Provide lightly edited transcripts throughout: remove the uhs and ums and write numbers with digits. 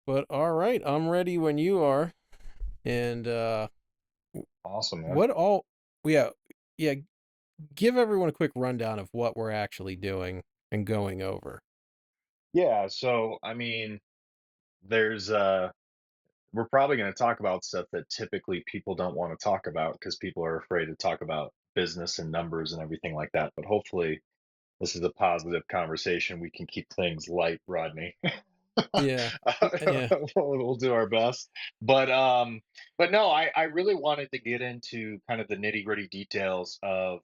But all right, I'm ready when you are. And Awesome, man. what all yeah, yeah, give everyone a quick rundown of what we're actually doing and going over. Yeah, so I mean, there's we're probably going to talk about stuff that typically people don't want to talk about because people are afraid to talk about business and numbers and everything like that. But hopefully, this is a positive conversation. We can keep things light, Rodney. Yeah. Yeah. We'll do our best. But no, I really wanted to get into kind of the nitty-gritty details of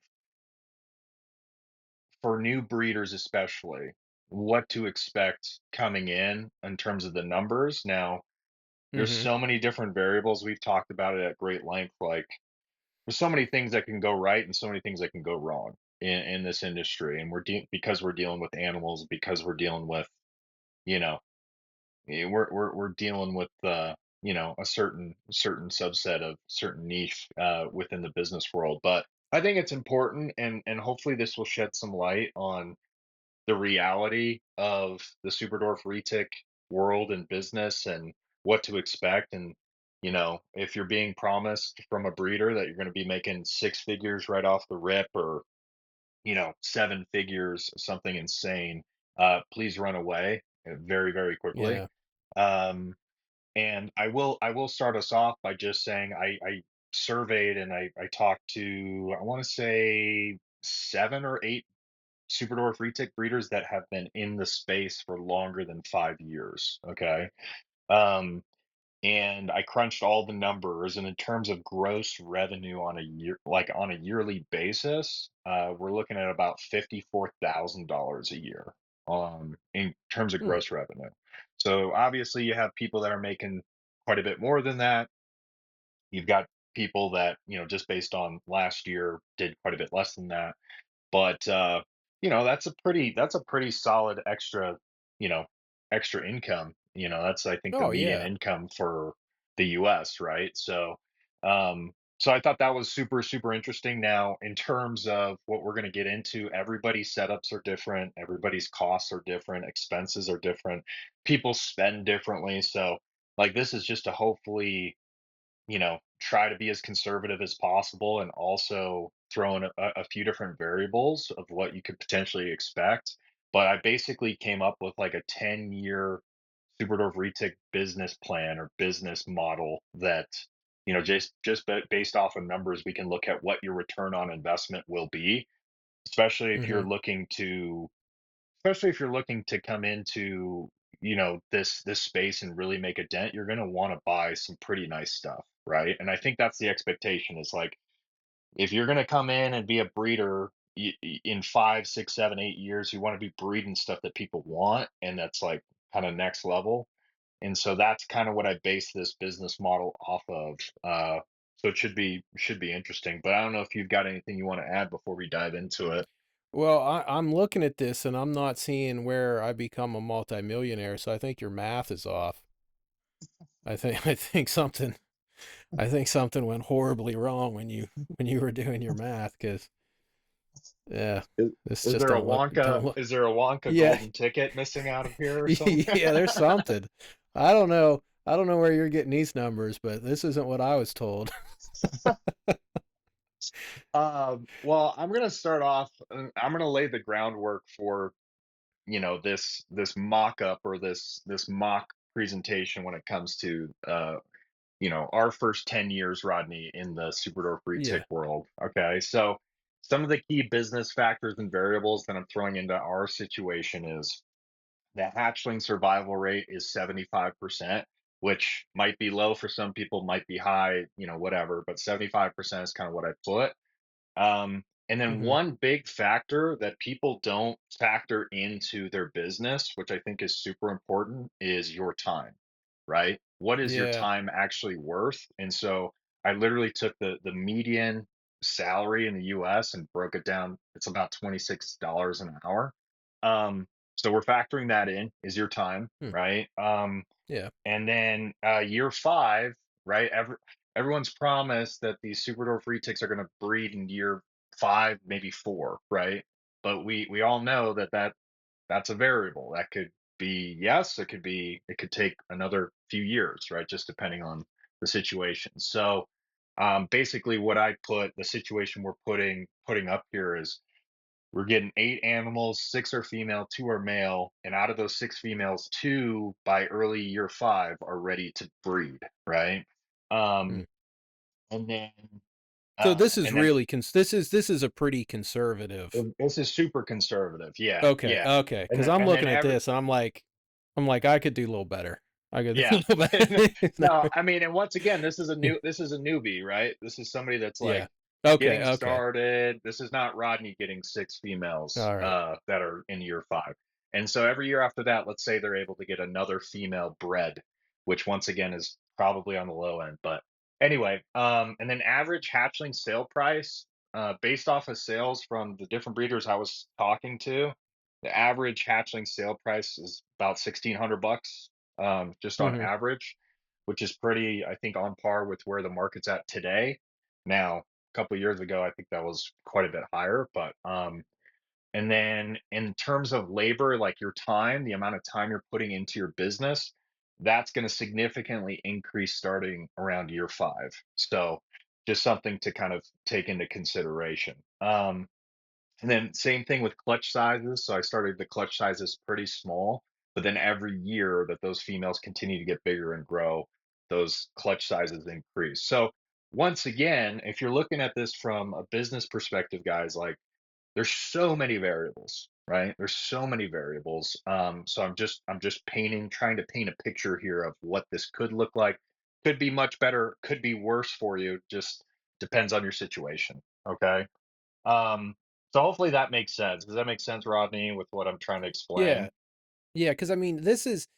for new breeders especially what to expect coming in terms of the numbers. Now, there's Mhm. so many different variables. We've talked about it at great length. Like, there's so many things that can go right and so many things that can go wrong in this industry. And because we're dealing with animals, because we're dealing with, you know, we're dealing with, a certain subset of certain niche within the business world. But I think it's important, and hopefully this will shed some light on the reality of the Superdorf retic world and business and what to expect. And, if you're being promised from a breeder that you're going to be making six figures right off the rip or, seven figures, something insane, please run away very, very quickly. Yeah. Um, and I will start us off by just saying I surveyed and I talked to, I want to say, seven or eight Superdorf retic breeders that have been in the space for longer than 5 years. Okay. Um, and I crunched all the numbers, and in terms of gross revenue on a year, like on a yearly basis, we're looking at about $54,000 a year, in terms of Hmm. gross revenue. So obviously, you have people that are making quite a bit more than that. You've got people that, just based on last year, did quite a bit less than that. But that's a pretty solid extra, you know, extra income. That's, I think, the Oh, median yeah. income for the US, right? So I thought that was super, super interesting. Now, in terms of what we're going to get into, everybody's setups are different, everybody's costs are different, expenses are different, people spend differently. So, like, this is just to hopefully, try to be as conservative as possible and also throw in a few different variables of what you could potentially expect. But I basically came up with like a 10-year Superdorf Retic business plan or business model that, based off of numbers, we can look at what your return on investment will be, especially if you're Mhm. looking to especially if you're looking to come into this space and really make a dent. You're going to want to buy some pretty nice stuff, right? And I think that's the expectation, is like, if you're going to come in and be a breeder, in 5, 6, 7, 8 years, you want to be breeding stuff that people want, and that's like kind of next level. And so that's kind of what I base this business model off of. So it should be interesting, but I don't know if you've got anything you want to add before we dive into it. Well, I'm looking at this and I'm not seeing where I become a multimillionaire, so I think your math is off. I think something went horribly wrong when you were doing your math, because yeah, Is, this is just there a don't Wonka? look. Is there a Wonka Yeah. golden ticket missing out of here or something? Yeah, there's something. I don't know. I don't know where you're getting these numbers, but this isn't what I was told. Well, I'm gonna start off. I'm gonna lay the groundwork for this mock up or this mock presentation when it comes to our first 10 years, Rodney, in the Superdorf retic Yeah. world. Okay, so some of the key business factors and variables that I'm throwing into our situation is the hatchling survival rate is 75%, which might be low for some people, might be high, whatever, but 75% is kind of what I put. And then Mhm. one big factor that people don't factor into their business, which I think is super important, is your time, right? What is your Yeah. time actually worth? And so I literally took the median salary in the US and broke it down. It's about $26 an hour. So we're factoring that in, is your time, Hmm. right? Yeah. And then year five, right? Everyone's promised that these Superdorf retics are going to breed in year five, maybe four, right? But we all know that that's a variable. That could be yes, it could take another few years, right? Just depending on the situation. So basically what I put the situation we're putting up here is we're getting 8 animals, 6 are female, 2 are male, and out of those 6 females, 2 by early year 5 are ready to breed, right? Hmm. Um, and then So this is and then really this is a pretty conservative. this is super conservative. Yeah, Okay, yeah. okay, And because then I'm and then looking at every this and I'm like I could do a little better. I could do a yeah. little No, better. I mean, and once again, this is a newbie, right? This is somebody that's Yeah. like Okay, getting okay. started. This is not Rodney getting 6 females All right. that are in year 5. And so every year after that, let's say they're able to get another female bred, which once again is probably on the low end. But anyway, and then average hatchling sale price, based off of sales from the different breeders I was talking to, the average hatchling sale price is about $1,600, just on Mhm. average, which is pretty, I think, on par with where the market's at today. Now, a couple of years ago, I think that was quite a bit higher, but and then in terms of labor, like your time, the amount of time you're putting into your business, that's going to significantly increase starting around year 5. So just something to kind of take into consideration. And then same thing with clutch sizes. So I started the clutch sizes pretty small, but then every year that those females continue to get bigger and grow, those clutch sizes increase. So once again, if you're looking at this from a business perspective, guys, like there's so many variables, right? There's so many variables. So I'm just trying to paint a picture here of what this could look like. Could be much better, could be worse for you. Just depends on your situation. Okay. Um, so hopefully that makes sense. Does that make sense, Rodney, with what I'm trying to explain? Yeah. Yeah, because I mean, this is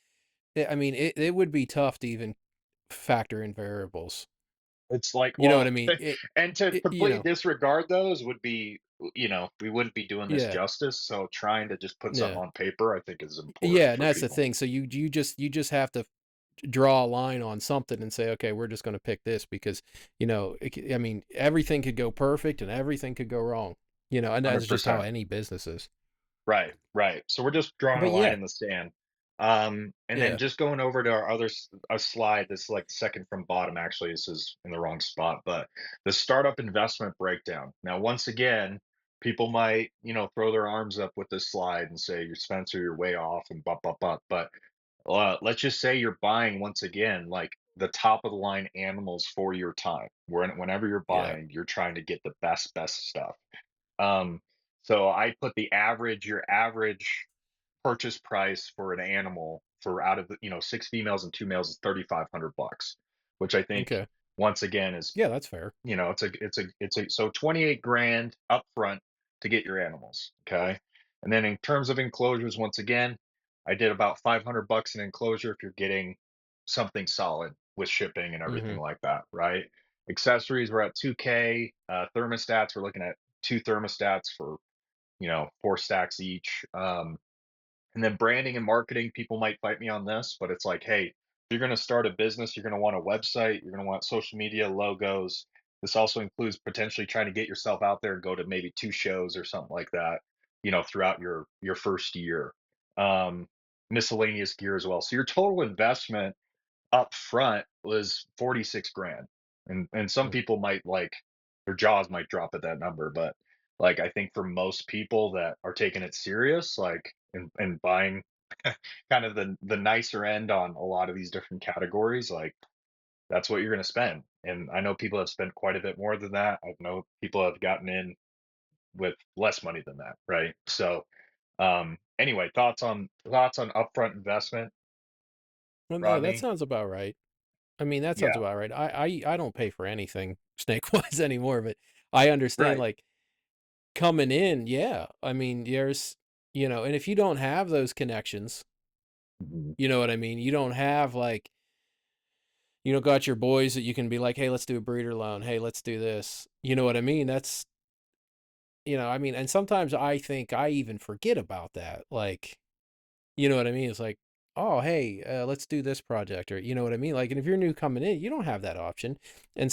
I mean, it would be tough to even factor in variables. It's like, You know what I well, mean? and to You completely know. disregard those would be, we wouldn't be doing this Yeah. justice. So trying to just put something Yeah. on paper, I think is important Yeah, and for that's the people. thing. So you just have to draw a line on something and say, okay, we're just going to pick this because I mean, everything could go perfect and everything could go wrong. And that's just how 100%. any business is. Right, right. So we're just drawing a But line yeah, in the sand. And then yeah, just going over to our a slide, this is like second from bottom, actually, this is in the wrong spot, but the startup investment breakdown. Now, once again, people might, throw their arms up with this slide and say, "You Spencer, you're way off," and blah, blah, blah. But let's just say you're buying, once again, like the top of the line animals for your time. Whenever you're yeah. buying, you're trying to get the best stuff. Um, so I put your average purchase price for an animal for out of the, 6 females and 2 males is $3,500, which I think Okay. once again is, Yeah, that's fair. so 28 grand upfront to get your animals. Okay. And then in terms of enclosures, once again, I did about $500 an enclosure if you're getting something solid with shipping and everything Hmm. like that, right? Accessories, we're at 2K. Thermostats, we're looking at 2 thermostats for 4 stacks each. And then branding and marketing, people might fight me on this, but it's like, hey, if you're going to start a business, you're going to want a website, you're going to want social media, logos. This also includes potentially trying to get yourself out there and go to maybe 2 shows or something like that, throughout your first year. Um, Miscellaneous gear as well. So your total investment up front was 46 grand. And some people might like their jaws might drop at that number, but like I think for most people that are taking it serious, like and buying kind of the nicer end on a lot of these different categories, like that's what you're going to spend. And I know people have spent quite a bit more than that. I know people have gotten in with less money than that, right? So anyway, thoughts on upfront investment, Well, no, that Rodney? sounds about right. I mean, that sounds Yeah, about right. I don't pay for anything snake wise anymore, but I understand right. like coming in. Yeah, I mean, and if you don't have those connections, Mhm. you know what I mean. You don't have like got your boys that you can be like, hey, let's do a breeder loan. Hey, let's do this. You know what I mean? That's, I mean, and sometimes I think I even forget about that. Like, you know what I mean? It's like, oh, hey, let's do this project, or you know what I mean? Like, and if you're new coming in, you don't have that option. And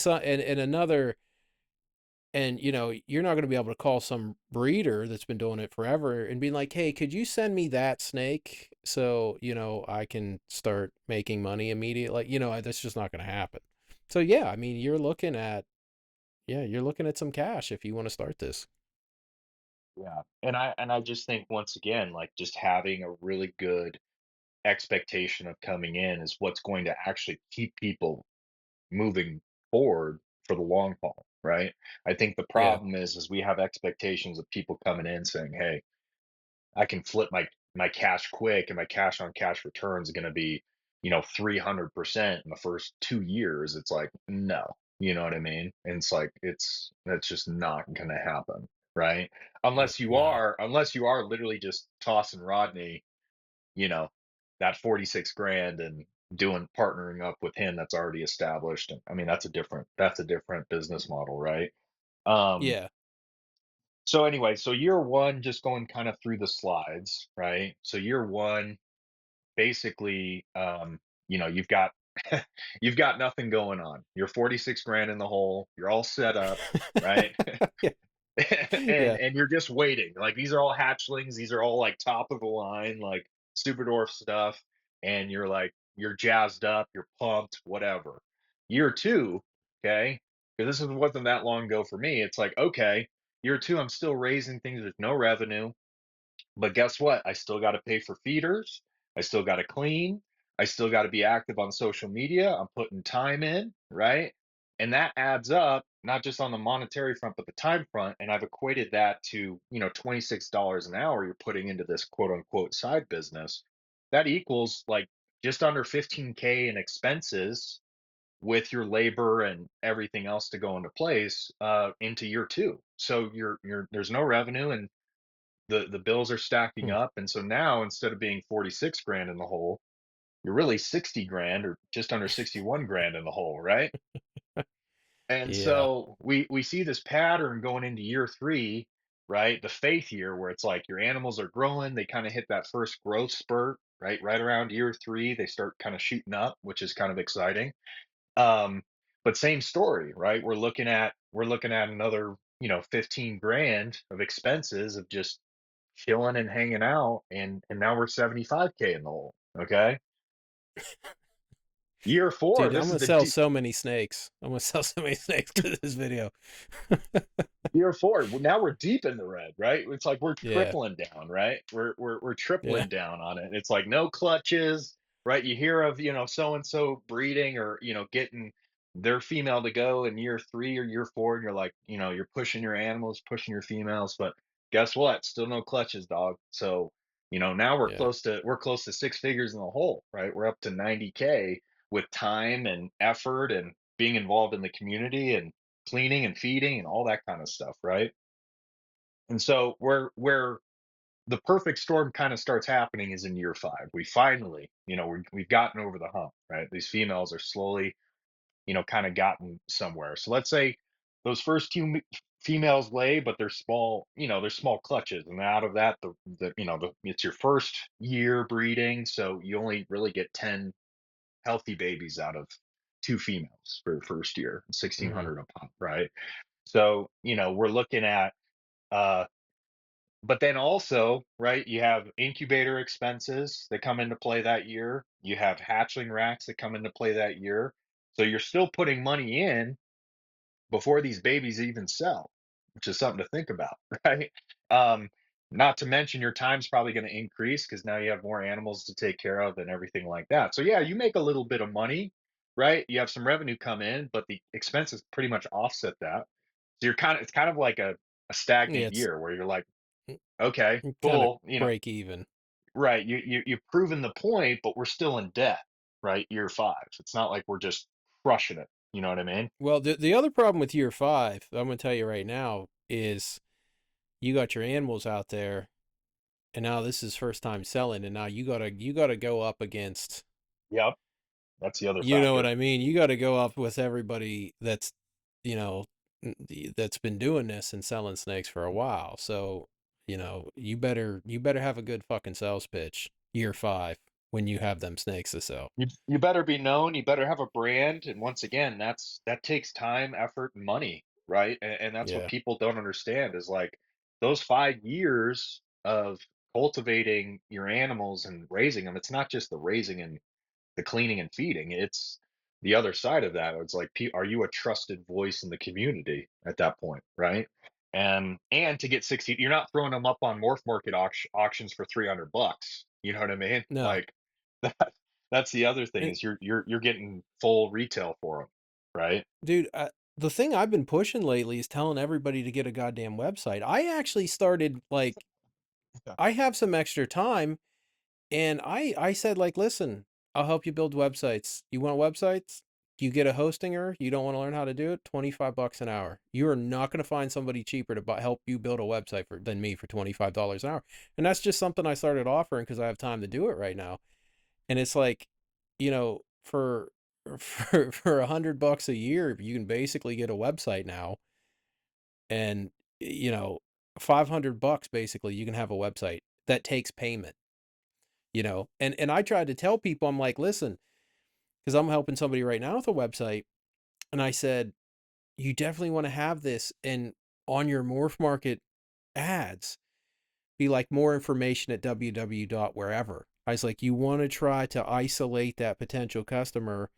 you're not going to be able to call some breeder that's been doing it forever and be like, hey, could you send me that snake? so, I can start making money immediately. That's just not going to happen. So yeah, I mean, you're looking at some cash if you want to start this. Yeah. And I just think once again, like just having a really good expectation of coming in is what's going to actually keep people moving forward for the long haul, right? I think the Yeah. problem is we have expectations of people coming in saying, "Hey, I can flip my cash quick and my cash on cash return is going to be, 300% in the first 2 years." It's like, "No." You know what I mean? And it's like that's just not going to happen, right? No. Unless you are literally just tossing Rodney, you know, that 46 grand and doing partnering up with him that's already established. And I mean, that's a different business model, right? Um, Yeah. so anyway, so year one, just going kind of through the slides, right? So year one, basically, you've got you've got nothing going on. You're 46 grand in the hole. You're all set up, right? Yeah. and Yeah. and you're just waiting. Like these are all hatchlings. These are all like top of the line, like super dwarf stuff. And you're jazzed up, you're pumped, whatever. Year two, okay, because this wasn't that long ago for me. It's like, okay, year two, I'm still raising things with no revenue. But guess what? I still got to pay for feeders. I still got to clean. I still got to be active on social media. I'm putting time in, right? And that adds up, not just on the monetary front, but the time front. And I've equated that to, $26 an hour you're putting into this quote unquote side business. That equals like just under 15K in expenses with your labor and everything else to go into place into year two. So there's no revenue, and the bills are stacking Hmm. up, and so now instead of being 46 grand in the hole, you're really 60 grand or just under 61 grand in the hole, right? And Yeah. so we see this pattern going into year three, right? The faith year, where it's like your animals are growing, they kind of hit that first growth spurt, right around year three they start kind of shooting up, which is kind of exciting. um but same story, right? We're looking at another 15 grand of expenses of just chilling and hanging out, and now we're 75K in the hole. Okay. Year four, Dude, I'm this is gonna the sell so many snakes. I'm gonna sell so many snakes because of this video. year four. Well, now we're deep in the red, right? It's like we're Yeah. tripling down, right? We're Yeah. tripling down on it. It's like no clutches, right? You hear of so and so breeding or getting their female to go in year three or year four, and you're like, you're pushing your animals, pushing your females, but guess what? Still no clutches, dog. So now we're Yeah. close to six figures in the hole, right? We're up to 90K with time and effort and being involved in the community and cleaning and feeding and all that kind of stuff, right? And so where the perfect storm kind of starts happening is in year five. We finally, we've gotten over the hump, right? These females are slowly, kind of gotten somewhere. So let's say those first two females lay, but they're small, they're small clutches, and out of that, it's your first year breeding, so you only really get 10 healthy babies out of two females for the first year, Hmm. 1,600 a pop, right? So, we're looking at, uh, but then also, right, you have incubator expenses that come into play that year. You have hatchling racks that come into play that year. So you're still putting money in before these babies even sell, which is something to think about, right? Um, Not to mention your time's probably going to increase because now you have more animals to take care of and everything like that. So yeah, you make a little bit of money, right? You have some revenue come in, but the expenses pretty much offset that. So it's kind of like a Yeah. stagnant It's year where you're like, okay, kind of cool, break even. right? You've proven the point, but we're still in debt, right? Year five. It's not like we're just crushing it. You know what I mean? Well, the other problem with year five, I'm gonna tell you right now, is you got your animals out there, and now this is first time selling, and now you gotta go up against. Yep. That's the other You know what factor. I mean? You got to go up with everybody that's, you know, that's been doing this and selling snakes for a while. So, you better have a good fucking sales pitch year five when you have them snakes to sell. You better be known. You better have a brand. And once again, that takes time, effort, and money, right? And that's what Yeah. people don't understand is like those 5 years of cultivating your animals and raising them, it's not just the raising and the cleaning and feeding. It's the other side of that. It's like, are you a trusted voice in the community at that point, right? And to get 60, you're not throwing them up on morph market auctions for $300. You know what I mean? No, Like that. That's the other thing and is you're getting full retail for them, right? dude, the thing I've been pushing lately is telling everybody to get a goddamn website. I actually started like Yeah. I have some extra time. And I said, like, listen, I'll help you build websites. You want websites? You get a hostinger. You don't want to learn how to do it? $25 an hour. You are not going to find somebody cheaper to help you build a website than me for $25 an hour. And that's just something I started offering because I have time to do it right now. And it's like, you know, for $100 a year, you can basically get a website now. And, you know, $500 basically, you can have a website that takes payment. And I tried to tell people, I'm like, listen, because I'm helping somebody right now with a website, and I said, you definitely want to have this, and on your morph market ads be like more information at www dot wherever. I was like, you want to try to isolate that potential customer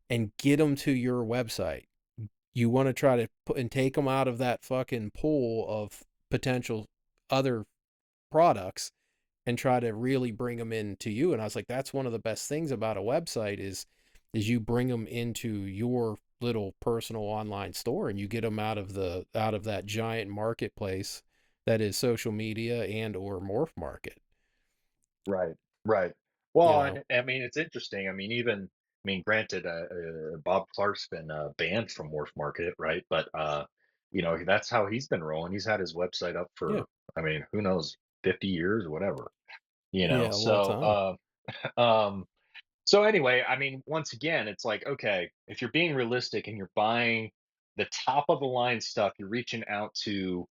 and get them to your website. You want to try to put and take them out of that fucking pool of potential other products and try to really bring them into you. And I was like, that's one of the best things about a website is you bring them into your little personal online store and you get them out of that giant marketplace that is social media and or morph market, Right, right. you Well, know? and I mean, it's interesting. Granted, Bob Clark's been banned from Wharf Market, right? But that's how he's been rolling. He's had his website up Yeah. for, I mean, who knows, 50 years or whatever, you know. Yeah. A long time. Um, so anyway, I mean, once again, it's like, okay, if you're being realistic and you're buying the top of the line stuff, you're reaching out to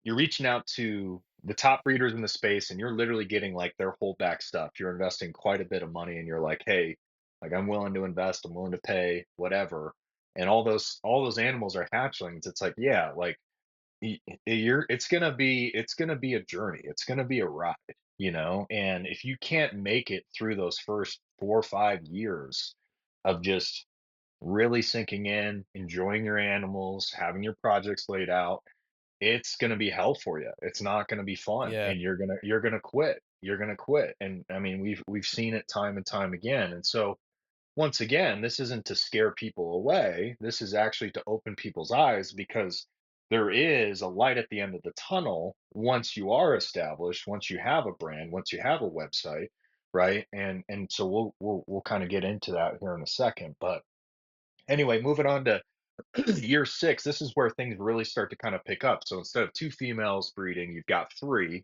the top breeders in the space and you're literally getting like their holdback stuff. You're investing quite a bit of money and you're like, hey, like I'm willing to invest, I'm willing to pay, whatever. And all those animals are hatchlings. It's like, yeah, like it's gonna be a journey. It's gonna be a ride, you know. And if you can't make it through those first 4 or 5 years of just really sinking in, enjoying your animals, having your projects laid out, it's gonna be hell for you. It's not gonna be fun, Yeah. and you're gonna quit. You're gonna quit, and I mean, we've seen it time and time again. And so, once again, this isn't to scare people away. This is actually to open people's eyes because there is a light at the end of the tunnel once you are established, once you have a brand, once you have a website, right? And so we'll kind of get into that here in a second. But anyway, moving on to year 6, this is where things really start to kind of pick up. So instead of 2 females breeding, you've got 3,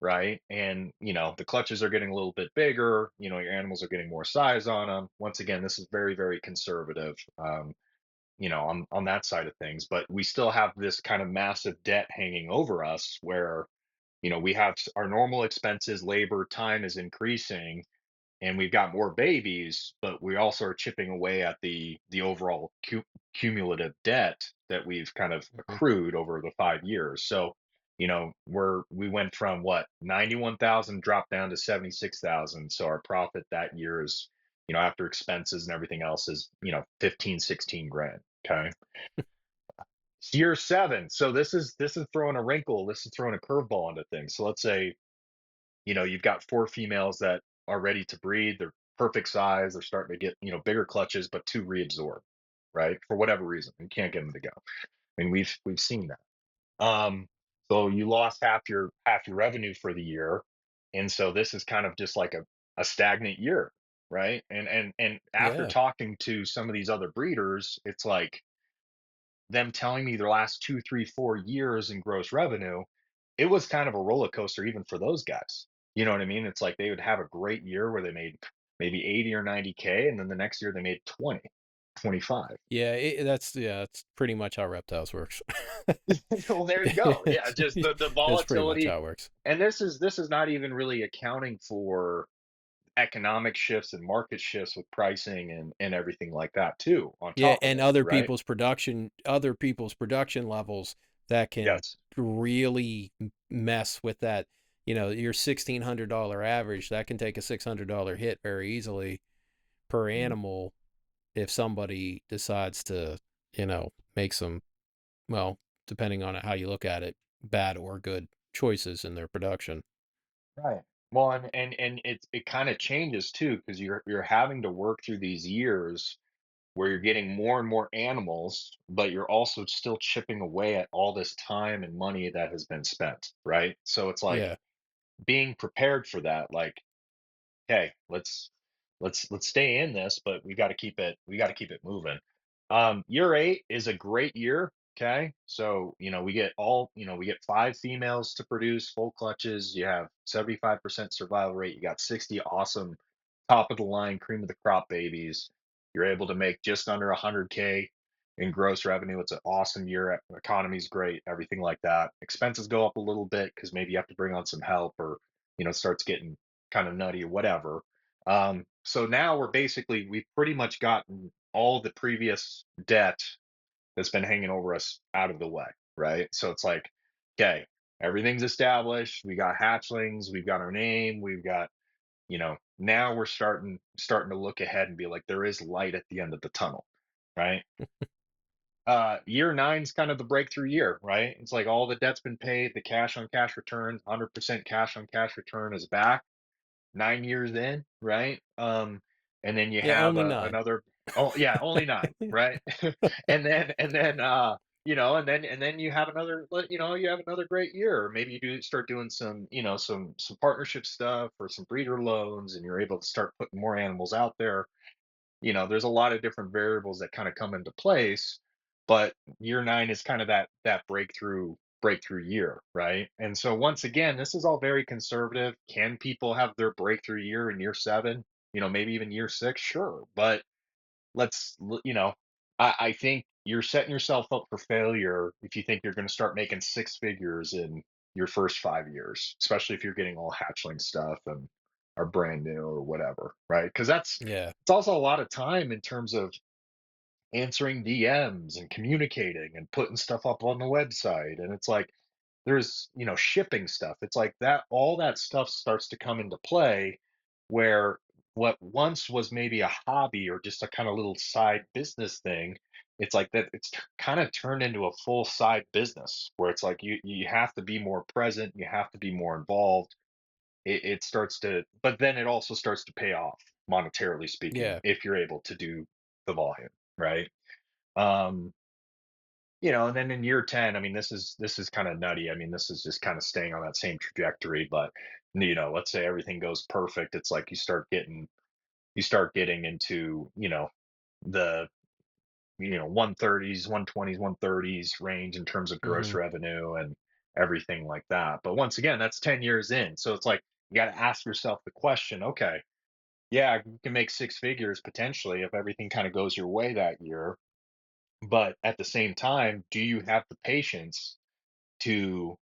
right? And, the clutches are getting a little bit bigger, your animals are getting more size on them. Once again, this is very, very conservative, on that side of things. But we still have this kind of massive debt hanging over us where, we have our normal expenses, labor, time is increasing, and we've got more babies, but we also are chipping away at the overall cumulative debt that we've kind of Mhm. accrued over the 5 years. So, we went from what 91,000 dropped down to 76,000. So our profit that year is, after expenses and everything else is, 15, 16 grand. Okay. It's year 7. So this is throwing a wrinkle. This is throwing a curveball into things. So let's say you've got 4 females that are ready to breed. They're perfect size. They're starting to get, bigger clutches, but too reabsorb, right? For whatever reason, you can't get them to go. I mean, we've seen that. So you lost half your revenue for the year, and so this is kind of just like a stagnant year, right? And after Yeah. talking to some of these other breeders, it's like them telling me their last 2, 3, 4 years in gross revenue, it was kind of a roller coaster even for those guys. You know what I mean? It's like they would have a great year where they made maybe 80 or 90K, and then the next year they made 20, 25. Yeah. That's pretty much how reptiles works. Well, there you go. Yeah, just the That's pretty much volatility. how it works. And this is not even really accounting for economic shifts and market shifts with pricing and everything like that too, on Yeah, top of and it, right? other people's production levels that can Yes. really mess with that. your $1,600 average, that can take a $600 hit very easily per Mm. animal if somebody decides to, make some, well, depending on how you look at it, bad or good choices in their production. Right. Well, and it kind of changes too, because you're having to work through these years where you're getting more and more animals, but you're also still chipping away at all this time and money that has been spent, right? So it's like Yeah. being prepared for that, like, okay, let's stay in this, but we got to keep it moving. Year 8 is a great year. Okay, so we get 5 females to produce full clutches. You have 75% survival rate. You got 60 awesome top of the line cream of the crop babies. You're able to make just under 100K in gross revenue. It's an awesome year. Economy's great, everything like that. Expenses go up a little bit because maybe you have to bring on some help, or it starts getting kind of nutty or whatever. So now we've pretty much gotten all the previous debt that's been hanging over us out of the way, right? So it's like, okay, everything's established. We got hatchlings, we've got our name, we've got, now we're starting to look ahead and be like, there is light at the end of the tunnel, right? Year 9's kind of the breakthrough year, right? It's like all the debt's been paid, the cash on cash return, 100% cash on cash return is back 9 years in, right? And then you Yeah, have only 9. another. Oh yeah, only 9, right? And then you have another great year. Or maybe you do start doing some partnership stuff or some breeder loans, and you're able to start putting more animals out there. There's a lot of different variables that kind of come into place, but year 9 is kind of that breakthrough year, right? And so once again, this is all very conservative. Can people have their breakthrough year in year 7? Maybe even year 6? Sure, but let's you know I think you're setting yourself up for failure if you think you're going to start making 6 figures in your first 5 years, especially if you're getting all hatchling stuff and are brand new or whatever, right? Because Yeah. it's also a lot of time in terms of answering DMs and communicating and putting stuff up on the website. And it's like there's, shipping stuff. It's like that all that stuff starts to come into play where what once was maybe a hobby or just a kind of little side business thing, it's like that it's kind of turned into a full side business where it's like you have to be more present, you have to be more involved. It starts to, but then it also starts to pay off monetarily speaking Yeah. if you're able to do the volume, right? Um, and then in year 10, I mean, this is kind of nutty. I mean, this is just kind of staying on that same trajectory, but let's say everything goes perfect. It's like you start getting into, the 130s, 120s, 130s range in terms of gross Mhm. revenue and everything like that. But once again, that's 10 years in. So it's like you got to ask yourself the question, okay, yeah, you can make 6 figures potentially if everything kind of goes your way that year. But at the same time, do you have the patience to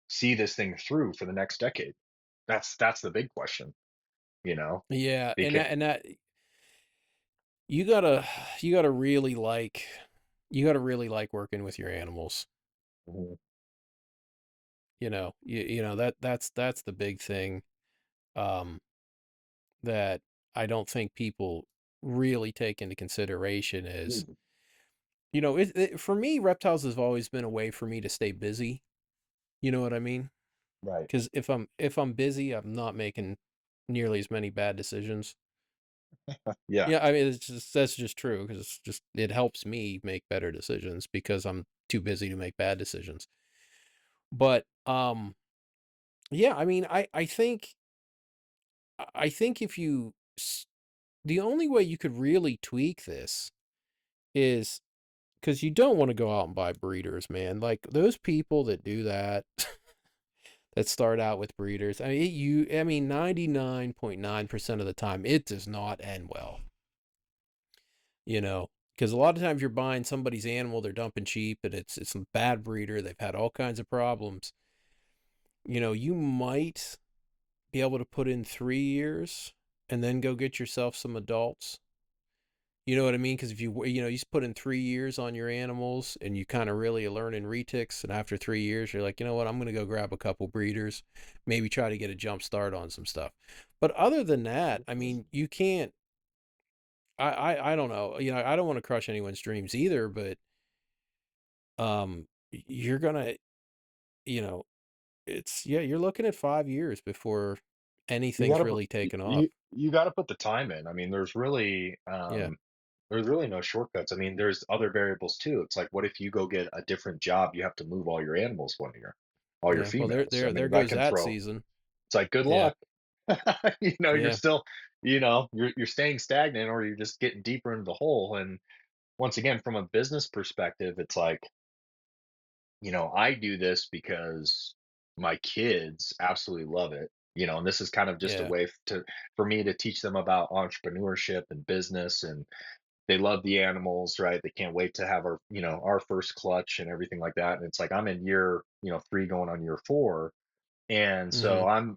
see this thing through for the next decade? That's the big question, you know? Yeah, and Because that you got to you got to really like working with your animals. Mhm. That's the big thing, um that I don't think people really take into consideration is, Mm. for me, reptiles has always been a way for me to stay busy. You know what I mean? Right. Because if I'm busy, I'm not making nearly as many bad decisions. Yeah. Yeah, I mean, that's just true because it helps me make better decisions because I'm too busy to make bad decisions. But yeah, I mean, I think if the only way you could really tweak this is because you don't want to go out and buy breeders, man. Like those people that do that, that start out with breeders. I mean, 99.9% of the time, it does not end well. You know, because a lot of times you're buying somebody's animal, they're dumping cheap, and it's a bad breeder. They've had all kinds of problems. You might be able to put in 3 years and then go get yourself some adults. You know what I mean? Because if you put in 3 years on your animals and you kind of really learn in retics, and after 3 years, you're like, you know what, I'm going to go grab a couple breeders, maybe try to get a jump start on some stuff. But other than that, I Mhm. mean, you can't. I don't know. I don't want to crush anyone's dreams either, but you're gonna, you know, you're looking at 5 years before You anything's gotta put really taken off. you gotta put the time in. I mean, Yeah, there's really no shortcuts. I mean, there's other variables too. It's like, what if you go get a different job? You have to move all your animals one year, all your yeah. Well, there, females. I there, there mean, that goes can that throw. season. It's like, good Yeah, luck. You're yeah, still, you're staying stagnant, or you're just getting deeper into the hole. And once again, from a business perspective, it's like, I do this because my kids absolutely love it. And this is kind of just a yeah. way for me to teach them about entrepreneurship and business, and they love the animals, right? They can't wait to have our first clutch and everything like that. And it's like I'm in year, 3 going on year 4, and Mm-hmm. so I'm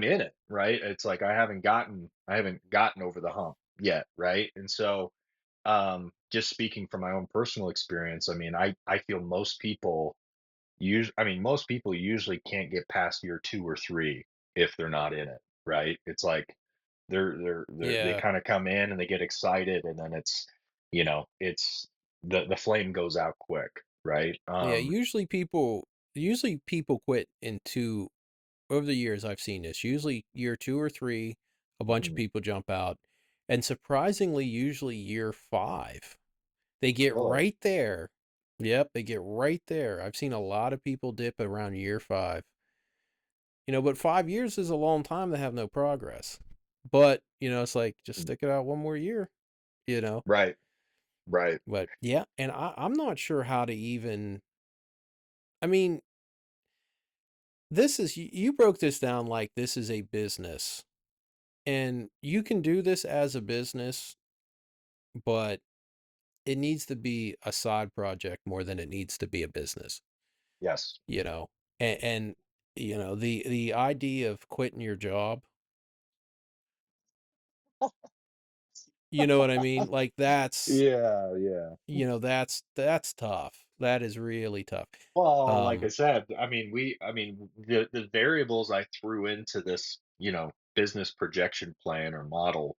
in it, right? It's like I haven't gotten over the hump yet, right? And so just speaking from my own personal experience, I mean, I feel most people usually can't get past year 2 or 3 if they're not in it, right? It's like they Yeah, kind of come in and they get excited, and then it's the flame goes out quick, right? yeah. Usually people quit in two. Over the years, I've seen this. Usually, year 2 or 3, a bunch of Mhm. people jump out, and surprisingly, usually year 5, they get Really? right there. Yep, they get right there. I've seen a lot of people dip around year 5. But 5 years is a long time to have no progress. But it's like just Mm. stick it out one more year. You know. Right, right. But yeah, and I'm not sure how to even. I mean, you broke this down like this is a business, and you can do this as a business, but it needs to be a side project more than it needs to be a business, Yes. you know. And the idea of quitting your job, you know what I mean? Like Yeah, yeah. that's tough. That is really tough. Well, like I Um, said, I mean, the variables I threw into this, business projection plan or model,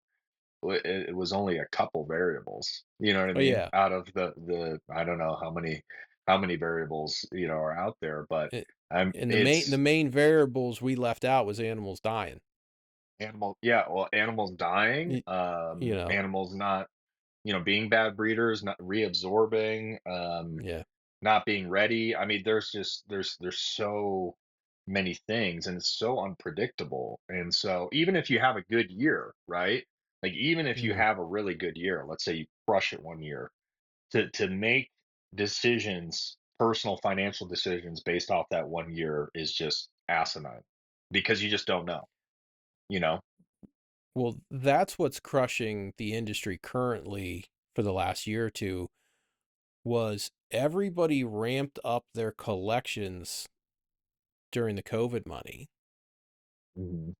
it was only a couple variables. You know what I oh mean? yeah, Out of the I don't know how many variables are out there, but it, I'm and the it's main variables we left out was animals dying. yeah, well, animals dying, You, you know, animals not being bad breeders, not reabsorbing, yeah. not being ready. I mean, there's so many things, and it's so unpredictable. And so even if you have a good year, right? Like even if you Mm. have a really good year, let's say you crush it one year, to make decisions, personal financial decisions based off that one year is just asinine because you just don't know, you know? Well, that's what's crushing the industry currently for the last year or two was everybody ramped up their collections during the COVID money. Mhm.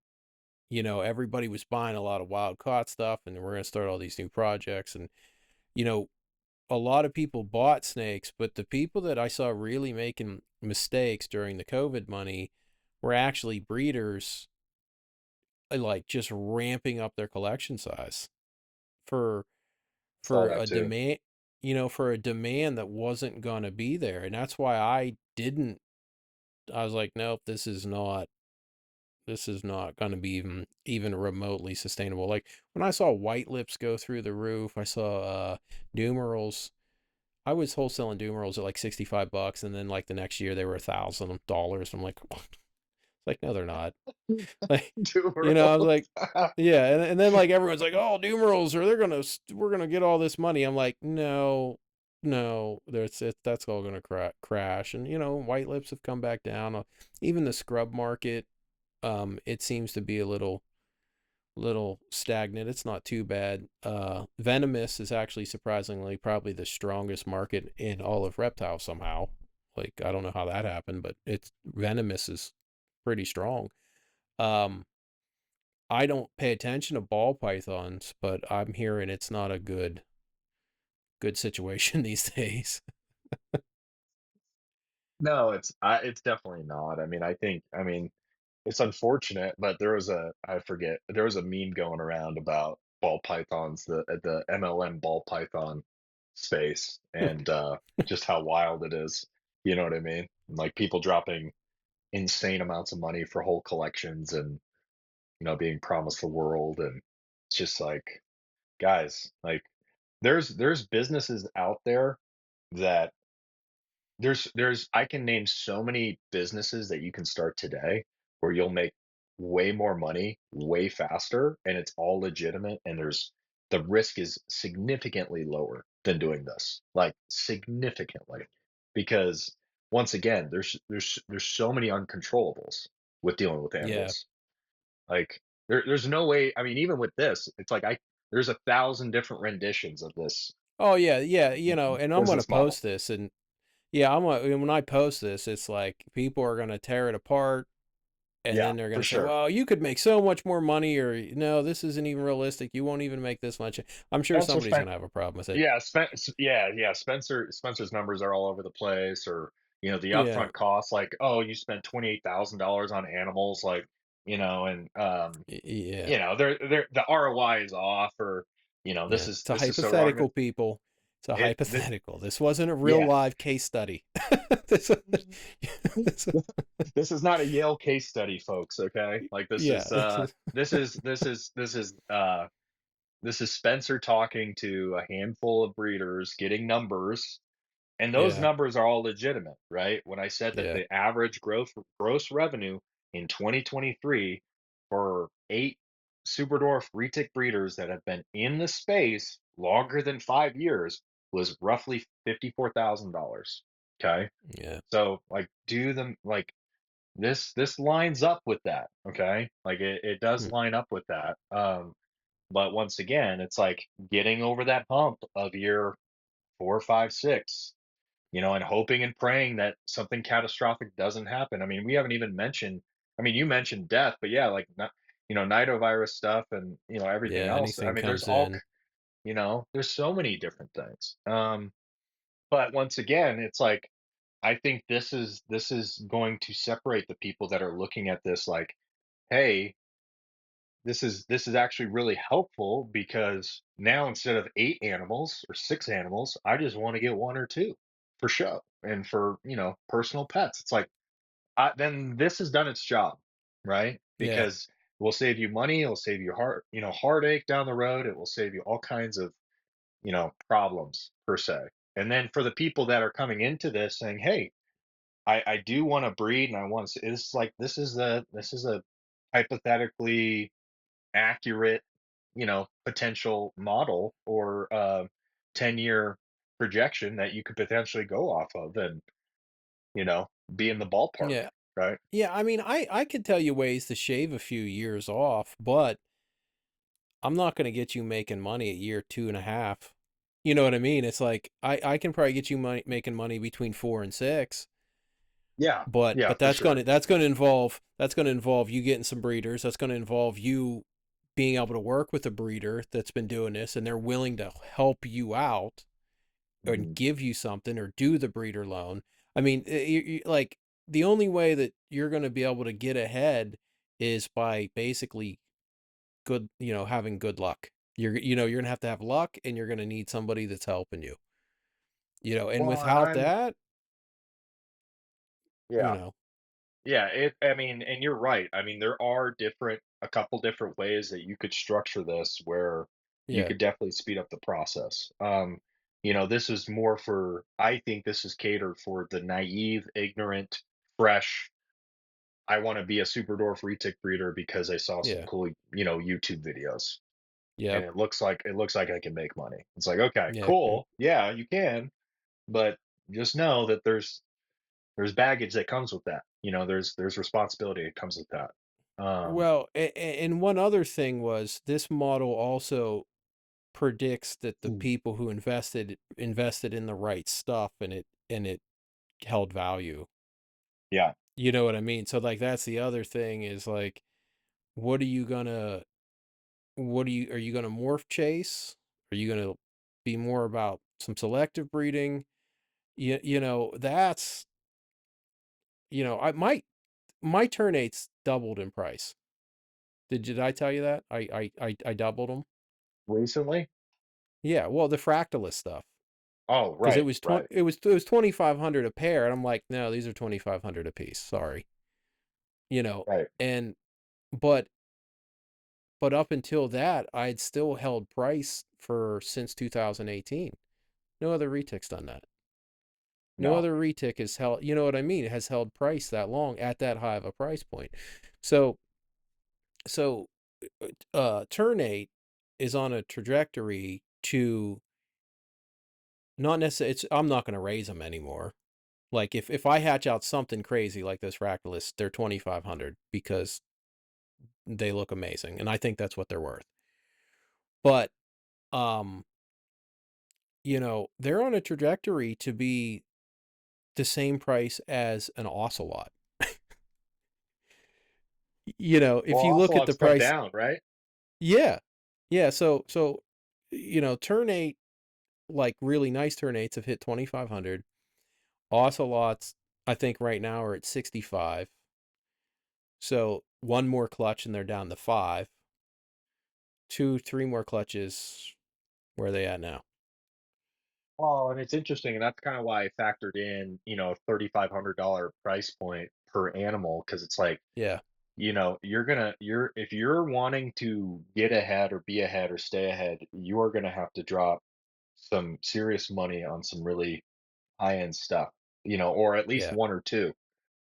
Everybody was buying a lot of wild caught stuff, and we're going to start all these new projects. And, you know, a lot of people bought snakes, but the people that I saw really making mistakes during the COVID money were actually breeders, like just ramping up their collection size for Saw for that a too. demand, for a demand that wasn't going to be there. And that's why I was like, nope, this is not going to be even remotely sustainable. Like when I saw white lips go through the roof, I saw numerals. I was wholesaling numerals at like $65, and then like the next year they were $1,000. I'm like, like no, they're not. Like, I was Two-year-old. like, yeah, and then like everyone's like, oh, numerals, or we're gonna get all this money. I'm like, no, no, that's all gonna crash. And white lips have come back down. Even the scrub market, it seems to be a little stagnant. It's not too bad. Venomous is actually surprisingly probably the strongest market in all of reptile somehow. Like I don't know how that happened, but it's venomous is pretty strong. Um, I don't pay attention to ball pythons, but I'm hearing it's not a good. good situation these days. No, it's definitely not. I mean, it's unfortunate, but I forget, there was a meme going around about ball pythons, the MLM ball python space, and just how wild it is. You know what I mean? Like people dropping insane amounts of money for whole collections, and being promised the world, and it's just like, guys, like there's businesses out there that there's I can name so many businesses that you can start today where you'll make way more money way faster, and it's all legitimate, and the risk is significantly lower than doing this, like significantly, because once again there's so many uncontrollables with dealing with Yeah. animals. Like there's no way. I mean, even with this, it's like I there's 1,000 different renditions of this Oh yeah, yeah. And I'm gonna business model. post this, and yeah, when I post this, it's like people are gonna tear it apart, and Yeah, then they're for gonna say, sure. "Well, you could make so much more money," or "No, this isn't even realistic. You won't even make this much." I'm sure Spencer somebody's spent gonna have a problem with it. Yeah, yeah. Spencer's numbers are all over the place, or the Yeah, upfront costs, like, oh, you spent $28,000 on animals, like, and yeah, they're the ROI is off, or yeah. It's a this is so wrong. hypothetical, people. It's a hypothetical. This wasn't a real Yeah. live case study. this, this, This is not a Yale case study, folks. Okay, like yeah, this is Spencer talking to a handful of breeders, getting numbers. And those yeah, numbers are all legitimate, right? When I said that yeah, the average gross revenue in 2023 for 8 super dwarf retic breeders that have been in the space longer than 5 years was roughly $54,000. Okay, yeah. so like, do them like this lines up with that. Okay, like it does Hmm. line up with that. But once again, it's like getting over that hump of year 4, 5, 6, and hoping and praying that something catastrophic doesn't happen. I mean, we haven't even mentioned, I mean, you mentioned death, but yeah, like, not, nidovirus stuff, and, everything Yeah, else. I anything mean, there's comes in. there's so many different things. But once again, it's like, I think this is going to separate the people that are looking at this like, hey, this is actually really helpful, because now instead of 8 animals or 6 animals, I just want to get one or two for show and for personal pets. It's like, then this has done its job, right? Yeah, Because it will save you money, it will save you heartache down the road, it will save you all kinds of problems per se. And then for the people that are coming into this saying, hey, I do want to breed, and I want to, it's like, this is a hypothetically accurate, potential model, or 10-year projection that you could potentially go off of, and, you know, be in the ballpark, yeah, right? yeah. I mean, I could tell you ways to shave a few years off, but I'm not going to get you making money at year 2.5. You know what I mean? It's like I can probably get you money making money between 4 and 6, Yeah, but yeah, for that's sure. gonna involve you getting some breeders. That's gonna involve you being able to work with a breeder that's been doing this, and they're willing to help you out and Hmm. give you something or do the breeder loan. I mean, like the only way that you're going to be able to get ahead is by basically having good luck. You're going to have luck, and you're going to need somebody that's helping you. And Well, and without I'm that, you yeah, know, yeah. I mean, and you're right. I mean, there are a couple different ways that you could structure this where you yeah, could definitely speed up the process. This is more for, I think this is catered for the naive, ignorant, fresh. I want to be a super dwarf retic breeder because I saw some yeah, cool, YouTube videos, and yep, it looks like I can make money. It's like, okay, yeah. cool, yeah, you can, but just know that there's baggage that comes with that. There's responsibility that comes with that. Um, Well, and one other thing was this model also predicts that the Mm. people who invested in the right stuff, and it held value. Yeah. You know what I mean? So like that's the other thing is like what are you gonna are you gonna morph chase? Are you gonna be more about some selective breeding. That's, I my ternates doubled in price. Did I tell you that? I doubled them. Recently? Yeah, well, the fractalist stuff, Oh, because right, right, it was 2,500 a pair, and I'm like, no, these are 2,500 a piece. Sorry, you know, right. and but up until that, I'd still held price for since 2018. No other retic's done that. No No. other retic has held, you know what I mean? It has held price that long at that high of a price point. So, so, Ternate is on a trajectory to not necessarily. I'm not going to raise them anymore. Like if I hatch out something crazy like this Fractalist, they're 2,500 because they look amazing, and I think that's what they're worth. But um, they're on a trajectory to be the same price as an ocelot. Well, If you look at the ocelots come price, down, right? yeah, yeah. So Ternate, like really nice Ternates have hit 2,500. Ocelots, I think right now are at 65. So one more clutch and they're down to five. Two, three more clutches. Where are they at now? Well, and it's interesting, and that's kind of why I factored in, a $3,500 price point per animal, because it's like, Yeah, if you're wanting to get ahead or be ahead or stay ahead, you are gonna have to drop some serious money on some really high-end stuff, or at least yeah. one or two,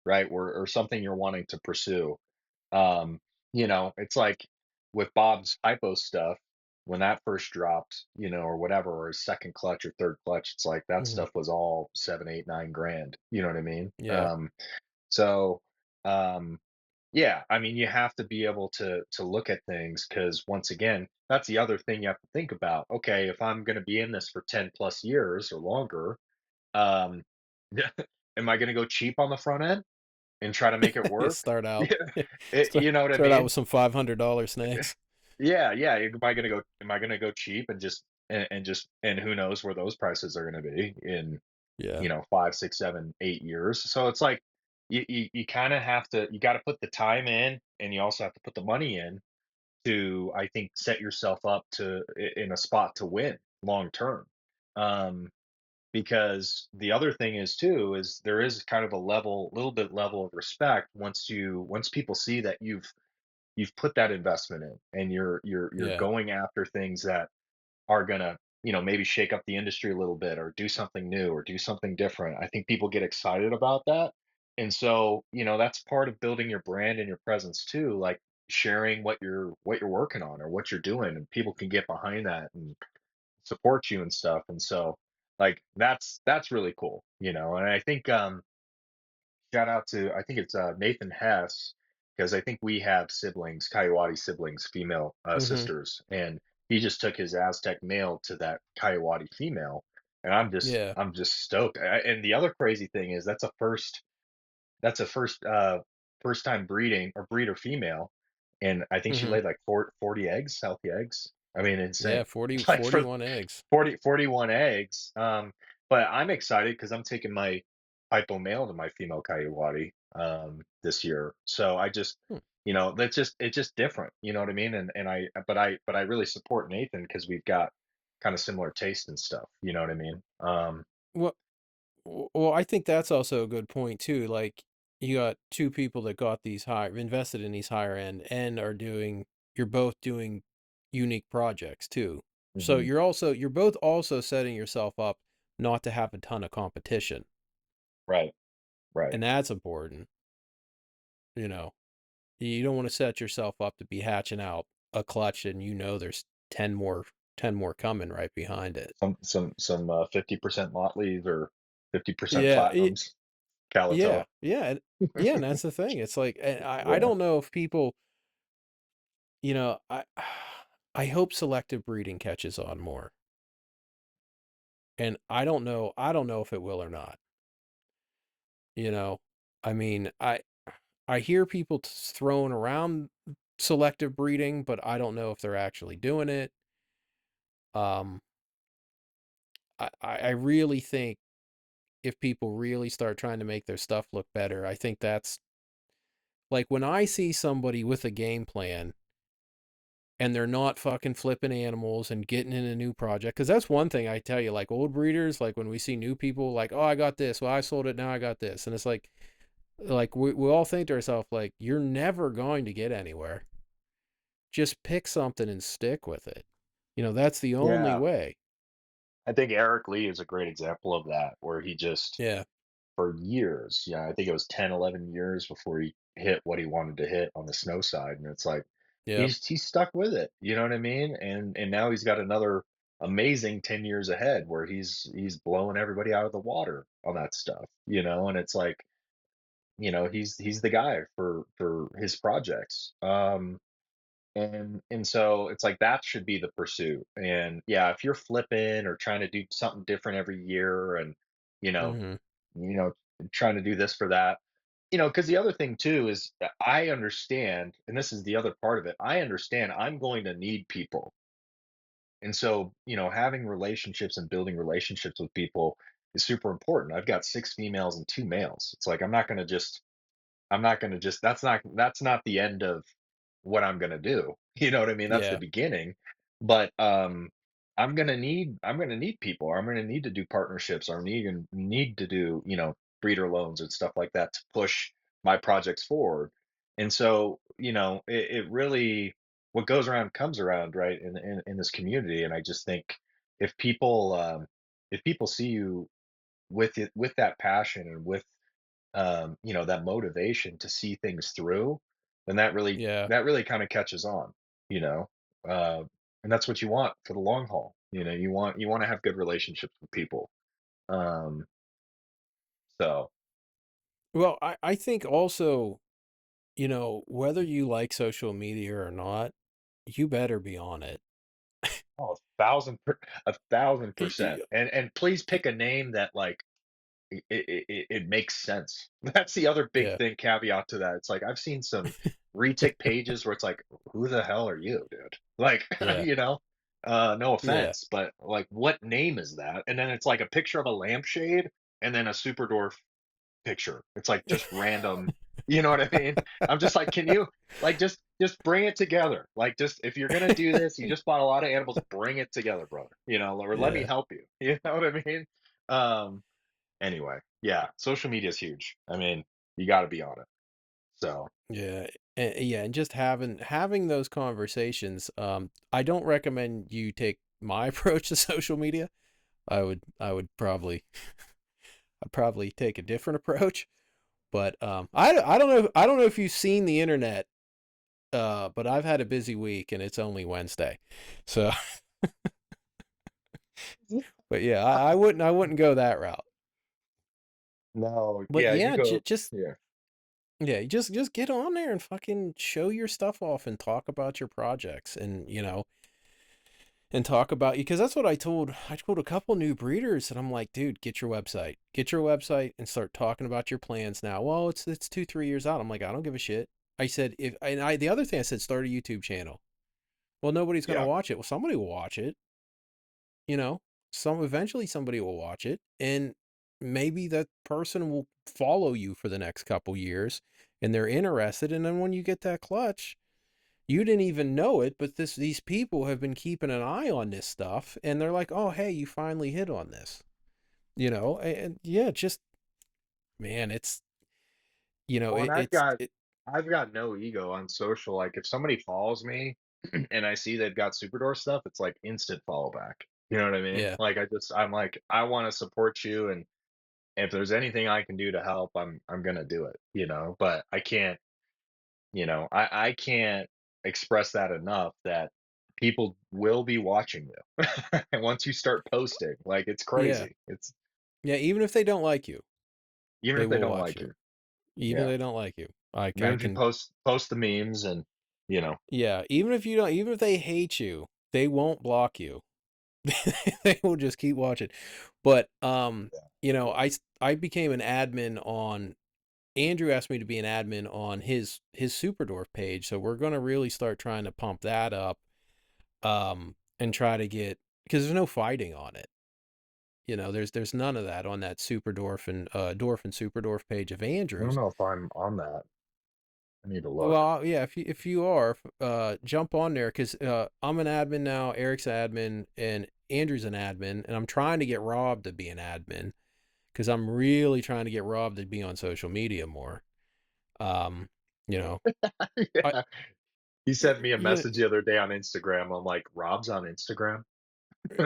right? Or something you're wanting to pursue. It's like with Bob's hypo stuff, when that first dropped, or whatever, or his second clutch or third clutch, it's like that Hmm. stuff was all 7, 8, 9 grand. You know what I mean? Yeah. So um yeah, I mean, you have to be able to look at things, because once again, that's the other thing you have to think about. Okay, if I'm going to be in this for 10 plus years or longer, um am I going to go cheap on the front end and try to make it You work? start out. Yeah, Start you know what I start out mean? with some $500 snakes. Yeah, yeah. Am I gonna go cheap and who knows where those prices are gonna be in, Yeah. 5, 6, 7, 8 years. So it's like you kind of have to, you got to put the time in, and you also have to put the money in to, I think, set yourself up in a spot to win long term. Um, because the other thing is too, is there is kind of a little bit level of respect once people see that you've put that investment in, and you're Yeah. going after things that are gonna, maybe shake up the industry a little bit, or do something new, or do something different. I think people get excited about that. And so, that's part of building your brand and your presence too, like sharing what you're working on or what you're doing, and people can get behind that and support you and stuff. And so, like, that's really cool, and I think, shout out to, I think it's Nathan Hess, because I think we have siblings, Coyote siblings, female Hmm. sisters, and he just took his Aztec male to that Coyote female, and I'm just Yeah. I'm just stoked. And the other crazy thing is that's a first time breeding, or breeder female, and I think she Hmm. laid like 40 eggs, healthy eggs. I mean, insane. Yeah. 40, Like for 41 eggs. 41 eggs. But I'm excited because I'm taking my hypo male to my female coyote this year. So I just, Hmm. that's just it's just different. You know what I mean? And I really support Nathan because we've got kind of similar taste and stuff. You know what I mean? Well, well, I think that's also a good point too. Like you got two people that got these high invested in these higher end and are doing. You're both doing unique projects too. So Mhm. you're both also setting yourself up not to have a ton of competition, Right, right. and that's important. You know, you don't want to set yourself up to be hatching out a clutch and there's 10 more coming right behind it. Some 50% Motleys or 50% Yeah, Platinums, yeah, Calico. yeah, yeah, and that's the thing. It's like, and I Yeah. don't know if people, I I hope selective breeding catches on more. And I don't know if it will or not. You know, I mean, I hear people throwing around selective breeding, but I don't know if they're actually doing it. Um I really think if people really start trying to make their stuff look better, I think that's like when I see somebody with a game plan and they're not fucking flipping animals and getting in a new project. Because that's one thing I tell you, like old breeders, like when we see new people, like, oh, I got this. Well, I sold it. Now I got this. And it's like we all think to ourselves, like, you're never going to get anywhere. Just pick something and stick with it. That's the only Yeah, way. I think Eric Lee is a great example of that, where he just Yeah. for years, yeah, I think it was 10, 11 years before he hit what he wanted to hit on the snow side, and it's like Yep. he's stuck with it, you know what I mean? And now he's got another amazing 10 years ahead where he's blowing everybody out of the water on that stuff, and it's like, he's the guy for his projects. And so it's like that should be the pursuit. And yeah, if you're flipping or trying to do something different every year and you know, Mm-hmm. you know, trying to do this for that, because the other thing too is that I understand, and this is the other part of it, I understand I'm going to need people. And so, having relationships and building relationships with people is super important. I've got six females and two males. It's like I'm not gonna just that's not the end of what I'm gonna do. You know what I mean? That's the Yeah. beginning. But I'm gonna need people. I'm gonna need to do partnerships. I need to do, breeder loans and stuff like that to push my projects forward. And so, it really what goes around comes around, right? In this community. And I just think if people see you with that passion and with that motivation to see things through, then that really Yeah. that really kind of catches on, you know. Uh, and that's what you want for the long haul. You want to have good relationships with people. Um, so Well, I think also, whether you like social media or not, you better be on it. oh, 1,000%, Y- y- and please pick a name that like it makes sense. That's the other big Yeah. thing caveat to that. It's like I've seen some retic pages where it's like, who the hell are you, dude? Like, Yeah. no Yeah. offense, but like, what name is that? And then it's like a picture of a lampshade and then a super dwarf picture. It's like just random. You know what I mean? I'm just like, can you like just bring it together? Like, just if you're gonna do this, you just bought a lot of animals, bring it together, brother. Or let me Yeah. help you. You know what I mean? Um, Anyway, yeah, social media is huge. I mean, you got to be on it. So, Yeah. Yeah, and just having those conversations. I don't recommend you take my approach to social media. I would probably I'd probably take a different approach. But I don't know if you've seen the internet. But I've had a busy week and it's only Wednesday, so but yeah, I wouldn't go that route. no, But yeah, you yeah, go, just yeah, yeah, just get on there and fucking show your stuff off and talk about your projects and and talk about you because that's what I told a couple new breeders and I'm like, dude, get your website and start talking about your plans now. Well, it's 2 3 years out. I'm like, I don't give a shit. I said if and I the other thing I said, start a YouTube channel. Well, nobody's gonna yeah. watch it. Well, somebody will watch it. you know eventually somebody will watch it and maybe that person will follow you for the next couple years and they're interested, and then when you get that clutch, you didn't even know it, but these people have been keeping an eye on this stuff and th're like, oh hey, you finally hit on this. And yeah, just man, it's Well, and it's I've got no ego on social. Like, if somebody follows me and I see they've got super door stuff, it's like instant follow back. You know what I mean? yeah, Like, I'm like, I want to support you, and if there's anything I can do to help, I'm gonna do it. But I can't. I can't express that enough that people will be watching you. And once you start posting, like, it's yeah, crazy. It's yeah, even if they don't like you, even they if they will don't watch like you. you. Even if Yeah. they don't like you, Even I if you can. post the memes and you know, Yeah, even if they hate you, they won't block you. They will just keep watching. But I became an admin on Andrew asked me to be an admin on his Superdorf page, so we're gonna really start trying to pump that up, and try to get because there's no fighting on it. There's none of that on that super dwarf and dwarf and super dwarf page of I don't Andrews. know if I'm on that. I need to look. Well, yeah, if you are, jump on there because I'm an admin now, Eric's admin, and Andrew's an admin, and I'm trying to get Rob to be an admin because I'm really trying to get Rob to be on social media more. Um, you know, I Yeah. He sent me a you message the other day on Instagram. I'm like, Rob's on Instagram?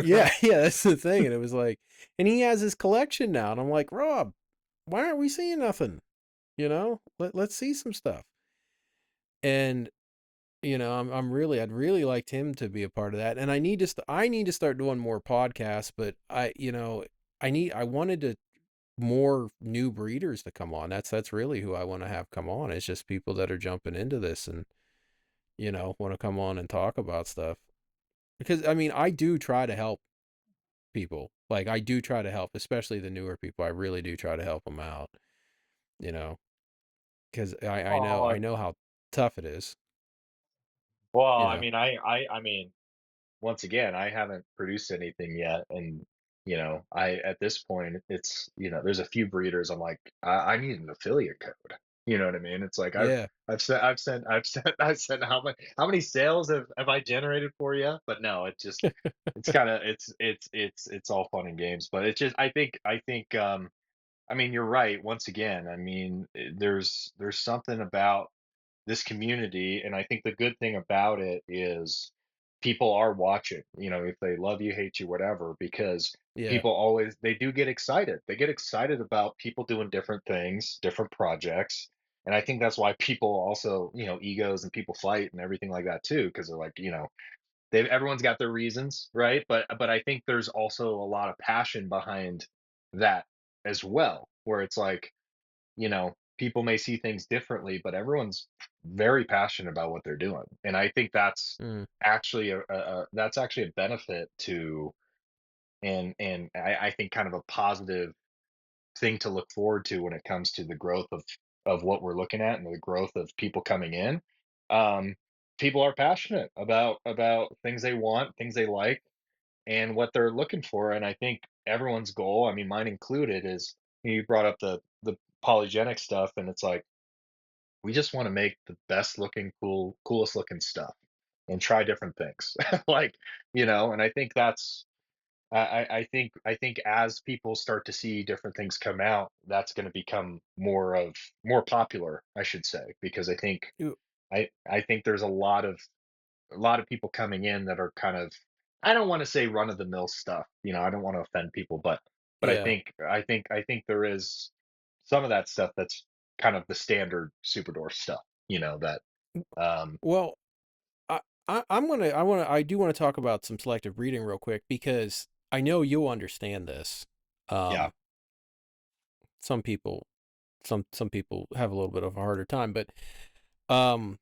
yeah, yeah, that's the thing, and it was like, and he has his collection now, and I'm like, Rob, why aren't we seeing nothing? Let's see some stuff. And I'd really liked him to be a part of that. And I need to start doing more podcasts, but I wanted to more new breeders to come on. That's really who I want to have come on. It's just people that are jumping into this and, want to come on and talk about stuff. Because I mean, I do try to help people. Like I do try to help, especially the newer people. I really do try to help them out, you know, because Oh, I know how tough it is, well, you I know. mean, I mean, once again, I haven't produced anything yet, and I at this point, it's there's a few breeders. I'm like, I need an affiliate code. You know what I mean? It's like Yeah. I've sent how many sales have I generated for you? But no, it's kind of it's all fun and games. But it's just I mean, you're right. Once again, I mean, there's something about this community, and I think the good thing about it is people are watching. If they love you, hate you, whatever, because Yeah. people always they do get excited. They get excited about people doing different things, different projects. And I think that's why people also, egos and people fight and everything like that too, because they're like, everyone's got their reasons, right? But I think there's also a lot of passion behind that as well, where it's like, people may see things differently, but everyone's very passionate about what they're doing, and I think that's Mm, actually a benefit to, and I think kind of a positive thing to look forward to when it comes to the growth of what we're looking at and the growth of people coming in. Um, People are passionate about things they want, things they like, and what they're looking for. And I think everyone's goal, I mean, mine included, is you brought up the polygenic stuff, and it's like we just want to make the best looking, coolest looking stuff and try different things. Like, and I think that's I think as people start to see different things come out, that's going to become more popular, I should say, because you- I think there's a lot of people coming in that are kind of, I don't want to say run of the mill stuff. I don't want to offend people, but I yeah. think I think there is some of that stuff that's kind of the standard Superdorf stuff. That um Well, I, I do want to talk about some selective breeding real quick because I know you'll understand this. yeah, Um, some people, some people have a little bit of a harder time, but um,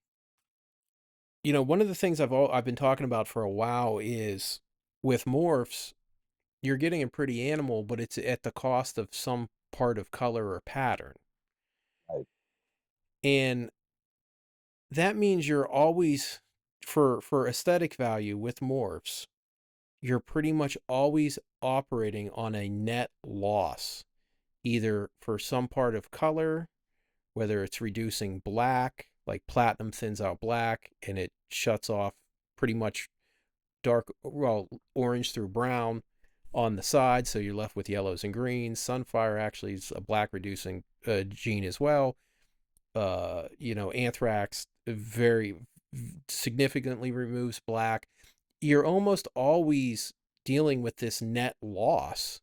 one of the things I've been talking about for a while is with morphs, you're getting a pretty animal, but it's at the cost of some part of color or pattern, right, and that means you're always for aesthetic value with morphs you're pretty much always operating on a net loss, either for some part of color, whether it's reducing black, like platinum thins out black and it shuts off pretty much dark, well, orange through brown on the side, so you're left with yellows and greens. Sunfire actually is a black reducing gene as well. Anthrax very significantly removes black. You're almost always dealing with this net loss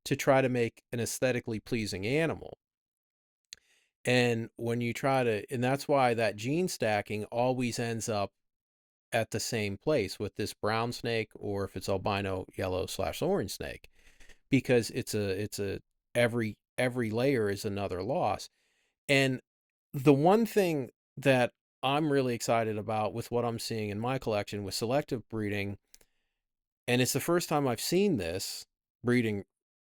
to try to make an aesthetically pleasing animal. And when you try to, and that's why that gene stacking always ends up at the same place with this brown snake, or if it's albino yellow/orange snake, because it's a every layer is another loss. And the one thing that I'm really excited about with what I'm seeing in my collection with selective breeding, and it's the first time I've seen this breeding.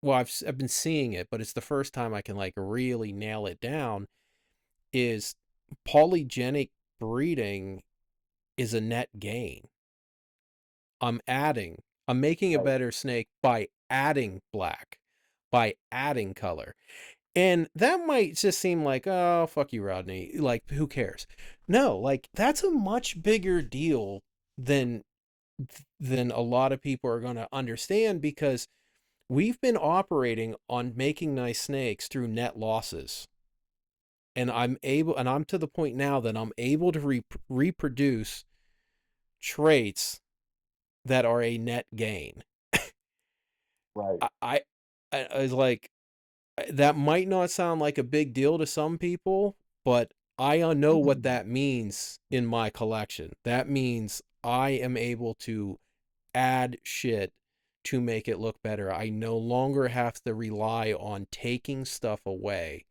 Well, I've been seeing it, but it's the first time I can like really nail it down. Is polygenic breeding is a net gain. I'm adding I'm making a Right. better snake by adding black, by adding color. And that might just seem like, oh, fuck you, Rodney. Like, who cares? No, like, that's a much bigger deal than a lot of people are going to understand, because we've been operating on making nice snakes through net losses. And I'm to the point now that I'm able to reproduce traits that are a net gain. Right. I, I, I was like, that might not sound like a big deal to some people, but I know what that means in my collection. That means I am able to add shit to make it look better. I no longer have to rely on taking stuff away.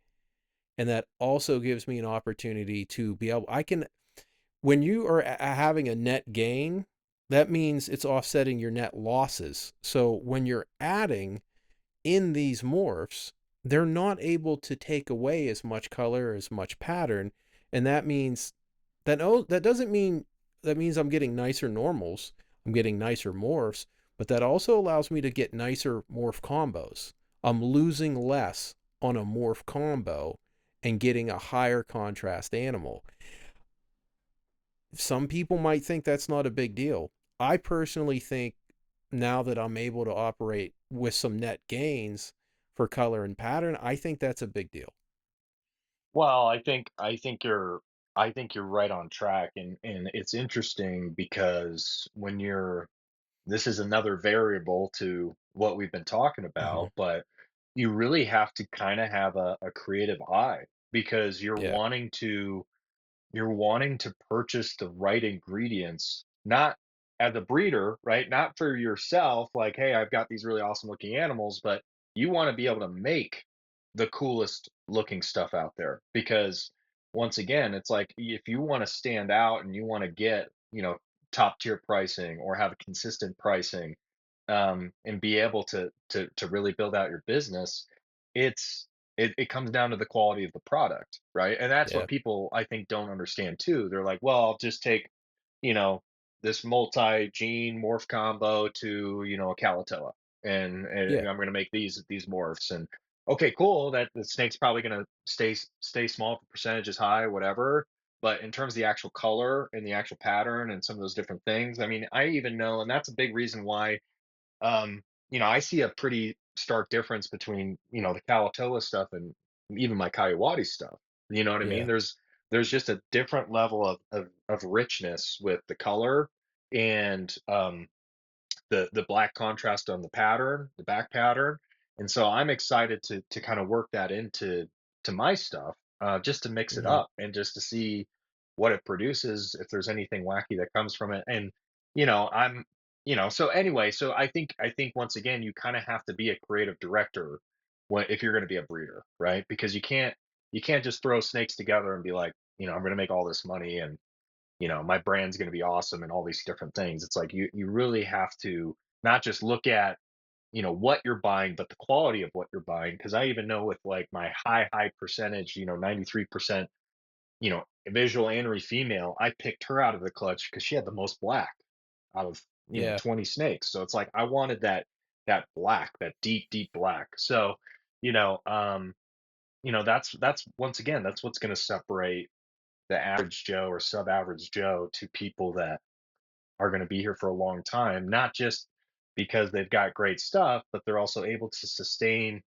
And that also gives me an opportunity to be able, I can, when you are having a net gain, that means it's offsetting your net losses. So when you're adding in these morphs, they're not able to take away as much color, as much pattern, and that means that, oh, that doesn't mean, that means I'm getting nicer normals, I'm getting nicer morphs, but that also allows me to get nicer morph combos. I'm losing less on a morph combo and getting a higher contrast animal. Some people might think that's not a big deal. I personally think, now that I'm able to operate with some net gains for color and pattern, I think that's a big deal. Well, I think you're right on track, and it's interesting because when you're this is another variable to what we've been talking Mm-hmm. about, but you really have to kind of have a creative eye because Yeah. you're wanting to purchase the right ingredients, not as a breeder, right? Not for yourself, like, hey, I've got these really awesome looking animals, but you want to be able to make the coolest looking stuff out there. Because once again, it's like if you want to stand out and you want to get, top tier pricing or have a consistent pricing, and be able to really build out your business, it's it comes down to the quality of the product, right? And that's Yeah. what people I think don't understand too. They're like, well, I'll just take, you know, this multi-gene morph combo to, a Calatoa, Yeah. and I'm going to make these morphs. And okay, cool. That the snake's probably going to stay small if the percentage is high, whatever. But in terms of the actual color and the actual pattern and some of those different things, I mean, I even know, and that's a big reason why, I see a pretty stark difference between, the Kalatoa stuff and even my Kayawati stuff. You know what I mean? Yeah. There's just a different level of richness with the color and the black contrast on the pattern, the back pattern. And so I'm excited to kind of work that to my stuff, just to mix it Mm-hmm. up and just to see what it produces, if there's anything wacky that comes from it. And I'm so anyway, so I think once again you kind of have to be a creative director if you're going to be a breeder, right? Because you can't just throw snakes together and be like, I'm going to make all this money and my brand's going to be awesome and all these different things. It's like you really have to not just look at what you're buying, but the quality of what you're buying. Because I even know with like my high percentage, 93%, visual anery female, I picked her out of the clutch because she had the most black out of Yeah. 20 snakes. So it's like I wanted that black, that deep black. So you know um that's once again, that's what's going to separate the average Joe or sub-average Joe to people that are going to be here for a long time, not just because they've got great stuff, but they're also able to sustain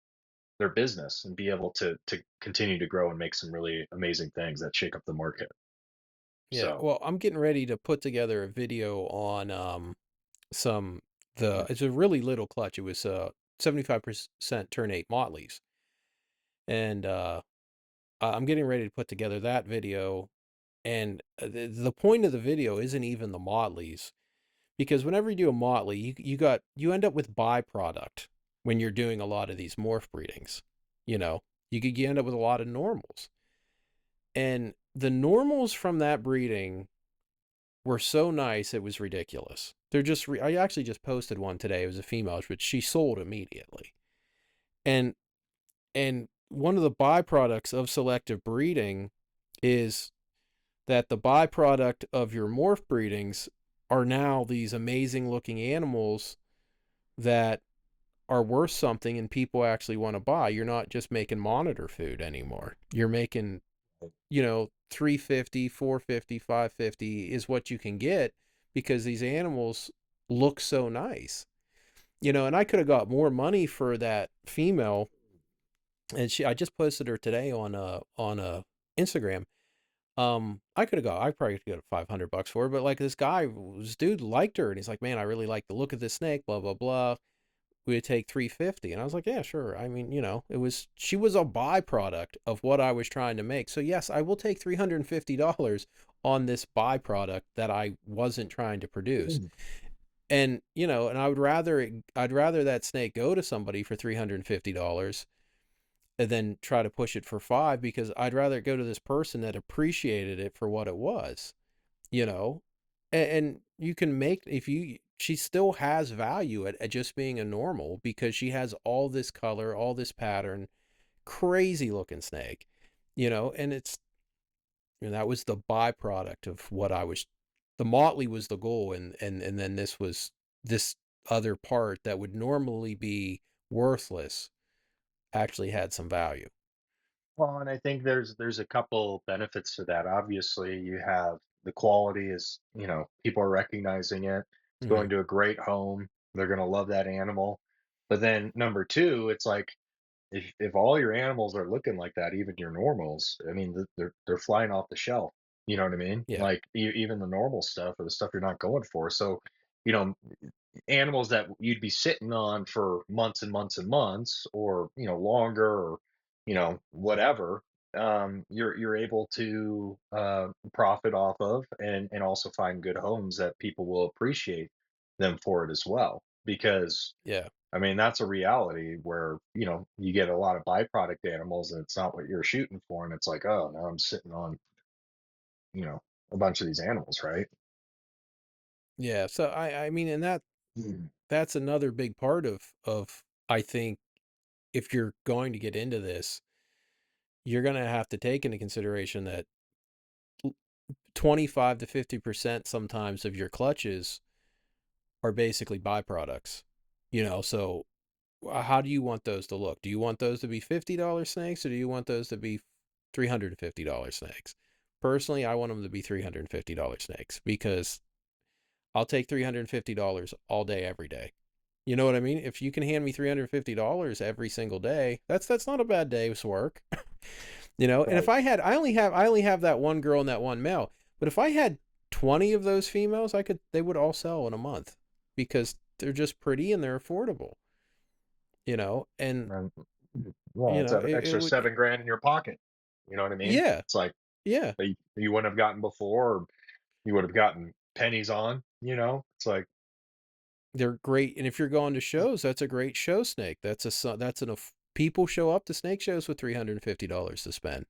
their business and be able to continue to grow and make some really amazing things that shake up the market. Yeah. So, Well, I'm getting ready to put together a video on some, yeah. it's a really little clutch. It was 75% turn 8 Motleys. And I'm getting ready to put together that video, and the point of the video isn't even the Motleys, because whenever you do a Motley, you end up with byproduct when you're doing a lot of these morph breedings. You end up with a lot of normals, and the normals from that breeding were so nice it was ridiculous. They're just I actually just posted one today. It was a female, but she sold immediately. And one of the byproducts of selective breeding is that the byproduct of your morph breedings are now these amazing looking animals that are worth something and people actually want to buy. You're not just making monitor food anymore. You're making, 350, 450, 550 is what you can get because these animals look so nice. And I could have got more money for that female, and I just posted her today on Instagram. I could have got I probably could get $500 for her, but like this dude liked her and he's like, "Man, I really like the look of this snake, blah blah blah. We would take 350." And I was like, "Yeah, sure." I mean, she was a byproduct of what I was trying to make. So yes, I will take $350 on this byproduct that I wasn't trying to produce. And I'd rather that snake go to somebody for $350 and then try to push it for 5, because I'd rather go to this person that appreciated it for what it was, you know. And you can make if you she still has value at just being a normal, because she has all this color, all this pattern, crazy looking snake, and that was the byproduct of what I was. The motley was the goal, and then this other part that would normally be worthless actually had some value. Well, and I think there's a couple benefits to that. Obviously, you have the quality is, people are recognizing it. It's Hmm. going to a great home. They're going to love that animal. But then number two, it's like if all your animals are looking like that, even your normals, I mean, they're flying off the shelf. You know what I mean? Yeah. Like even the normal stuff or the stuff you're not going for. So, you know, animals that you'd be sitting on for months and months and months, or longer, or whatever, you're able to profit off of, and also find good homes that people will appreciate them for it as well, because Yeah. I mean, that's a reality where, you get a lot of byproduct animals and it's not what you're shooting for. And it's like, oh, now I'm sitting on, you know, a bunch of these animals, right? Yeah. So I mean, and Mm. that's another big part of I think, if you're going to get into this, you're going to have to take into consideration that 25 to 50% sometimes of your clutches are basically byproducts. So how do you want those to look? Do you want those to be $50 snakes, or do you want those to be $350 snakes? Personally, I want them to be $350 snakes, because I'll take $350 all day, every day. You know what I mean? If you can hand me $350 every single day, that's not a bad day's work. And if Right. I only have that one girl and that one male, but if I had 20 of those females, they would all sell in a month, because they're just pretty and they're affordable, and And well, it's an it extra would. 7 grand in your pocket. You know what I mean? Yeah. It's like Yeah. that you wouldn't have gotten before, or you would have gotten pennies on, it's like, They're great, and if you're going to shows, that's a great show snake. People show up to snake shows with $350 to spend,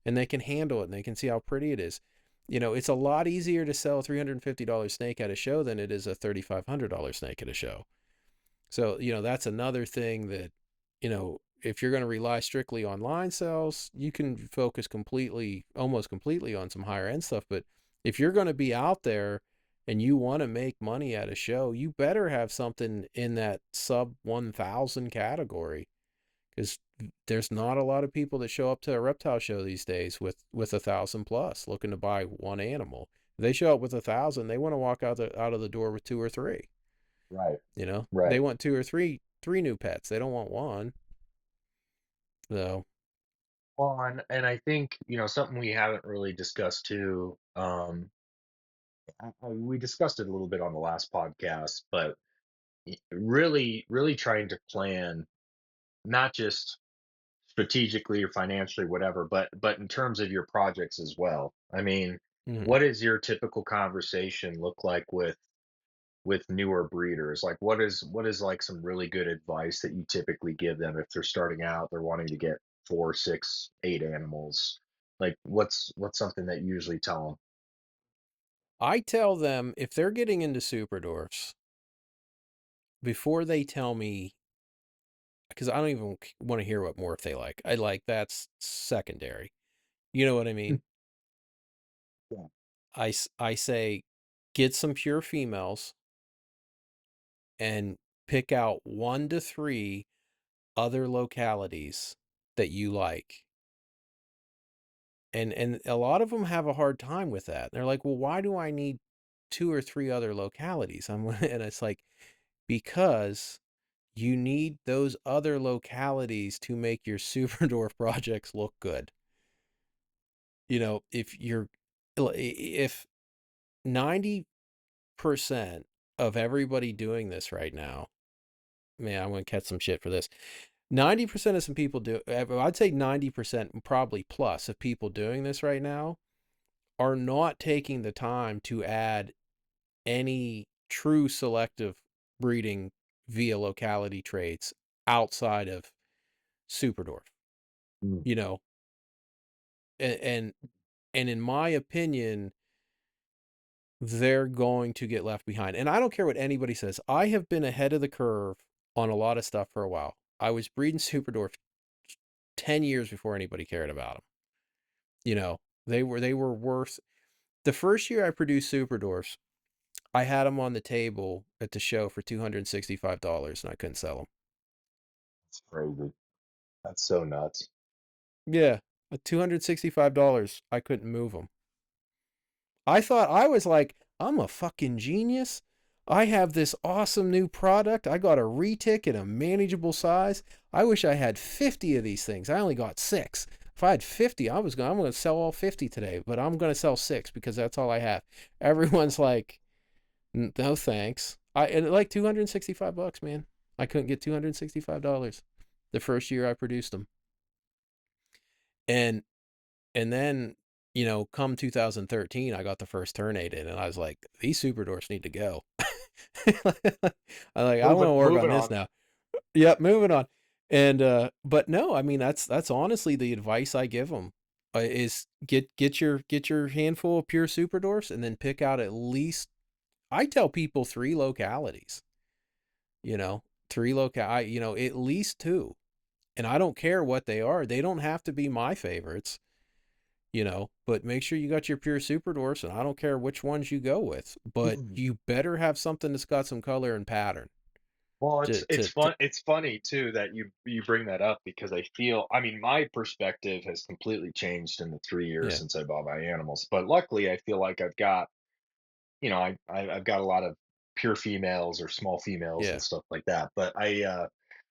and they can handle it and they can see how pretty it is. It's a lot easier to sell a $350 snake at a show than it is a $3,500 snake at a show. So, that's another thing that, if you're going to rely strictly on line sales, you can focus almost completely on some higher end stuff. But if you're going to be out there and you want to make money at a show, you better have something in that sub 1,000 category, because there's not a lot of people that show up to a reptile show these days with 1,000 plus looking to buy one animal. If they show up with 1,000, they want to walk out of the door with two or three. right, They right. want two or three new pets. They don't want one. So, Well, and I think, something we haven't really discussed too. We discussed it a little bit on the last podcast, but really, really trying to plan, not just strategically or financially, whatever, but in terms of your projects as well. I mean, mhm. what does your typical conversation look like with newer breeders? Like, what is like some really good advice that you typically give them if they're starting out, they're wanting to get 4, 6, 8 animals? Like, what's something that you usually tell I tell them, if they're getting into super dwarfs, before they tell me, because I don't even want to hear what morph they like. That's secondary. You know what I mean? them? Yeah. I say, get some pure females and pick out 1 to 3 other localities that you like. And a lot of them have a hard time with that. They're like, "Well, why do I need 2 or 3 other localities?" And it's like, because you need those other localities to make your super dwarf projects look good. If 90% of everybody doing this right now, man, I'm gonna catch some shit for this. 90% of some people do, I'd say 90% probably plus of people doing this right now are not taking the time to add any true selective breeding via locality traits outside of Superdorf. Mm. You know, and and in my opinion, they're going to get left behind. And I don't care what anybody says. I have been ahead of the curve on a lot of stuff for a while. I was breeding Superdorf 10 years before anybody cared about them. You know, they were worth the first year I produced Superdorfs. I had them on the table at the show for $265 and I couldn't sell them. It's crazy. That's so nuts. Yeah, at $265, I couldn't move them. I thought I was like, I'm a fucking genius. I have this awesome new product. I got a retic in a manageable size. I wish I had 50 of these things. I only got 6. If I had 50, I'm going to sell all 50 today, but I'm going to sell 6 because that's all I have. Everyone's like, no thanks. And like $265, man. I couldn't get $265 the first year I produced them. And and then, come 2013, I got the first Turnate in, and I was like, these super dwarfs need to go. I want to work on Moving this on. now. Yep, moving on. And but no, I mean that's honestly the advice I give them is get your handful of pure super dwarfs and then pick out at least I tell people 3 localities. You know, 3 at least 2. And I don't care what they are. They don't have to be my favorites. But make sure you got your pure super dwarfs, and I don't care which ones you go with, but you better have something that's got some color and pattern. Well, To it's to, to fun. It's funny too that you bring that up because I feel, I mean, my perspective has completely changed in the 3 years Yeah, since I bought my animals. But luckily, I feel like I've got, I've got a lot of pure females or small females and yeah, stuff like that. But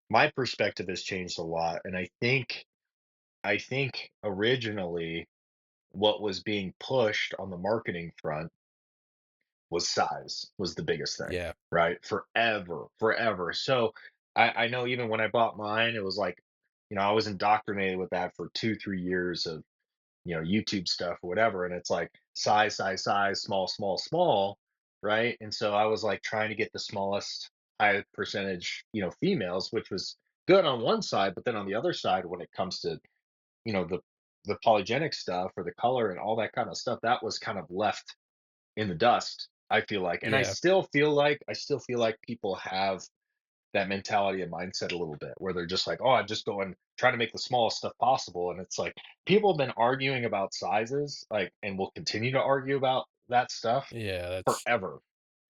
my perspective has changed a lot, and I think originally what was being pushed on the marketing front was size was the biggest thing, yeah, right? Forever. So I know even when I bought mine, it was like, I was indoctrinated with that for 2, 3 years of, YouTube stuff or whatever. And it's like size, small, small, small, right? And so I was like trying to get the smallest high percentage, females, which was good on one side, but then on the other side, when it comes to, the polygenic stuff or the color and all that kind of stuff, that was kind of left in the dust, I feel like. And yeah, I still feel like people have that mentality and mindset a little bit where they're just like, oh, I'm just going trying to make the smallest stuff possible. And it's like people have been arguing about sizes, like, and will continue to argue about that stuff yeah. forever.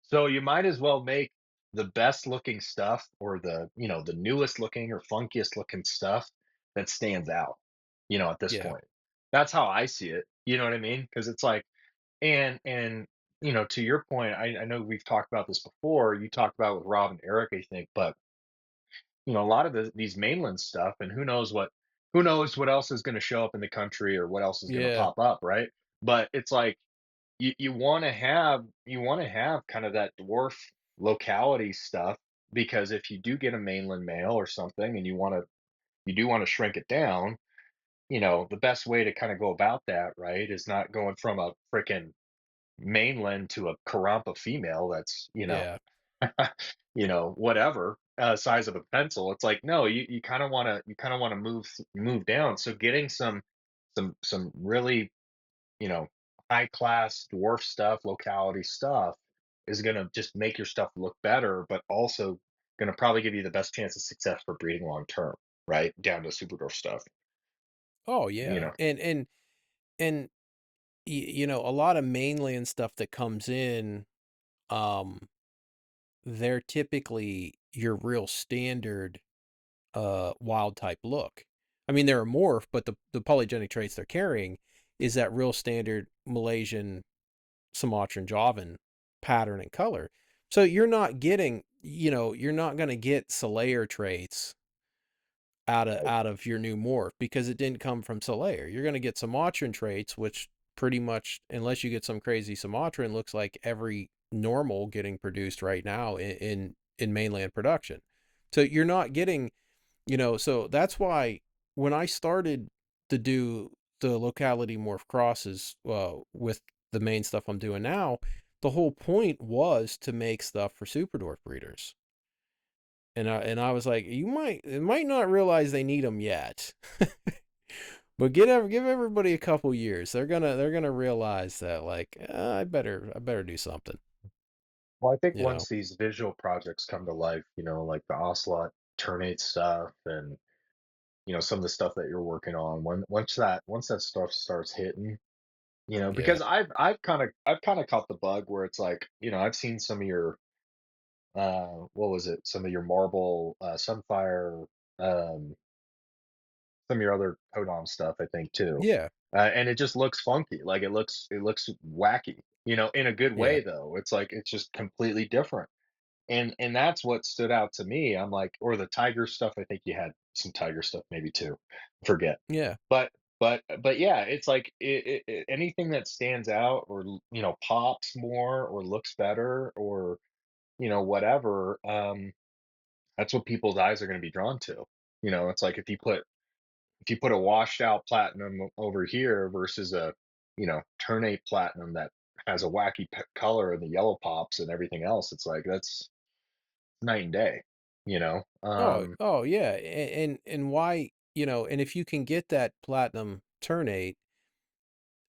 So you might as well make the best looking stuff or the newest looking or funkiest looking stuff that stands out, at this Yeah, point. That's how I see it. You know what I mean? Because it's like, and to your point, I know we've talked about this before. You talked about with Rob and Eric, I think, but a lot of these mainland stuff, and who knows what else is going to show up in the country or what else is going to yeah, pop up, right? But it's like you want to have kind of that dwarf locality stuff because if you do get a mainland male or something, and you do want to shrink it down, the best way to kind of go about that, right, is not going from a freaking mainland to a Karampa female that's, yeah, whatever size of a pencil. It's like, no, you kind of want to move down. So getting some really, you know, high class dwarf stuff, locality stuff is going to just make your stuff look better, but also going to probably give you the best chance of success for breeding long term, right? Down to super dwarf stuff, oh you yeah. know. And a lot of mainland stuff that comes in, um, they're typically your real standard wild type look. I mean, they're a morph, but the polygenic traits they're carrying is that real standard Malaysian, Sumatran, Javan pattern and color. So you're not getting, you're not going to get Solayer traits Right. out of your new morph because it didn't come from Solayer. You're going to get Sumatran traits, which pretty much, unless you get some crazy Sumatran, looks like every normal getting produced right now in mainland production. So you're not getting, so that's why when I started to do the locality morph crosses with the main stuff I'm doing now, the whole point was to make stuff for super dwarf breeders. And I was like, it might not realize they need them yet, but give everybody a couple years. They're gonna realize that like I better do something. Well, I think You know? once these visual projects come to life, like the Ocelot Ternate stuff and some of the stuff that you're working on, once that stuff starts hitting, Yeah. because I've kind of caught the bug where it's like, I've seen some of your what was it? Some of your marble sunfire, um, some of your other codon stuff, I think too. Yeah. And it just looks funky. Like it looks wacky, in a good Yeah. way though. It's like it's just completely different. And that's what stood out to me. I'm like, or the tiger stuff. I think you had some tiger stuff maybe too. Forget. Yeah. But yeah, it's like anything that stands out or pops more or looks better or whatever. That's what people's eyes are going to be drawn to. It's like if you put a washed out platinum over here versus a ternate platinum that has a wacky color and the yellow pops and everything else, it's like that's night and day, you know. Oh yeah. And why, and if you can get that platinum ternate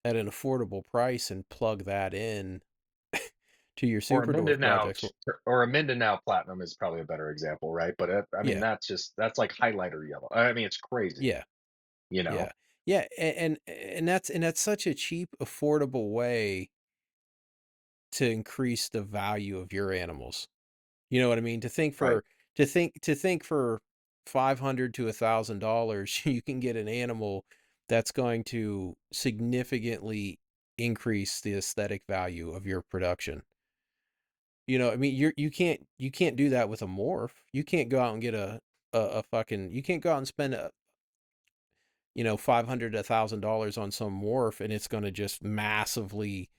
at an affordable price and plug that in to your Or a super dwarf Mindanao projects, or a Mindanao platinum is probably a better example, right? But I mean yeah. that's like highlighter yellow. I mean it's crazy, Yeah. you know. Yeah. Yeah, and that's such a cheap, affordable way to increase the value of your animals. You know what I mean? Right. To think for $500 to $1,000, you can get an animal that's going to significantly increase the aesthetic value of your production. I mean, you can't do that with a morph. You can't go out and get a fucking you can't go out and spend $500 to $1,000 on some morph and it's going to just massively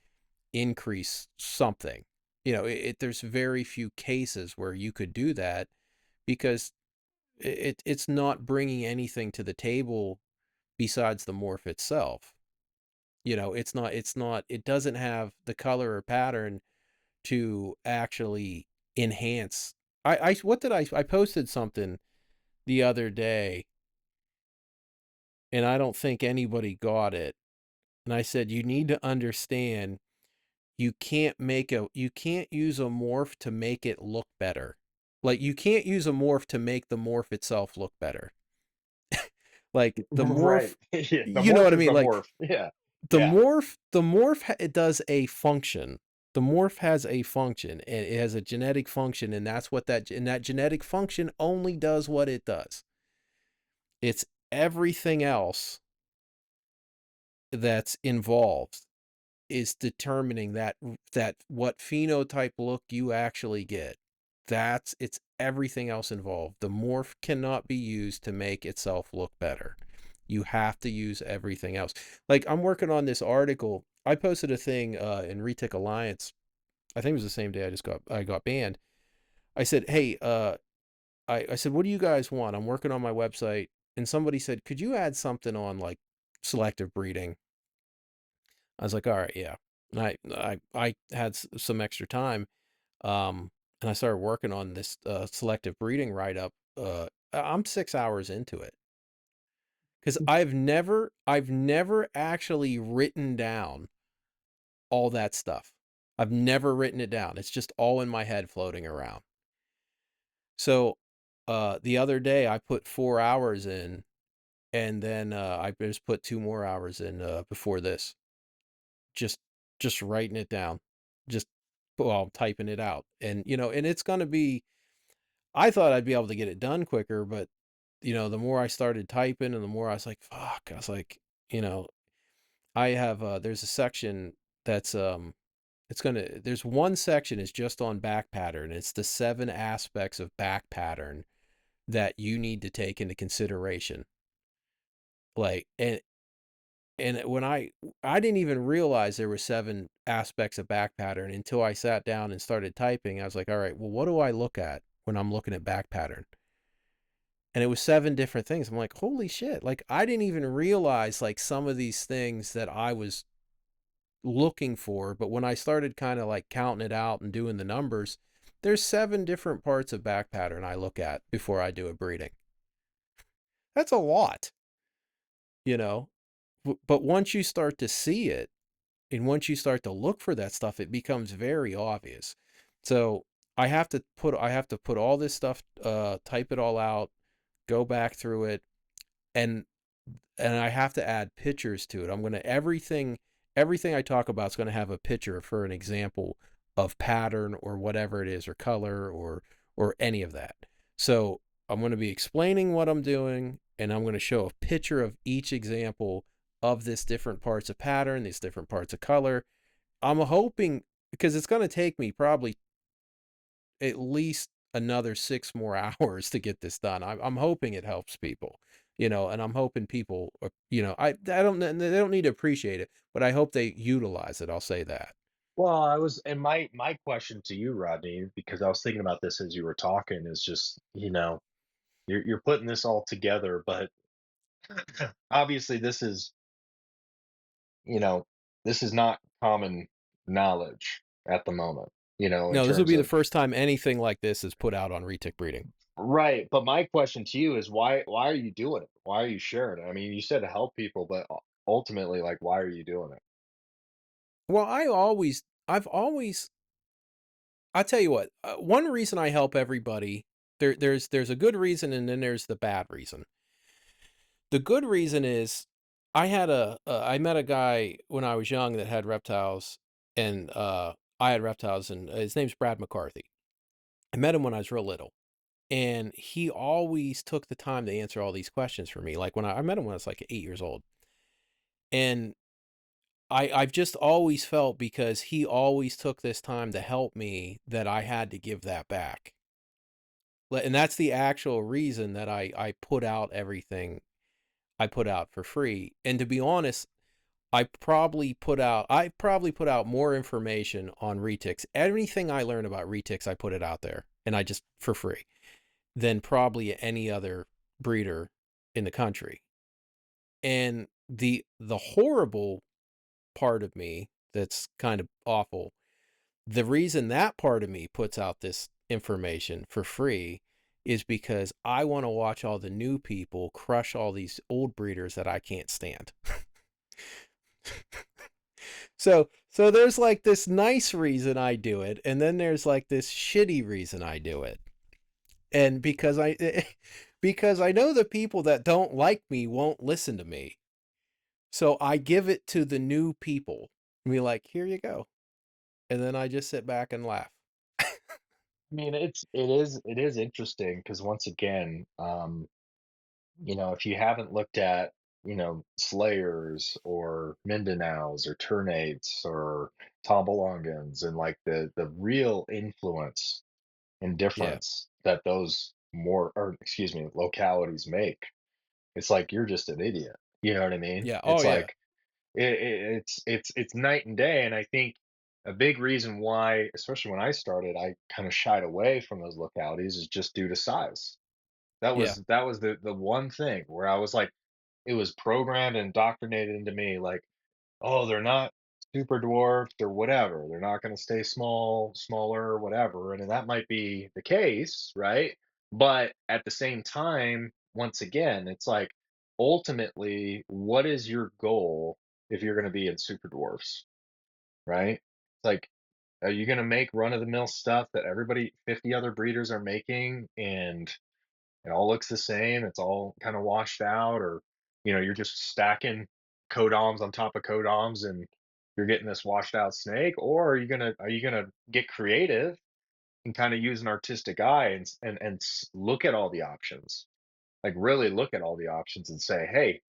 increase something. There's very few cases where you could do that because it's not bringing anything to the table besides the morph itself. It doesn't have the color or pattern to actually enhance. What did I posted something the other day and I don't think anybody got it. And I said, you need to understand you can't use a morph to make it look better. Like you can't use a morph to make the morph itself look better. Like the Right. morph, Yeah, the you know morph what I is mean? the Like morph. Yeah. Yeah. it does a function. The morph has a function and it has a genetic function and that genetic function only does what it does. It's everything else that's involved is determining that what phenotype look you actually get. It's everything else involved. The morph cannot be used to make itself look better. You have to use everything else. Like I'm working on this article. I posted a thing in Retic Alliance. I think it was the same day I got banned. I said, "Hey, I said, what do you guys want? I'm working on my website." And somebody said, "Could you add something on like selective breeding?" I was like, all right, yeah. And I had some extra time, and I started working on this selective breeding write up. I'm 6 hours into it because I've never actually written down all that stuff. I've never written it down. It's just all in my head floating around. So the other day I put 4 hours in, and then I just put 2 more hours in before this. Just just writing it down. Just while I'm typing it out. And, and it's going to be, I thought I'd be able to get it done quicker, but, the more I started typing and the more I was like, fuck, I was like, you know, I have, there's a section that's, there's one section is just on back pattern. It's the 7 aspects of back pattern that you need to take into consideration. Like, and when I didn't even realize there were 7 aspects of back pattern until I sat down and started typing. I was like, all right, well, what do I look at when I'm looking at back pattern? And it was 7 different things. I'm like, holy shit. Like, I didn't even realize like some of these things that I was looking for. But when I started kind of like counting it out and doing the numbers, there's 7 different parts of back pattern I look at before I do a breeding. That's a lot, you know? But once you start to see it, and once you start to look for that stuff, it becomes very obvious. So I have to put all this stuff, type it all out, go back through it, and I have to add pictures to it. I'm gonna everything I talk about is gonna have a picture for an example of pattern or whatever it is, or color, or any of that. So I'm gonna be explaining what I'm doing, and I'm gonna show a picture of each example of this different parts of pattern, these different parts of color. I'm hoping, because it's gonna take me probably at least another 6 more hours to get this done. I'm hoping it helps people, and I'm hoping people, I don't, they don't need to appreciate it, but I hope they utilize it. I'll say that. Well, and my question to you, Rodney, because I was thinking about this as you were talking, is just, you're putting this all together, but obviously you know, this is not common knowledge at the moment, in No, this will terms be the of first time anything like this is put out on retic breeding. right. But my question to you is why are you doing it? Why are you sharing it? I mean, you said to help people, but ultimately, like, why are you doing it? Well, I've always, I'll tell you what, one reason I help everybody, there's a good reason, and then there's the bad reason. The good reason is I met a guy when I was young that had reptiles, and I had reptiles, and his name's Brad McCarthy. I met him when I was real little, and he always took the time to answer all these questions for me. Like when I met him when I was like 8 years old, and I've just always felt, because he always took this time to help me, that I had to give that back. And that's the actual reason that I put out everything I put out for free. And to be honest, I probably put out more information on retics. Anything I learn about retics, I put it out there, and I just for free, than probably any other breeder in the country. And the horrible part of me that's kind of awful, the reason that part of me puts out this information for free is because I want to watch all the new people crush all these old breeders that I can't stand. So there's like this nice reason I do it, and then there's like this shitty reason I do it. And because I because I know the people that don't like me won't listen to me. So I give it to the new people. And be like, "Here you go." And then I just sit back and laugh. I mean, it is interesting because once again, if you haven't looked at, Slayers or Mindanaos or Ternates or Tombolongans and like the real influence and Yeah. difference that those more or excuse me, localities make, it's like you're just an idiot. You know what I mean? Yeah. Oh It's yeah. like it's night and day, and I think a big reason why, especially when I started, I kind of shied away from those localities is just due to size. Yeah. That was the one thing where I was like, it was programmed and indoctrinated into me, like, oh, they're not super dwarfed or whatever. They're not going to stay smaller, or whatever. And that might be the case, right? But at the same time, once again, it's like ultimately, what is your goal if you're going to be in super dwarfs, right? It's like, are you going to make run of the mill stuff that everybody, 50 other breeders are making, and it all looks the same? It's all kind of washed out, or you're just stacking codoms on top of codoms, and you're getting this washed out snake, or are you gonna get creative and kind of use an artistic eye and look at all the options, like really look at all the options and say, hey,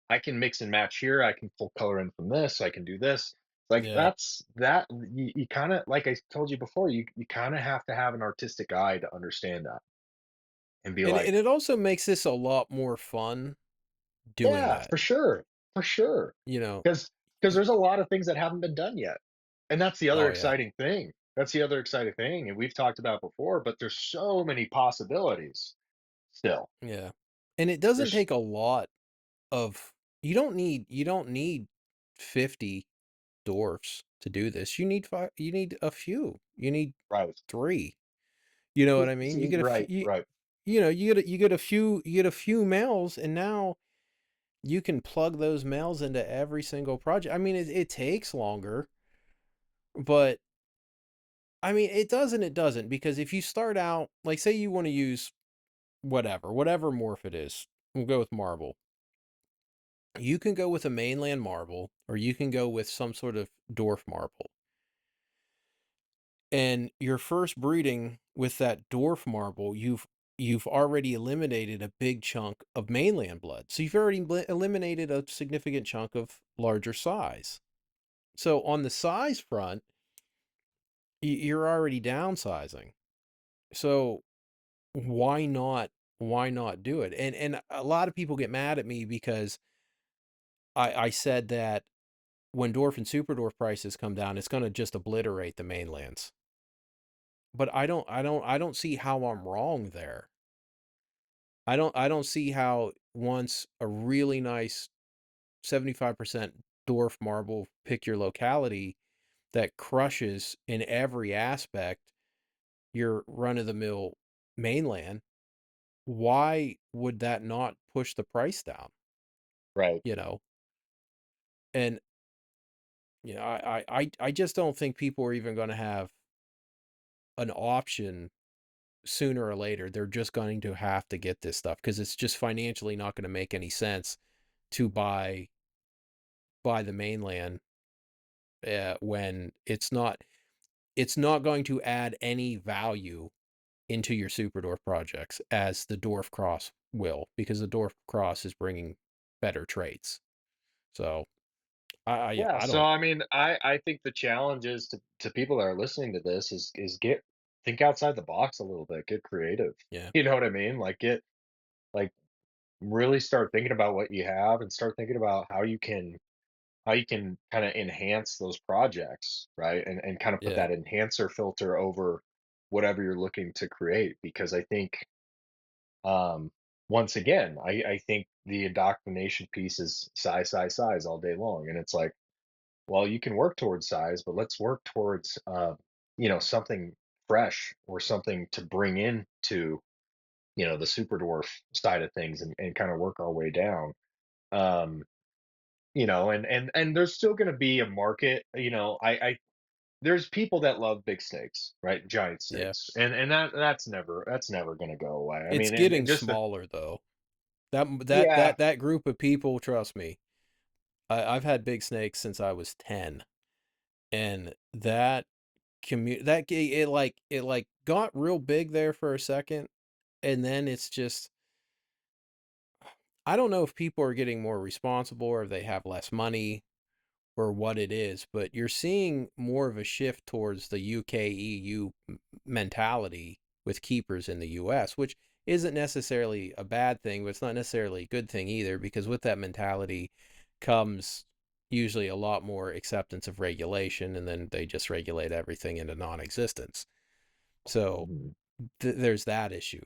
I can mix and match here. I can pull color in from this. I can do this. Like Yeah. that's that you kind of, like I told you before, you kind of have to have an artistic eye to understand that and be And like, it also makes this a lot more fun doing yeah, that, for sure, you know? because Y there's a lot of things that haven't been done yet, and that's the other Oh, yeah. exciting thing. That's the other exciting thing, and we've talked about before. But there's so many possibilities still. Yeah. And it doesn't There's take a lot of you don't need 50 dwarfs to do this. You need a few. You need right, 3. You know what I mean? You get a few right, right, you get a few males, and now you can plug those males into every single project. I mean, it takes longer, but I mean, it doesn't, because if you start out, like, say you want to use whatever morph it is, we'll go with marble. You can go with a mainland marble, or you can go with some sort of dwarf marble. And your first breeding with that dwarf marble, you've already eliminated a big chunk of mainland blood. So you've already eliminated a significant chunk of larger size. So on the size front, you're already downsizing. So why not do it? And a lot of people get mad at me because I said that when dwarf and super dwarf prices come down, it's going to just obliterate the mainlands. But I don't see how I'm wrong there. I don't see how, once a really nice 75% dwarf marble, pick your locality, that crushes in every aspect your run of the mill mainland, why would that not push the price down? right. You know? And I just don't think people are even gonna have an option sooner or later. They're just going to have to get this stuff because it's just financially not gonna make any sense to buy the mainland, when it's not going to add any value into your super dwarf projects as the dwarf cross will, because the dwarf cross is bringing better traits. So yeah, Yeah, I so don't. I mean, I think the challenge is to people that are listening to this is get think outside the box a little bit, get creative. Yeah, You know what I mean? Like get like really start thinking about what you have and start thinking about how you can kind of enhance those projects, right? And kind of put yeah, that enhancer filter over whatever you're looking to create. Because I think um once again, I think the indoctrination piece is size all day long. And it's like, well, you can work towards size, but let's work towards something fresh or something to bring in to the super dwarf side of things and kind of work our way down. Um, and there's still going to be a market. I there's people that love big snakes, right? Giant yeah. snakes, and that's never going to go away. I It's mean, and getting just the smaller though. yeah, That group of people, trust me. I've had big snakes since I was 10, and it like got real big there for a second, and then it's just, I don't know if people are getting more responsible, or if they have less money, or what it is, but you're seeing more of a shift towards the UK EU mentality with keepers in the US, which isn't necessarily a bad thing, but it's not necessarily a good thing either, because with that mentality comes usually a lot more acceptance of regulation, and then they just regulate everything into non-existence. So mhm. there's that issue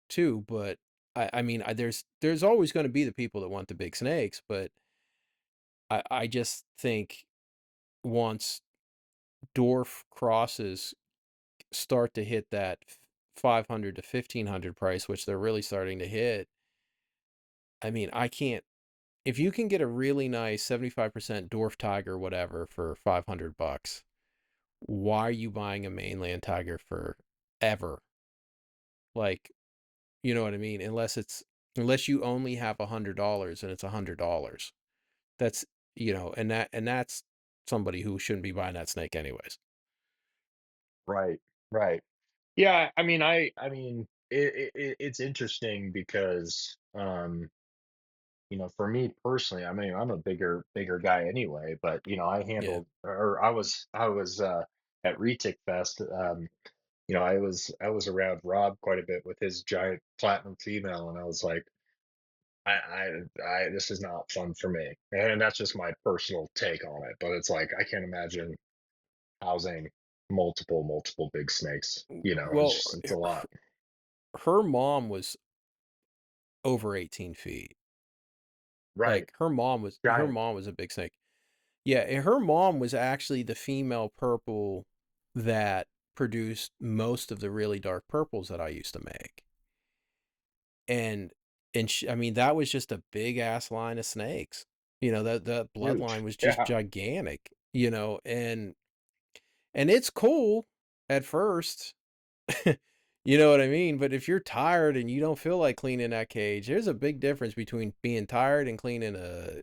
too. But I mean, there's always going to be the people that want the big snakes, but I just think once dwarf crosses start to hit that 500 to 1500 price, which they're really starting to hit, I mean, I can't. If you can get a really nice 75% dwarf tiger, whatever, for 500 bucks, why are you buying a mainland tiger for ever? Like, you know what I mean? Unless you only have $100 and it's $100. That's, and that's somebody who shouldn't be buying that snake anyways. Right. Right. Yeah, I mean, it's interesting because, for me personally, I mean, I'm a bigger guy anyway, but I Yeah. handled, or I was at Retic Fest. I was around Rob quite a bit with his giant platinum female, and I was like, this is not fun for me, and that's just my personal take on it. But it's like I can't imagine housing multiple big snakes. Well, It's a lot. her mom was over 18 feet. Right. Like her Giant. mom was a big snake. Yeah, and her mom was actually the female purple that produced most of the really dark purples that I used to make. And I mean that was just a big ass line of snakes. That Huge. bloodline was just Yeah. gigantic, and it's cool at first. You know what I mean? But if you're tired and you don't feel like cleaning that cage, there's a big difference between being tired and cleaning a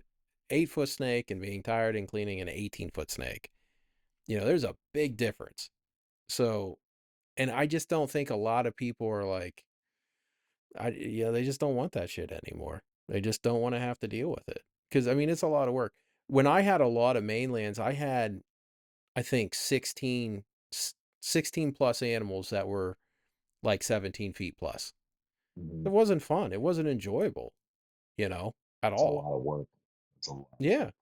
8-foot snake and being tired and cleaning an 18-foot snake. There's a big difference. So, and I just don't think a lot of people are like, they just don't want that shit anymore. They just don't want to have to deal with it. Because, I mean, it's a lot of work. When I had a lot of mainlands, I had, I think, 16 plus animals that were like 17 feet plus. Mhm. It wasn't fun. It wasn't enjoyable, at It's a all. lot of work. It's a lot of Yeah. work.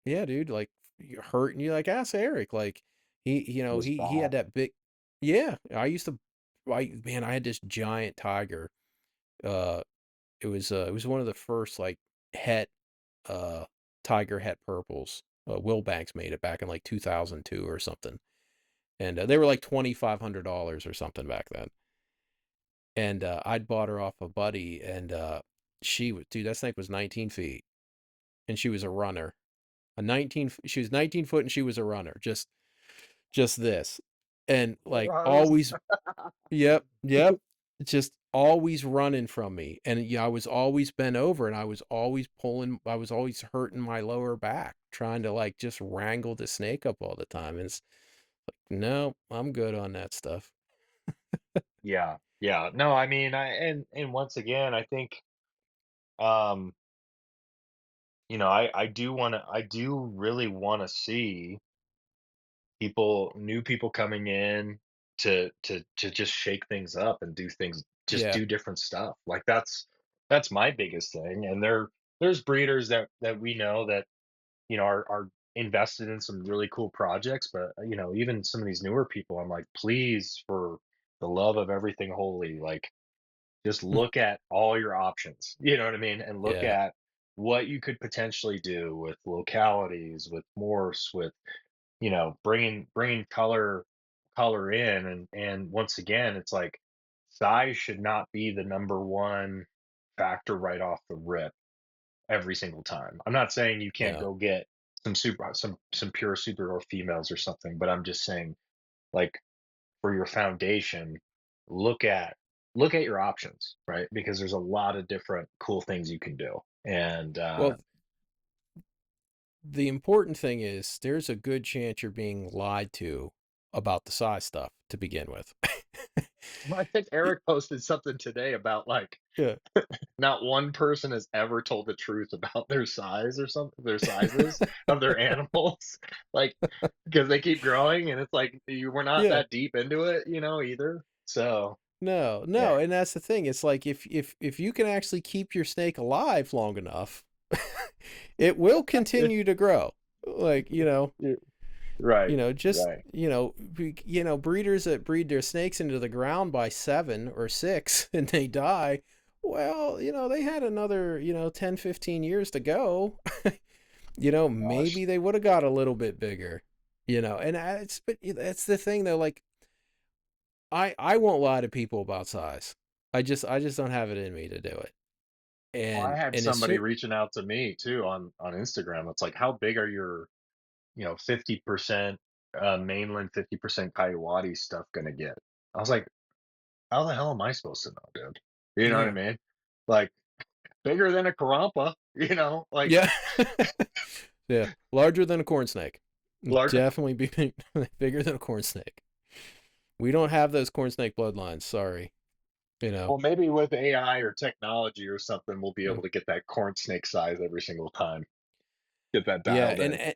Yeah, dude. Like you're hurting you like ask Eric. Like It was he had fast. that big yeah. Man, I had this giant tiger. Uh it was one of the first like het uh tiger het purples. Wilbanks made it back in like 2002 or something. And they were like $2,500 or something back then. And I'd bought her off a buddy, and dude, that snake was 19 feet, and she was a runner. She was 19 foot, and she was a runner. Just this, and like Rose. always, yep, yep, just always running from me, and yeah, I was always bent over, and I was always hurting my lower back, trying to like just wrangle the snake up all the time. And it's like, no, I'm good on that stuff. Yeah. Yeah. No, I mean, and once again, I think, um, I do really want to see new people coming in to just shake things up and just Yeah, do different stuff. Like that's my biggest thing. And there's breeders that we know that are invested in some really cool projects, but even some of these newer people, I'm like, please, for the love of everything holy, like just look at all your options. You know what I mean? And look yeah, at what you could potentially do with localities, with morphs, with bringing color in. And once again, it's like size should not be the number one factor right off the rip every single time. I'm not saying you can't no. go get some pure super or females or something, but I'm just saying, like, for your foundation, look at look at your options, right? Because there's a lot of different cool things you can do. And Well, the important thing is there's a good chance you're being lied to about the size stuff to begin with. I think Eric posted something today about, like, Yeah. not one person has ever told the truth about their size or something, their sizes of their animals, like, because they keep growing, and it's like you were not Yeah. that deep into it, either. So No, yeah, no, and that's the thing. It's like if you can actually keep your snake alive long enough, it will continue to grow. Like, yeah, right, just, right. breeders that breed their snakes into the ground by 7 or 6 and they die. Well, they had another, 10, 15 years to go. Gosh, Maybe they would have got a little bit bigger, and but that's the thing though. Like, I won't lie to people about size. I just don't have it in me to do it. well, I had And as somebody soon, reaching out to me too on Instagram. It's like, how big are your 50% mainland, 50% Coyote stuff gonna get? I was like, how the hell am I supposed to know, dude? You know what I yeah, mean? Like, bigger than a Karampa, like, yeah, yeah, larger than a corn snake. Larger. Definitely be bigger than a corn snake. We don't have those corn snake bloodlines. Sorry, you know. Well, maybe with AI or technology or something, we'll be Mm. able to get that corn snake size every single time. Get that Yeah, dialed in.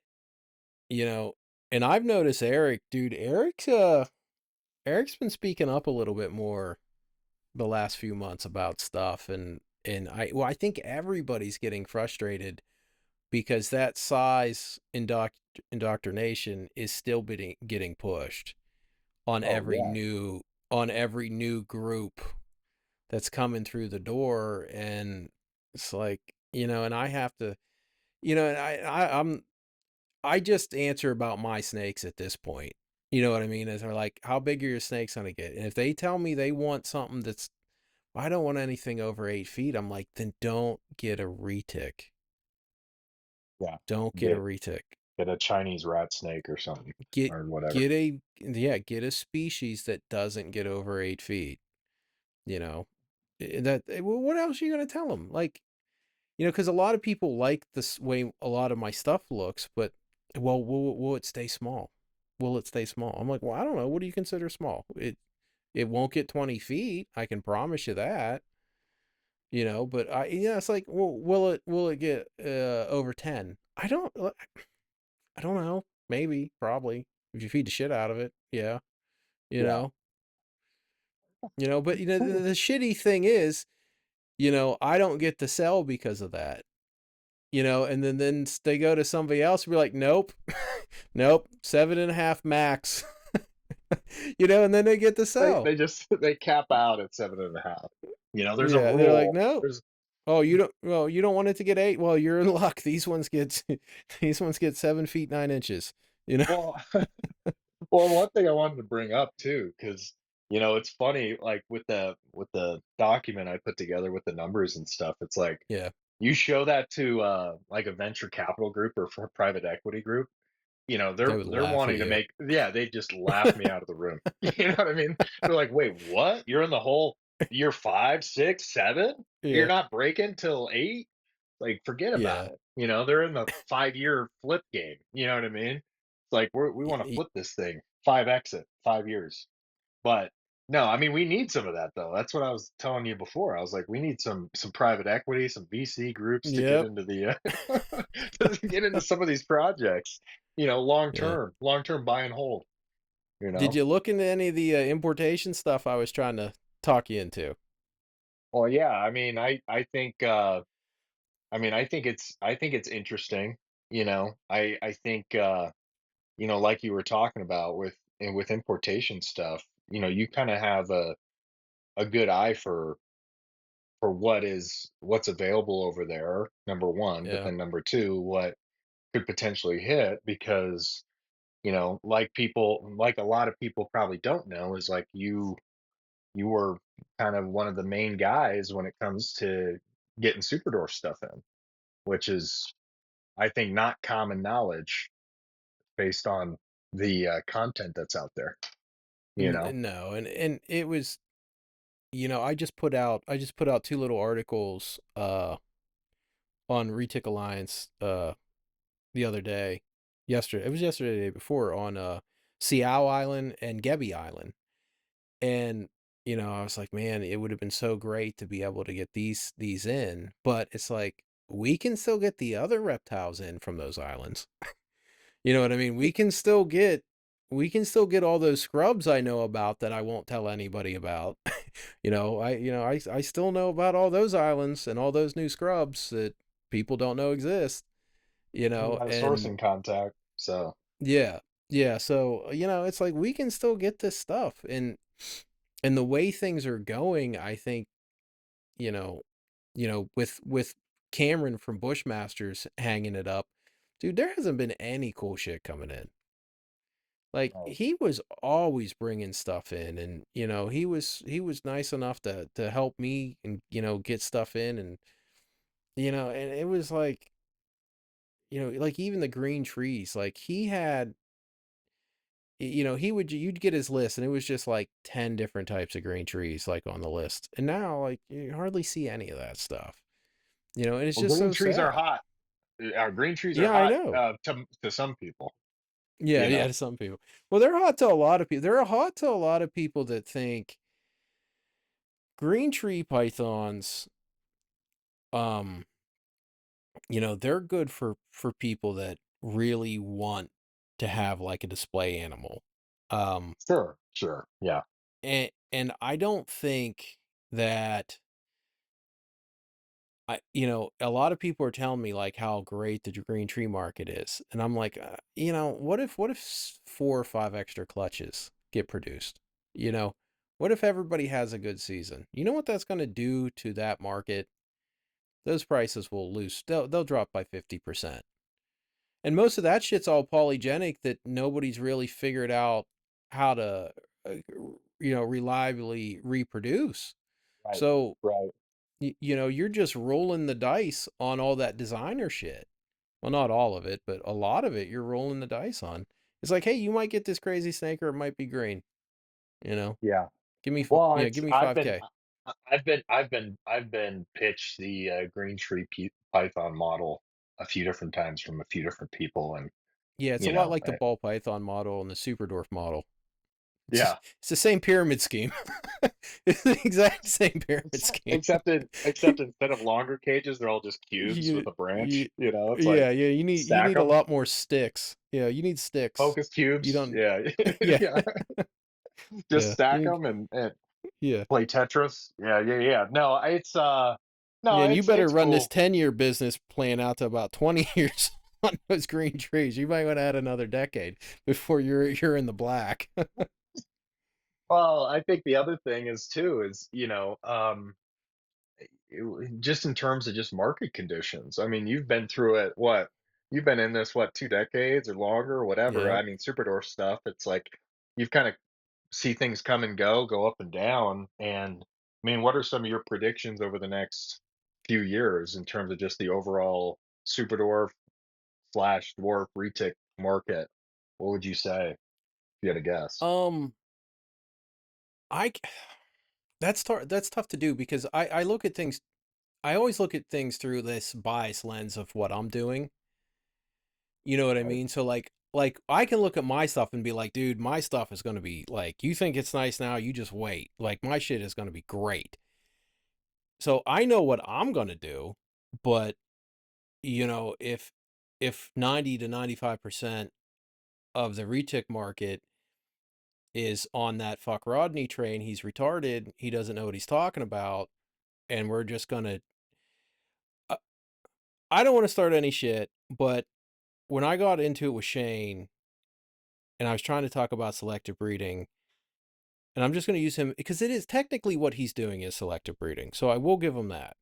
you know, and I've noticed Eric, dude. Eric's been speaking up a little bit more the last few months about stuff, and I think everybody's getting frustrated because that size indoctrination is still getting pushed on Oh every yeah, new on every new group that's coming through the door. And it's like, and I have to, and I just answer about my snakes at this point. You know what I mean? As they're like, how big are your snakes gonna get? And if they tell me they want something that's, I don't want anything over 8 feet, I'm like, then don't get a retic. yeah. Don't get a Get retic. get a Chinese rat snake or something Get or whatever. get a species that doesn't get over 8 feet. You know, well, what else are you gonna tell them? Like, because a lot of people like this way a lot of my stuff looks, but well, will it stay small? Will it stay small? I'm like, well, I don't know. What do you consider small? It won't get 20 feet. I can promise you that. But it's like, well, will it get over 10? I don't know. Maybe, probably. If you feed the shit out of it, yeah. You Yeah. know, but the shitty thing is, I don't get to sell because of that. And then they go to somebody else and be like, nope, nope, 7.5 max. And then they get to sell. They just they cap out at 7.5. There's a Yeah, they're like, rule. no. There's Oh, you don't. Well, you don't want it to get 8. Well, you're in luck. These ones get these ones get 7 feet 9 inches. You know. well, well, one thing I wanted to bring up too, because it's funny, like with the document I put together with the numbers and stuff. It's like Yeah, you show that to like a venture capital group or for a private equity group, they they're would they're laugh at wanting to you. make, yeah, they just laugh me out of the room. You know what I mean? They're like, wait, what? You're in the whole year five, six, seven? You're Yeah, not breaking till eight? Like, forget about yeah, it. They're in the 5 year flip game. You know what I mean? It's like we want to y- flip this thing, 5x it, 5 years. But no, I mean we need some of that though. That's what I was telling you before. I was like, we need some private equity, some VC groups to get yep, into the to get into some of these projects. yeah. Long term buy and hold. You Did know. you look into any of the importation stuff I was trying to talk you into? Well, yeah. I mean, I think I think it's interesting. I think like you were talking about with importation stuff. You kind of have a good eye for what's available over there, number one, but Yeah, then number two, what could potentially hit because, like a lot of people probably don't know, is like you were kind of one of the main guys when it comes to getting super dwarf stuff in, which is I think not common knowledge based on the content that's out there, you know. no, and it was, I just put out two little articles on Retic Alliance the other day, yesterday. It was yesterday, the day before, on Siao Island and Gebi Island. And I was like, man, it would have been so great to be able to get these in, but it's like we can still get the other reptiles in from those islands. You know what I mean? We can still get all those scrubs I know about that I won't tell anybody about. I still know about all those islands and all those new scrubs that people don't know exist, You got a and sourcing contact, so yeah. Yeah, so it's like we can still get this stuff, and the way things are going, I think, you know, with Cameron from Bushmasters hanging it up, dude, there hasn't been any cool shit coming in. Like, oh, he was always bringing stuff in, and he was nice enough to help me and get stuff in, and it was like, like even the green trees, like he had, you'd get his list and it was just like 10 different types of green trees like on the list. And now like you hardly see any of that stuff. And it's well, just green so trees are sad. hot. Green trees are Yeah, I hot know. to some people. Yeah, you yeah, know? to some people. Well, they're hot to a lot of people. They're hot to a lot of people that think green tree pythons, um, they're good for people that really want to have like a display animal. Um, Sure, sure. Yeah. and I don't think that a lot of people are telling me like how great the green tree market is, and I'm like, what if 4 or 5 extra clutches get produced? You know, what if everybody has a good season? You know what that's going to do to that market? Those prices will lose. They'll drop by 50%. And most of that shit's all polygenic that nobody's really figured out how to, reliably reproduce. Right. So Right. you're just rolling the dice on all that designer shit. Well, not all of it, but a lot of it you're rolling the dice on. It's like, hey, you might get this crazy snake or it might be green. You know, Yeah. give me, Well, yeah, it's give me 5K. I've been pitched the green tree python model a few different times from a few different people, and Yeah, it's a you lot know, like the ball python model and the super dwarf model. yeah. It's the same pyramid scheme. It's the exact same pyramid scheme. Except instead of longer cages, they're all just cubes You, with a branch. you, You know, it's like yeah, yeah. You stack need a them, lot more sticks. Yeah, you need sticks. focus You cubes. don't. Yeah, Yeah, yeah. Just yeah. You stack need. them and Yeah, play Tetris. Yeah, yeah, yeah. No, no, yeah. And you better it's run this cool. 10-year business plan out to about 20 years on those green trees. You might want to add another decade before you're in the black. Well, I think the other thing is too is just in terms of just market conditions. I mean, you've been through it. What you've been in this, what, 2 decades or longer, or whatever. Yep. I mean, Superdorf stuff. It's like you've kind of see things come and go up and down. And I mean, what are some of your predictions over the next few years in terms of just the overall Superdorf slash dwarf retic market? What would you say if you had a guess? Um, I c- that's tough to do because I look at things. I always look at things through this bias lens of what I'm doing. You know what I Right. mean? So like I can look at my stuff and be like, dude, my stuff is going to be like, you think it's nice now, you just wait. Like my shit is going to be great. So I know what I'm going to do, but if 90 to 95% of the retic market is on that fuck Rodney train, he's retarded, he doesn't know what he's talking about, and we're just going to I don't want to start any shit, but when I got into it with Shane and I was trying to talk about selective breeding, and I'm just going to use him because it is technically what he's doing is selective breeding. So I will give him that.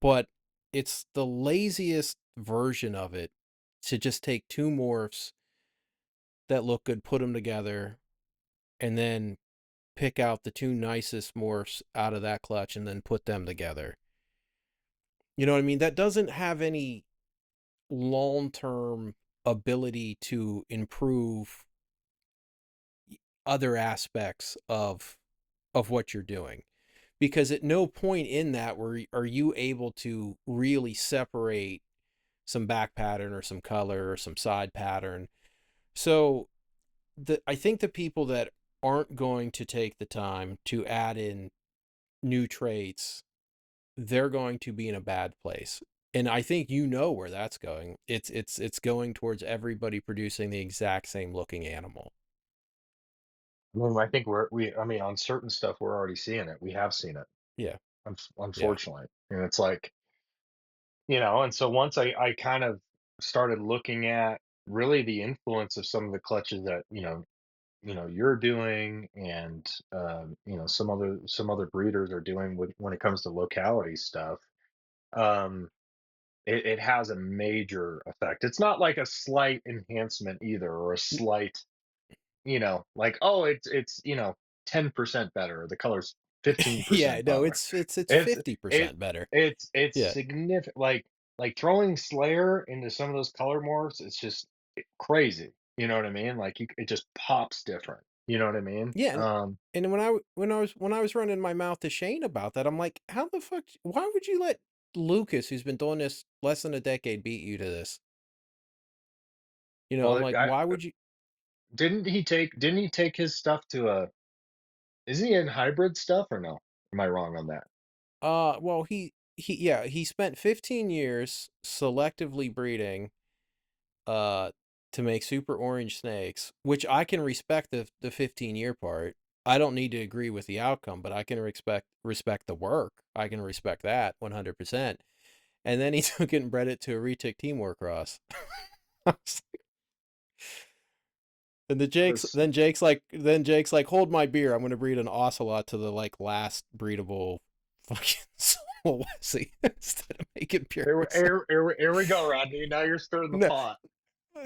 But it's the laziest version of it to just take two morphs that look good, put them together, and then pick out the two nicest morphs out of that clutch and then put them together. You know what I mean? That doesn't have any long-term ability to improve other aspects of what you're doing, because at no point in that are you able to really separate some back pattern or some color or some side pattern. So I think the people that aren't going to take the time to add in new traits, they're going to be in a bad place. And I think where that's going. It's going towards everybody producing the exact same looking animal. I mean, I think I mean, on certain stuff, we're already seeing it. We have seen it, Yeah. Yeah. unfortunately. And it's like, and so once I kind of started looking at really the influence of some of the clutches that, you're doing and, some other breeders are doing when it comes to locality stuff, um, it has a major effect. It's not like a slight enhancement either, or a slight, like, oh, it's 10% better, or the color's Yeah, 15% no, better. it's It's it 50% better. it's Yeah. significant. Like throwing Slayer into some of those color morphs, it's just crazy. You know what I mean? Like it just pops different. You know what I mean? Yeah, and when I was running my mouth to Shane about that, I'm like, how the fuck? Why would you let Lucas, who's been doing this less than a decade, beat you to this? I'm Well, like, why would you? didn't he take his stuff to a isn't he in hybrid stuff or no? Am I wrong on that? Well, he spent 15 years selectively breeding uh to make super orange snakes, which I can respect the 15-year part. I don't need to agree with the outcome, but I can respect the work. I can respect that 100%. And then he took it and bred it to a retic Timor cross. And Was Jake's like, hold my beer. I'm gonna breed an ocelot to the like last breedable fucking Sulawesi instead of making pure. here we go, Rodney. Now you're stirring the No, pot.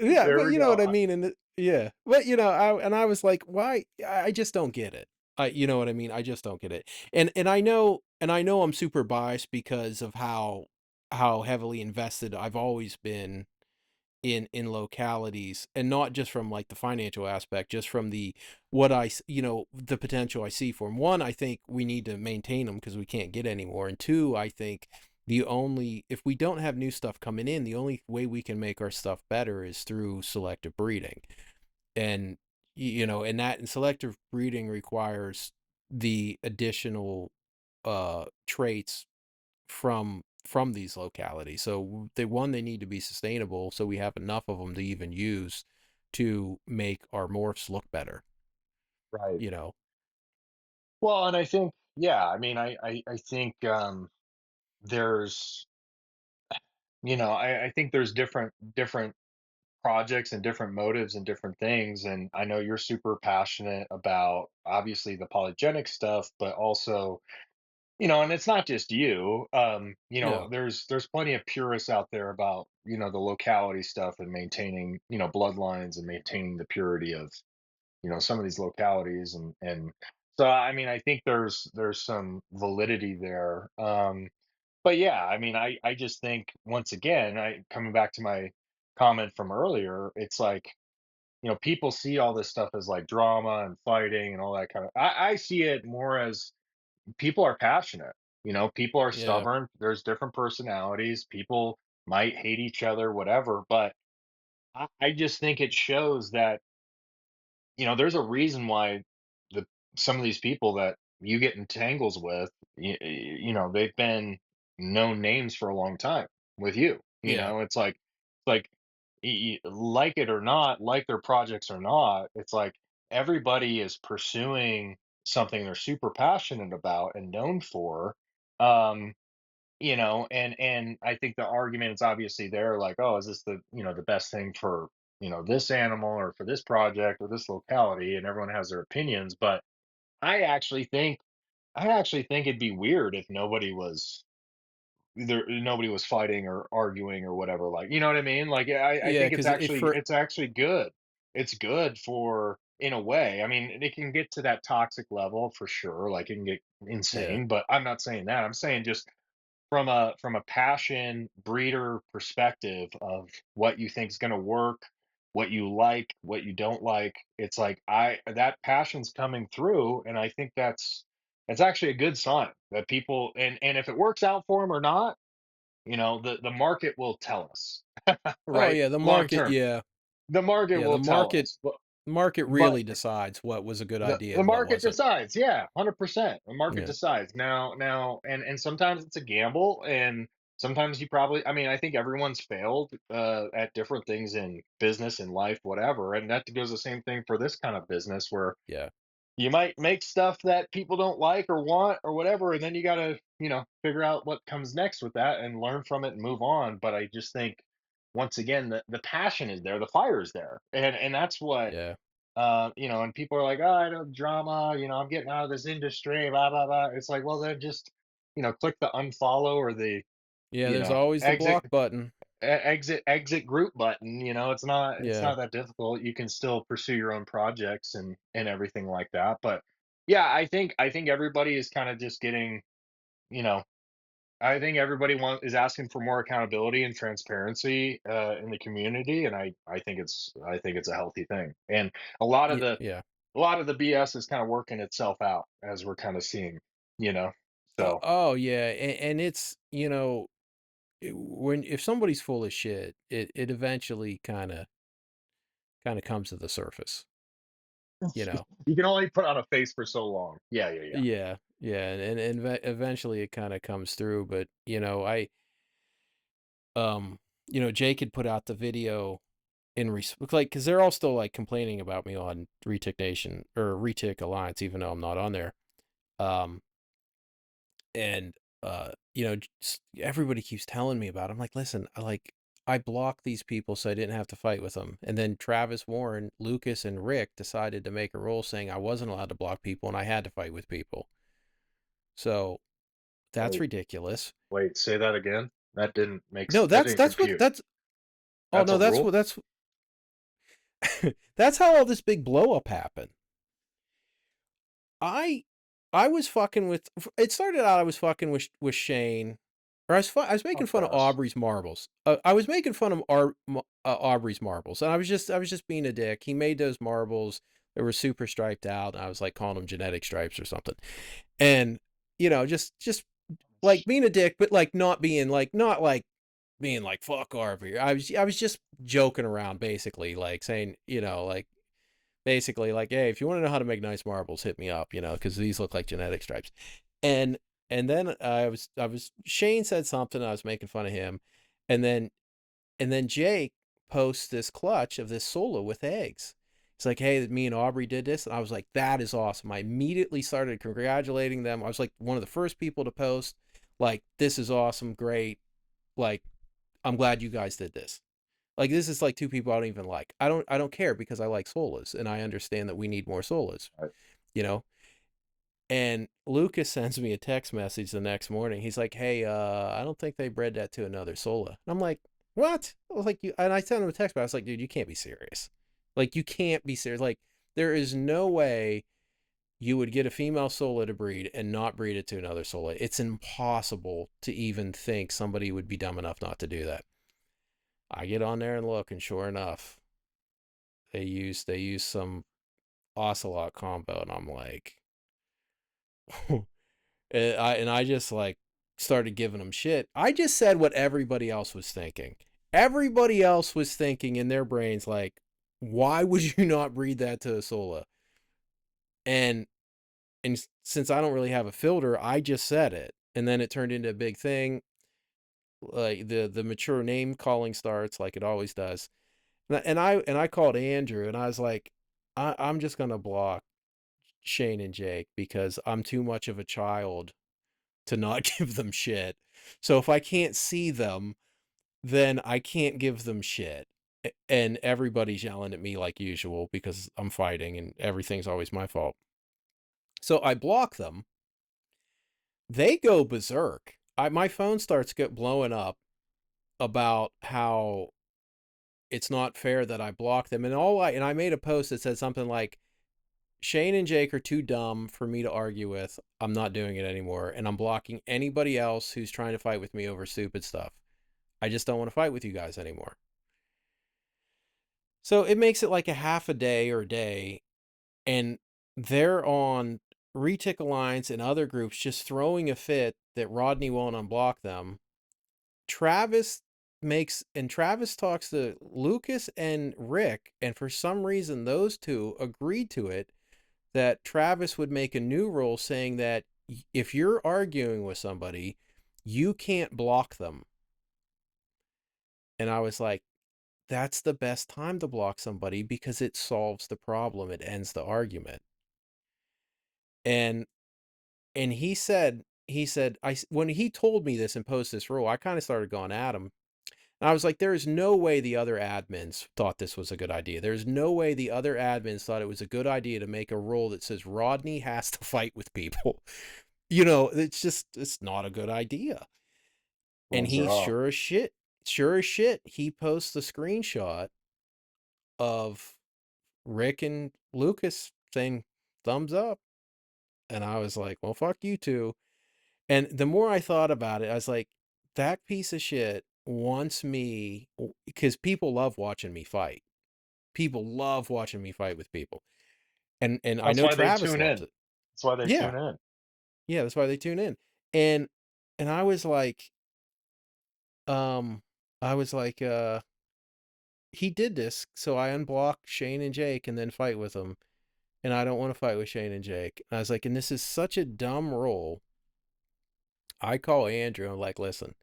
yeah, There but we you know go. what I mean, and yeah, but I was like, why? I just don't get it. You know what I mean? I just don't get it. And I know I'm super biased because of how heavily invested I've always been in localities, and not just from like the financial aspect, just from the the potential I see for them. One, I think we need to maintain them because we can't get any more, and two, I think the only if we don't have new stuff coming in, the only way we can make our stuff better is through selective breeding. And and selective breeding requires the additional traits from these localities. So they need to be sustainable, so we have enough of them to even use to make our morphs look better. Right. You know, Well, and I think, yeah, I mean, I think there's, I think there's different projects and different motives and different things. And I know you're super passionate about obviously the polygenic stuff, but also, and it's not just you. yeah, There's plenty of purists out there about, the locality stuff and maintaining, bloodlines and maintaining the purity of, some of these localities and so I mean I think there's some validity there. But yeah, I mean I just think once again, I coming back to my comment from earlier, it's like, people see all this stuff as like drama and fighting and all that kind of I see it more as people are passionate. People are yeah, stubborn. There's different personalities. People might hate each other, whatever. But I just think it shows that there's a reason why the some of these people that you get in tangles with, they've been known names for a long time with you. yeah, It's like like it or not, like their projects or not, it's like everybody is pursuing something they're super passionate about and known for. Um, and I think the argument is obviously there, like, oh, is this the best thing for, this animal or for this project or this locality, and everyone has their opinions. But I actually think I actually think it'd be weird if nobody was fighting or arguing or whatever, like, you know what I mean? Like, I yeah. think it's Because if actually for it's actually good. It's good for in a way. I mean, it can get to that toxic level for sure, like it can get yeah, insane, but I'm not saying that. I'm saying just from a passion breeder perspective of what you think is going to work, what you like, what you don't like, it's like I that passion's coming through, and I think that's actually a good sign that people and if it works out for them or not, the market will tell us, oh right? yeah, the Long market, term, yeah, the market yeah, the will tell market us, market but really decides what was a good idea the and what market wasn't. decides, yeah, 100%. The market Yeah, decides. Now and sometimes it's a gamble, and sometimes you probably I mean, I think everyone's failed at different things in business and life, whatever. And that goes the same thing for this kind of business where yeah, you might make stuff that people don't like or want or whatever, and then you got to, figure out what comes next with that and learn from it and move on. But I just think once again the passion is there, the fire is there. And that's what yeah, and people are like, oh, I don't drama, I'm getting out of this industry, blah, blah, blah. It's like, well, then just, click the unfollow or the, yeah. There's always the exit, block button. exit group button. It's Yeah, not that difficult. You can still pursue your own projects and everything like that. But yeah, I think everybody is kind of just getting, you know, I think everybody is asking for more accountability and transparency in the community, and I think it's a healthy thing. And a lot of yeah, the yeah. a lot of the BS is kind of working itself out as we're kind of seeing, you know. Oh, So oh yeah, and it's when if somebody's full of shit, it eventually kind of comes to the surface. you know. You can only put on a face for so long. Yeah, yeah, yeah. Yeah, yeah, eventually it kind of comes through, but um, Jake had put out the video in like because they're all still like complaining about me on Retic Nation or Retic Alliance, even though I'm not on there. Um, and everybody keeps telling me about it. I'm like, listen, I blocked these people so I didn't have to fight with them. And then Travis Warren, Lucas, and Rick decided to make a rule saying I wasn't allowed to block people and I had to fight with people. So that's Wait, ridiculous. wait, say that again. No, That that's didn't that's what compute. that's oh That's no, a that's rule? what that's that's how all this big blow up happened. I I was fucking with it started out I was fucking with Shane or I was How making fun of fast? Aubrey's marbles. I was making fun of Aubrey's marbles and I was just being a dick. He made those marbles. They were super striped out and I was like calling them genetic stripes or something. And just like being a dick but like not like being like fuck Aubrey. I was just joking around basically like saying, like basically like, hey, if you want to know how to make nice marbles, hit me up, because these look like genetic stripes. And then I was Shane said something, I was making fun of him, and then Jake posts this clutch of this solo with eggs. It's like, hey, me and Aubrey did this, and I was like, that is awesome. I immediately started congratulating them. I was like one of the first people to post, like, this is awesome, great, like, I'm glad you guys did this. Like this is like two people I don't even like. I don't care because I like solas and I understand that we need more solas, Right. you know? And Lucas sends me a text message the next morning. He's like, "Hey, I don't think they bred that to another sola." And I'm like, "What?" I was like, "You," and I sent him a text, but I was like, "Dude, you can't be serious. Like you can't be serious. Like there is no way you would get a female sola to breed and not breed it to another sola. It's impossible to even think somebody would be dumb enough not to do that." I get on there and look, and sure enough, they use some ocelot combo, and I'm like, and I just like started giving them shit. I just said what everybody else was thinking. Everybody else was thinking in their brains like, why would you not breed that to a sola? And since I don't really have a filter, I just said it, and then it turned into a big thing. Like the mature name calling starts like it always does. And I called Andrew and I was like, I'm just gonna block Shane and Jake because I'm too much of a child to not give them shit. So if I can't see them, then I can't give them shit. And everybody's yelling at me like usual because I'm fighting and everything's always my fault. So I block them. They go berserk. My phone starts blowing up about how it's not fair that I block them. And I made a post that said something like, Shane and Jake are too dumb for me to argue with. I'm not doing it anymore. And I'm blocking anybody else who's trying to fight with me over stupid stuff. I just don't want to fight with you guys anymore. So it makes it like a half a day or a day. And they're on Retic Alliance and other groups just throwing a fit that Rodney won't unblock them. Travis talks to Lucas and Rick. And for some reason, those two agreed to it that Travis would make a new rule saying that if you're arguing with somebody, you can't block them. And I was like, that's the best time to block somebody because it solves the problem. It ends the argument. And he said when he told me this and posted this rule, I kind of started going at him. And I was like, there is no way the other admins thought this was a good idea. There's no way the other admins thought it was a good idea to make a rule that says Rodney has to fight with people. It's not a good idea. And Rules are off. sure as shit, he posts the screenshot of Rick and Lucas saying thumbs up. And I was like, well, fuck you two. And the more I thought about it, I was like, that piece of shit wants me because people love watching me fight. People love watching me fight with people. And I That's know why they Travis tune loves in. it. That's why they Yeah. tune in. Yeah, that's why they tune in. And and um I was like he did this, so I unblock Shane and Jake and then fight with them. and I don't want to fight with Shane and Jake. And I was like, and this is such a dumb role. I call Andrew. I'm like, listen,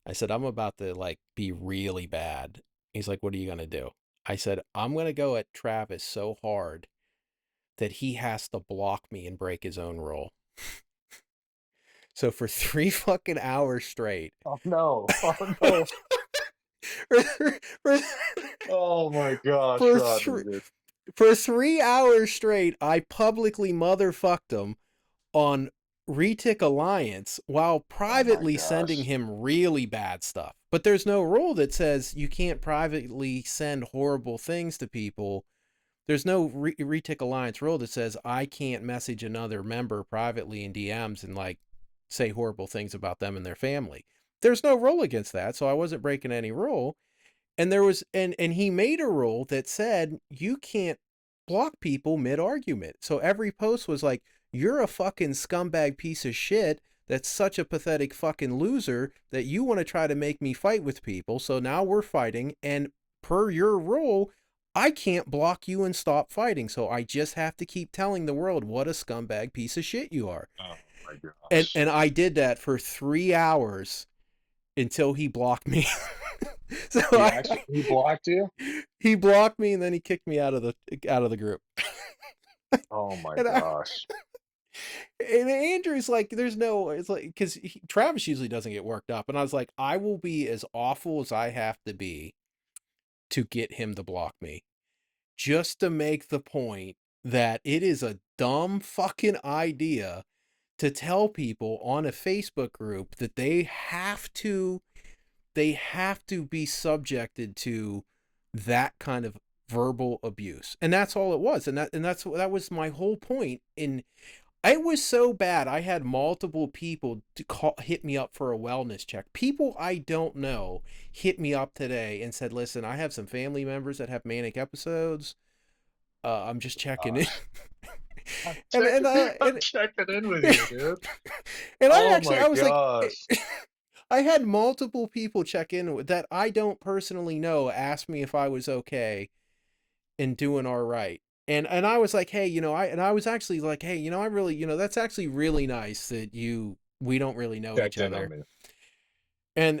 I said, I'm about to like be really bad. He's like, what are you going to do? I said, I'm going to go at Travis so hard that he has to block me and break his own rule. So for 3 fucking hours straight, Oh no. Oh no. for, Oh my gosh, for, Rodney, dude. for 3 hours straight, I publicly motherfucked him on Retic Alliance while Oh my privately sending gosh. him really bad stuff. But there's no rule that says you can't privately send horrible things to people. There's no Retic Alliance rule that says I can't message another member privately in DMs and like say horrible things about them and their family. There's no rule against that, so I wasn't breaking any rule. And there was and he made a rule that said you can't block people mid argument. So every post was like, you're a fucking scumbag piece of shit that's such a pathetic fucking loser that you want to try to make me fight with people. So now we're fighting, and per your rule, I can't block you and stop fighting. So I just have to keep telling the world what a scumbag piece of shit you are. Oh my And gosh. and I did that for 3 hours until he blocked me. So He blocked you? he blocked me and then he kicked me out of the group. Oh my And gosh. Andrew's like, there's no, it's like, because Travis usually doesn't get worked up, and I was like, I will be as awful as I have to be to get him to block me, just to make the point that it is a dumb fucking idea to tell people on a Facebook group that they have to be subjected to that kind of verbal abuse. And that's all it was. That was my whole point. In it was so bad. I had multiple people hit me up for a wellness check. People I don't know hit me up today and said, "Listen, I have some family members that have manic episodes. I'm just checking in." Gosh. I'm and checking and uh, I'm and checking in with you, dude. and Oh my I was like, gosh. I had multiple people check in that I don't personally know ask me if I was okay and doing all right. And I was like, hey, I was actually like, hey, I really, that's actually really nice that we don't really know each Checked in on other. me.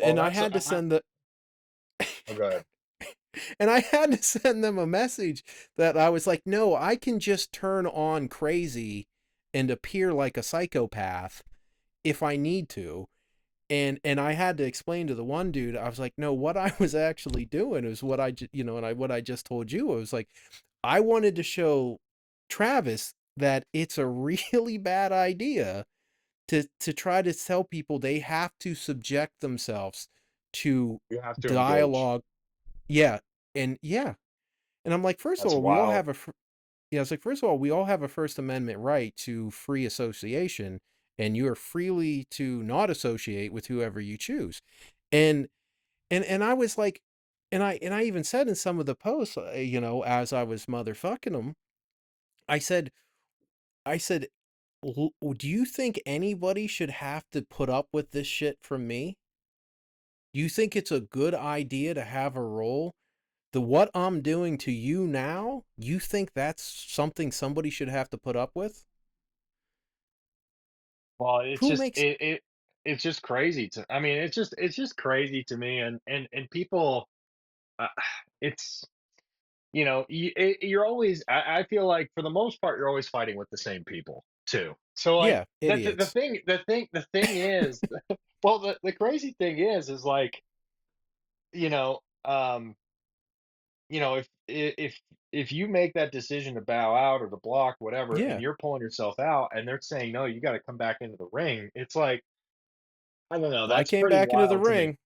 Well, And I that's had to send the oh, go ahead. and I had to send them a message that I was like, no, I can just turn on crazy and appear like a psychopath if I need to. And I had to explain to the one dude, I was like, no, what I was actually doing is what what I just told you. I was like, I wanted to show Travis that it's a really bad idea to try to tell people they have to subject themselves to You have to engage. dialogue. Yeah. And yeah. And I'm like, first of That's all, we all wild. have a yeah, it's like, first of all, we all have a First Amendment right to free association, and you are freely to not associate with whoever you choose. And and I was like, and I even said in some of the posts, as I was motherfucking them, I said, Do you think anybody should have to put up with this shit from me? Do you think it's a good idea to have a role? The what I'm doing to you now, you think that's something somebody should have to put up with? Well, Who makes it's just crazy to I mean, it's just crazy to me and people uh, it's you're always I feel like for the most part you're always fighting with the same people too. So like Yeah, the idiots. thing the thing is well the crazy thing is like you know um if you make that decision to bow out or to block whatever and Yeah. you're pulling yourself out and they're saying no you got to come back into the ring, it's like I don't know, I that's came pretty back into the wild to me. ring.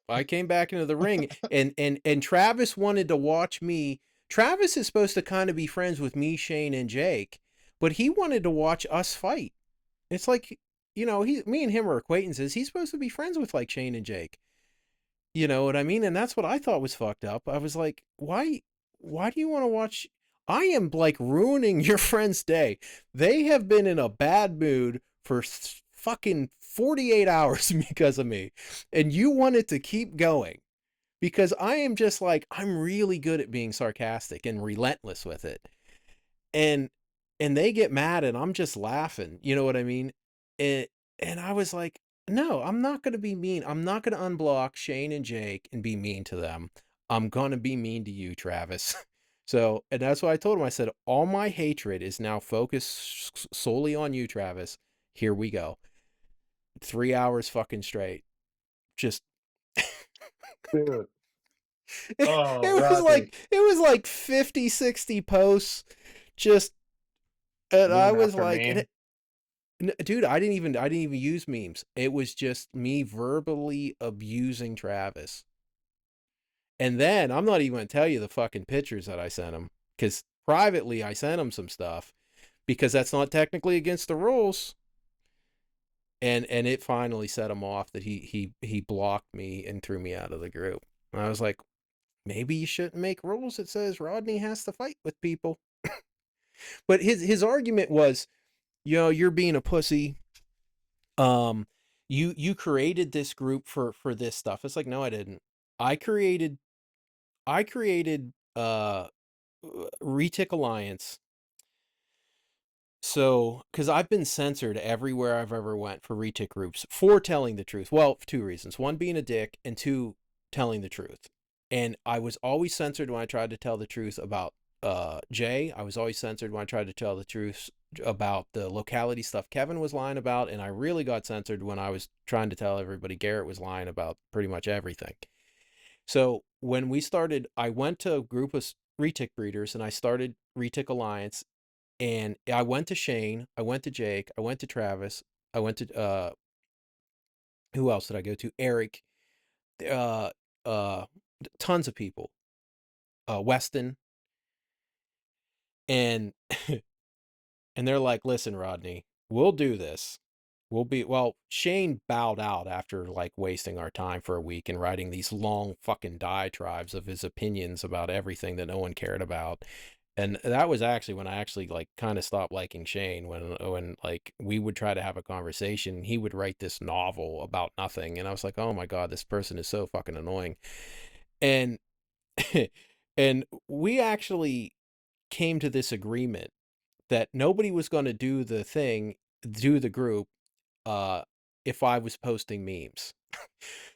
I came back into the ring, and Travis wanted to watch me. Travis is supposed to kind of be friends with me, Shane, and Jake, but he wanted to watch us fight. It's like, me and him are acquaintances. He's supposed to be friends with like Shane and Jake. You know what I mean? And that's what I thought was fucked up. I was like, why do you want to watch? I am like ruining your friend's day. They have been in a bad mood for fucking 48 hours because of me. And you want it to keep going because I am just like, I'm really good at being sarcastic and relentless with it. and they get mad and I'm just laughing, you know what I mean? And I was like, "No, I'm not gonna be mean. I'm not gonna unblock Shane and Jake and be mean to them. I'm gonna be mean to you, Travis." So, and that's what I told him. I said, "All my hatred is now focused solely on you, Travis. Here we go. 3 hours fucking straight. Just Dude. it, Oh, it was Rodney. like 50, 60 posts just and I Meme was after like, meme. dude, I didn't even use memes. It was just me verbally abusing Travis. And then I'm not even gonna tell you the fucking pictures that I sent him because privately I sent him some stuff because that's not technically against the rules. And it finally set him off that he blocked me and threw me out of the group. And I was like, maybe you shouldn't make rules that says Rodney has to fight with people. But his argument was, you're being a pussy. um you created this group for this stuff. It's like, no, I didn't. I created Retic Alliance. So because I've been censored everywhere I've ever went for Retic groups for telling the truth. Well, for two reasons: one, being a dick, and two, telling the truth. And I was always censored when I tried to tell the truth about Jay. I was always censored when I tried to tell the truth about the locality stuff Kevin was lying about, and I really got censored when I was trying to tell everybody Garrett was lying about pretty much everything. So when we started, I went to a group of retic breeders and I started Retic Alliance, and I went to Shane, I went to Jake, I went to Travis, I went to who else did I go to? Eric, uh uh tons of people, Weston, and and they're like, "Listen, Rodney, we'll do this. Well, Shane bowed out after like wasting our time for a week and writing these long fucking diatribes of his opinions about everything that no one cared about. And that was actually when I actually like kind of stopped liking Shane, when like we would try to have a conversation, he would write this novel about nothing, and I was like, "Oh my god, this person is so fucking annoying." And and we actually came to this agreement that nobody was going to do the group, uh, if I was posting memes.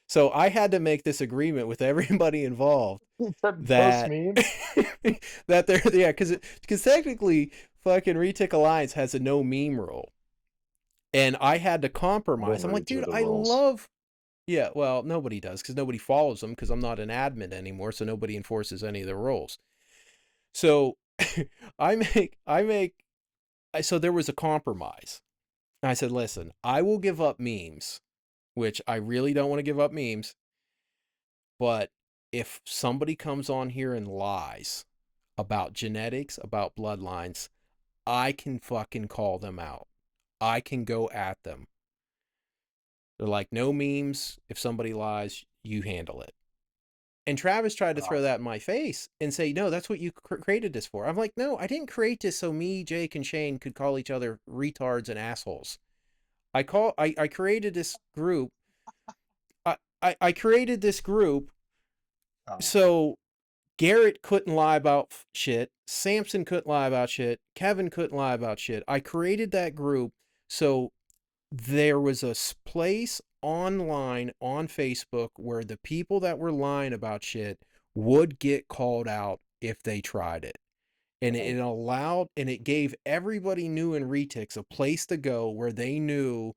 So I had to make this agreement with everybody involved Post that memes. that they're, yeah, because technically fucking Retic Alliance has a no meme rule, and I had to I didn't compromise. I'm like, read through dude, the I rules. love. Yeah, well, nobody does because nobody follows them because I'm not an admin anymore, so nobody enforces any of the rules. So I make so there was a compromise. I said, listen, I will give up memes, which I really don't want to give up memes, but if somebody comes on here and lies about genetics, about bloodlines, I can fucking call them out. I can go at them. They're like, no memes. If somebody lies, you handle it. And Travis tried to throw Ah, that in my face and say, no, that's what you created this for. I'm like, no, I didn't create this so me, Jake, and Shane could call each other retards and assholes. I created this group. I created this group ah. so Garrett couldn't lie about shit. Samson couldn't lie about shit. Kevin couldn't lie about shit. I created that group so there was a place online on Facebook where the people that were lying about shit would get called out if they tried it. And Right. it allowed, and it gave everybody new in Retix a place to go where they knew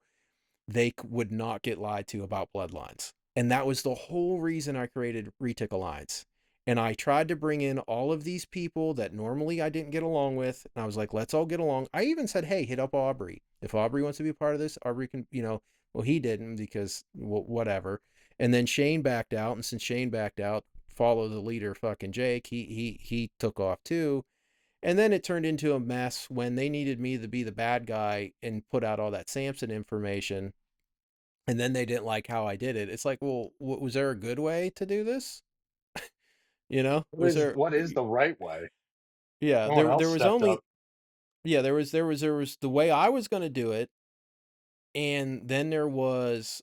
they would not get lied to about bloodlines. And that was the whole reason I created Retic Alliance. And I tried to bring in all of these people that normally I didn't get along with. And I was like, let's all get along. I even said, hey, hit up Aubrey. If Aubrey wants to be a part of this, Aubrey can, well, he didn't because whatever. And then Shane backed out. And since Shane backed out, follow the leader, fucking Jake, he took off too. And then it turned into a mess when they needed me to be the bad guy and put out all that Samson information, and then they didn't like how I did it. It's like, well, was there a good way to do this? Was there? What is the right way? Yeah, No one there else was stepped up. only, yeah, there was the way I was going to do it, and then there was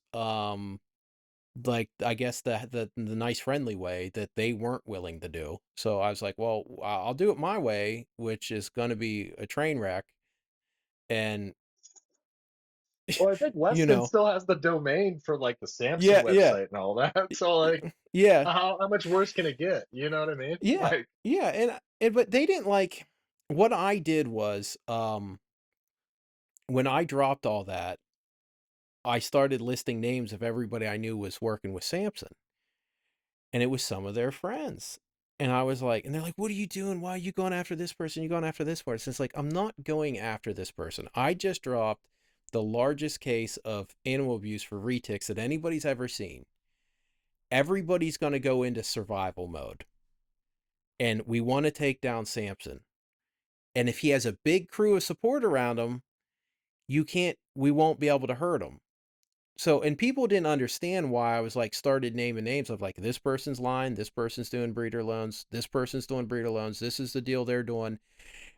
like, I guess the nice friendly way that they weren't willing to do. So I was like, well, I'll do it my way, which is going to be a train wreck. And, Well, I think you Weston know, still has the domain for like the Samson yeah, yeah, website and all that. So like, yeah, how much worse can it get? You know what I mean? yeah, Like, yeah. And, but they didn't like what I did was, when I dropped all that, I started listing names of everybody I knew was working with Samson. And it was some of their friends. And I was like, and they're like, what are you doing? Why are you going after this person? You going after this person? It's like, I'm not going after this person. I just dropped the largest case of animal abuse for retics that anybody's ever seen. Everybody's going to go into survival mode. And we want to take down Samson. And if he has a big crew of support around him, we won't be able to hurt him. So, and people didn't understand why I was like started naming names of like this person's line, this person's doing breeder loans, this person's doing breeder loans, this is the deal they're doing.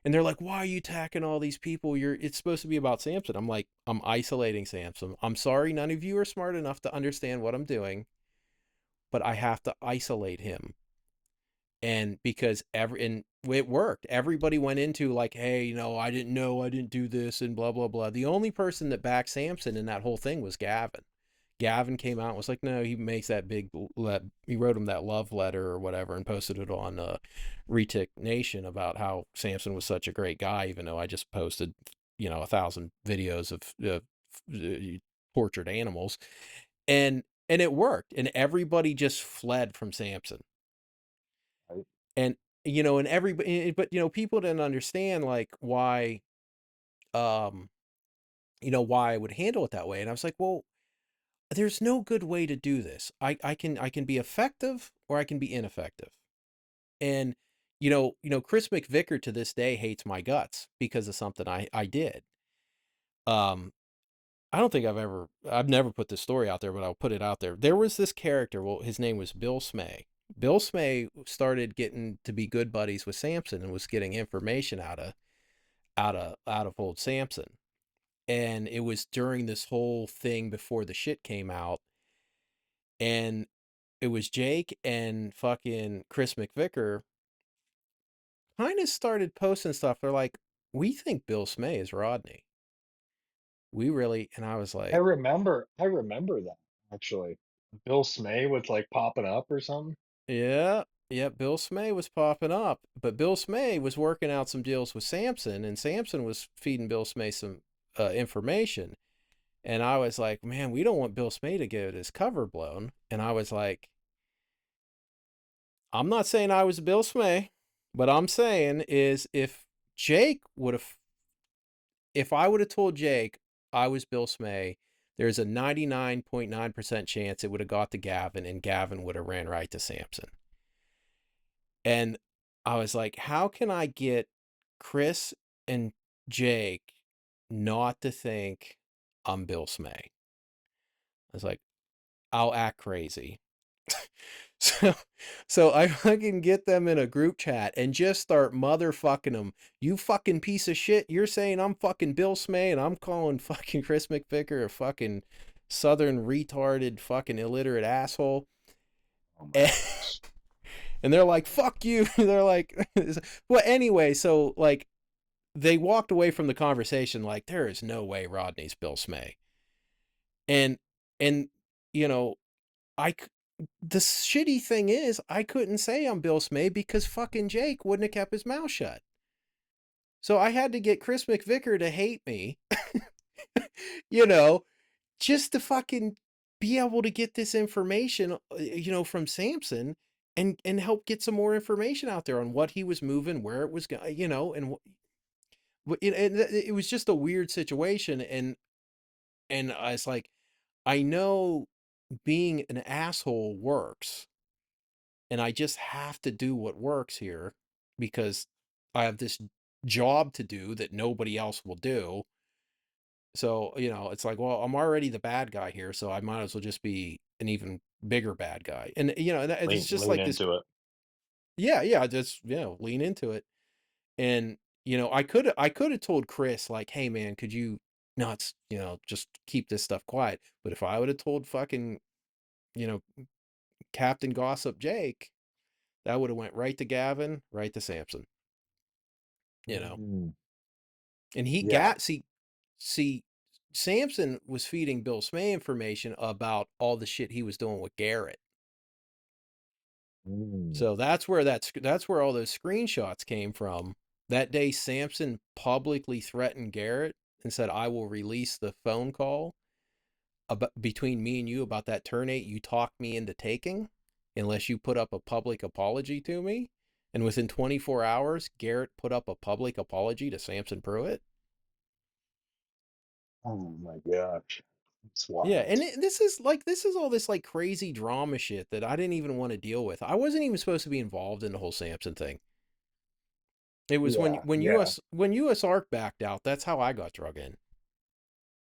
And they're like, why are you attacking all these people? It's supposed to be about Samson. I'm like, I'm isolating Samson. I'm sorry none of you are smart enough to understand what I'm doing, but I have to isolate him. And because and it worked. Everybody went into like, hey, I didn't know, I didn't do this, and blah blah blah. The only person that backed Samson in that whole thing was Gavin. Gavin came out and was like, no, he makes that he wrote him that love letter or whatever and posted it on Retic Nation about how Samson was such a great guy, even though I just posted, 1,000 videos of tortured animals. And it worked. And everybody just fled from Samson. right? And, and everybody, but, people didn't understand like um, why I would handle it that way. And I was like, well, there's no good way to do this. I can be effective or I can be ineffective. And Chris McVicker to this day hates my guts because of something I did. Um I don't think I've never put this story out there, but I'll put it out there. There was this character, well, his name was Bill Smay. Bill Smay started getting to be good buddies with Samson and was getting information out of old Samson. And it was during this whole thing before the shit came out, and it was Jake and fucking Chris McVicker kind of started posting stuff. They're like, we think Bill Smay is Rodney. We really, and I was like, I remember that actually. Bill Smay was like popping up or something. yeah, yeah, Bill Smay was popping up, but Bill Smay was working out some deals with Samson, and Samson was feeding Bill Smay some information. And I was like, man, we don't want Bill Smay to get his cover blown. And I was like, I'm not saying I was Bill Smay, but I'm saying is if I would have told Jake I was Bill Smay, there's a 99.9% chance it would have got to Gavin and Gavin would have ran right to Samson. And I was like, how can I get Chris and Jake not to think I'm Bill Smay? I was like, I'll act crazy. So, so I fucking get them in a group chat and just start motherfucking them. You fucking piece of shit. You're saying I'm fucking Bill Smay and I'm calling fucking Chris McVicker a fucking southern retarded fucking illiterate asshole. Oh my And, gosh. and they're like, fuck you. They're like, well, anyway, so like they walked away from the conversation like, there is no way Rodney's Bill Smay. And, and, you know, I the shitty thing is, I couldn't say I'm Bill Smay because fucking Jake wouldn't have kept his mouth shut. So I had to get Chris McVicker to hate me, you know, just to fucking be able to get this information, from Samson and help get some more information out there on what he was moving, where it was going, and it was just a weird situation. And I was like, I know being an asshole works, and I just have to do what works here because I have this job to do that nobody else will do. So, it's like, well, I'm already the bad guy here, so I might as well just be an even bigger bad guy. And it's just Lean like this. into it. Yeah, yeah, just lean into it. And I could have told Chris like, hey man, could you not just keep this stuff quiet? But if I would have told fucking you know, Captain Gossip Jake, that would have went right to Gavin, right to Samson, you know. Mm, And he yeah. got see Samson was feeding Bill Smay information about all the shit he was doing with Garrett. Mm, So that's where all those screenshots came from. That day Samson publicly threatened Garrett and said, "I will release the phone call about between me and you about that turn 8 you talked me into taking unless you put up a public apology to me." And within 24 hours, Garrett put up a public apology to Samson Pruitt. oh my gosh, it's Yeah, wild. and this is all this like crazy drama shit that I didn't even want to deal with. I wasn't even supposed to be involved in the whole Samson thing. It was Yeah, yeah. when US Arc backed out, that's how I got drug in.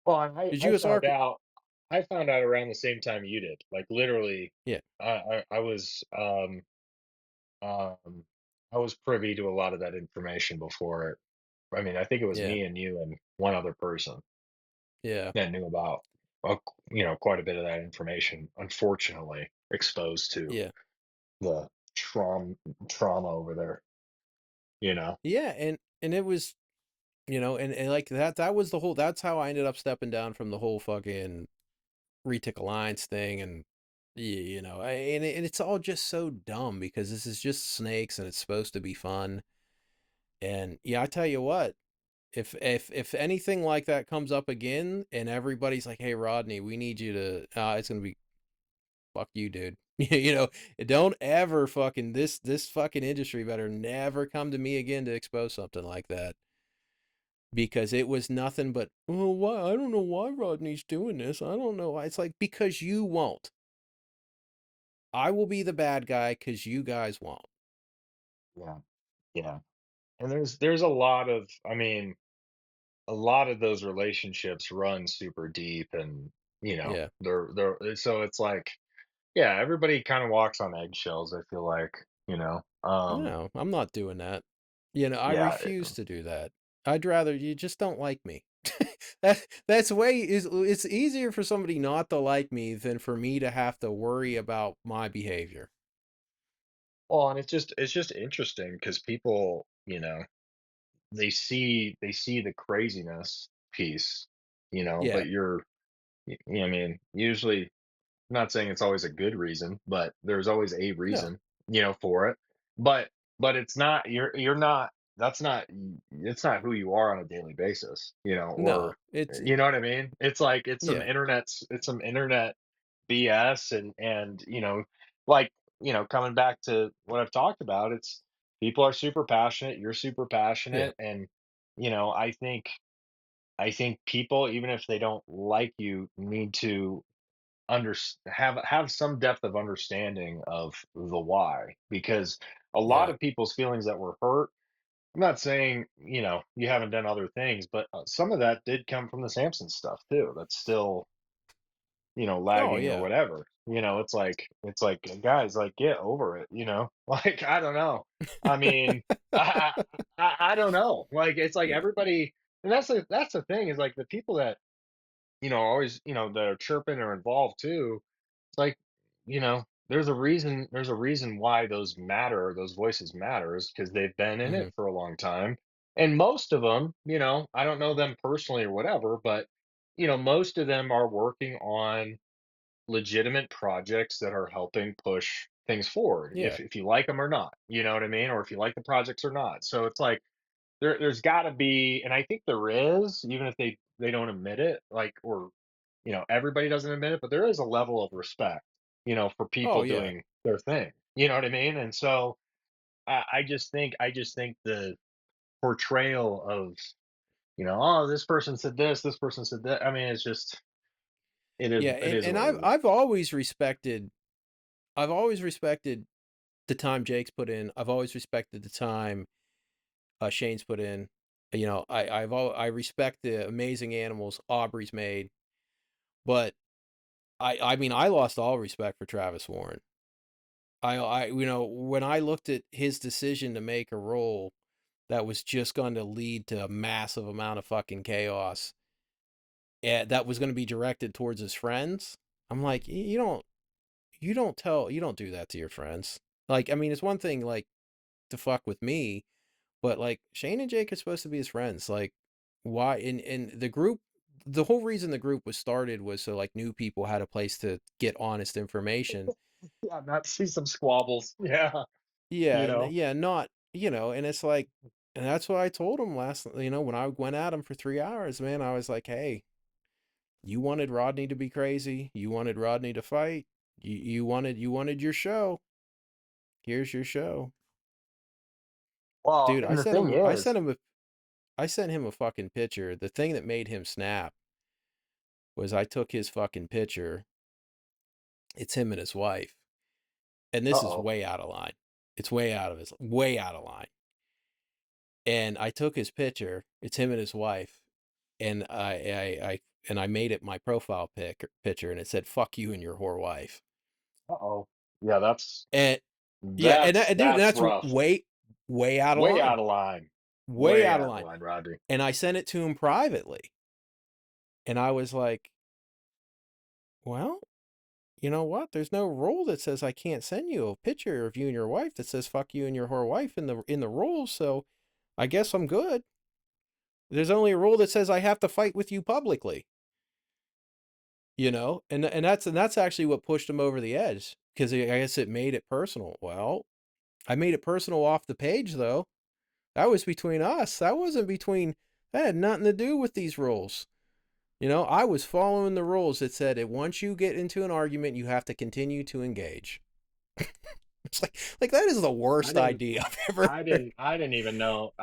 Well, and Cuz I US found Arc out I found out around the same time you did. Like literally, yeah, I was I was privy to a lot of that information before it. I mean, I think it was yeah, me and you and one other person yeah, that knew about, uh, quite a bit of that information. Unfortunately, exposed to yeah. the trauma over there. You know. Yeah, and it was, and like that was the whole that's how I ended up stepping down from the whole fucking Retic Alliance thing and and it's all just so dumb because this is just snakes and it's supposed to be fun. And yeah, I tell you what, if anything like that comes up again and everybody's like, "Hey Rodney, we need you to," it's gonna be fuck you, dude. Don't ever fucking this fucking industry better never come to me again to expose something like that because it was nothing but, oh, why? I don't know why Rodney's doing this. I don't know why. It's like because you won't. I will be the bad guy because you guys won't. Yeah. Yeah. And there's a lot of, I mean, a lot of those relationships run super deep, and Yeah. they're so it's like, yeah, everybody kind of walks on eggshells, I feel like. No, I'm not doing that. I Yeah. refuse to do that. I'd rather you just don't like me. That's way is it's easier for somebody not to like me than for me to have to worry about my behavior. Well, and it's just interesting because people, they see the craziness piece, Yeah. but I mean, usually, I'm not saying it's always a good reason, but there's always a No. reason, for it. But it's not you're not it's not who you are on a daily basis, No. or It's you know what I mean? It's like yeah. it's some internet BS, and like, coming back to what I've talked about, it's people are super passionate, you're super Yeah. passionate, and I think people, even if they don't like you, need to under have some depth of understanding of the why, because a lot Yeah. of people's feelings that were hurt, I'm not saying you haven't done other things, but some of that did come from the Samson stuff too. That's still Oh lagging or yeah. whatever. It's like, guys, like, get over it. Like, I don't know. I mean, I don't know. Like, it's like Yeah. everybody, and that's the thing, is like the people that always, that are chirping or involved too. It's like, there's a reason why those voices matter, is because they've been in it Mhm. for a long time. And most of them, I don't know them personally or whatever, but most of them are working on legitimate projects that are helping push things forward, Yeah. if you like them or not, you know what I mean, or if you like the projects or not. So it's like, there's got to be, and I think there is, even if they don't admit it, like, or everybody doesn't admit it, but there is a level of respect, for Oh people yeah. doing their thing. You know what I mean? And so I just think the portrayal of, oh, this person said this person said that. I mean, it's just, Yeah, it is and what it I've is. I've always respected I've always respected the time Jake's put in. I've always respected the time Shane's put in. I respect the amazing animals Aubrey's made, but I mean I lost all respect for Travis Warren. When I looked at his decision to make a role that was just going to lead to a massive amount of fucking chaos, and that was going to be directed towards his friends. I'm like, you don't. you don't do that to your friends. Like, I mean, it's one thing like to fuck with me, but like Shane and Jake are supposed to be his friends. Like, why in the group? The whole reason the group was started was so like new people had a place to get honest information. Yeah, not see some squabbles. Yeah, Yeah, you know. yeah, not and it's like, and that's what I told him last. When I went at him for 3 hours, man, I was like, hey, you wanted Rodney to be crazy. You wanted Rodney to fight. You wanted your show. Here's your show, Well, dude. and the thing is, I sent him a fucking picture. The thing that made him snap was I took his fucking picture. It's him and his wife, and this is uh-oh, way out of line. It's way out of line. And I took his picture. It's him and his wife, and I made it my profile picture, and it said "fuck you and your whore wife." uh-oh. Yeah, And yeah, that's dude, that's that's rough. way out of Way line, out of line. way Way out of out of line. line, Rodney. And I sent it to him privately, and I was like, well, you know what? There's no rule that says I can't send you a picture of you and your wife that says "fuck you and your whore wife" in the rules. So I guess I'm good. There's only a rule that says I have to fight with you publicly. And that's actually what pushed him over the edge because I guess it made it personal. Well, I made it personal off the page though. That was between us. That wasn't between. That had nothing to do with these rules. I was following the rules that said that once you get into an argument, you have to continue to engage. It's like that is the I worst didn't idea I've ever heard. I didn't even know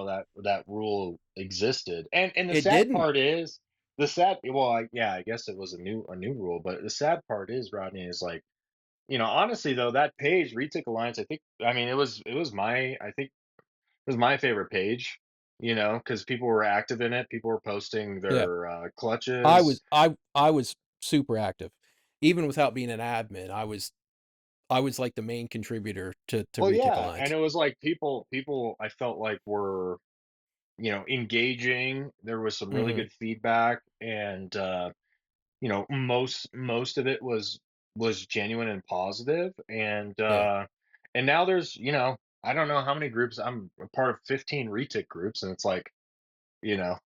that that rule existed. And the It sad didn't. part is the sad well, yeah, I guess it was a new rule, but the sad part is, Rodney, is like, honestly though, that page, Retic Alliance, I think, I mean, it was my, I think it was my favorite page, because people were active in it. People were posting Yeah, their I clutches. was I was super active, even without being an admin. I was like the main contributor to Well, Retic yeah, and Alliance. it was like people I felt like were, engaging. There was some really Mm-hmm. good feedback, and most of it was genuine and positive, Yeah, and now there's, I don't know how many groups. I'm a part of 15 retic groups, and it's like, you know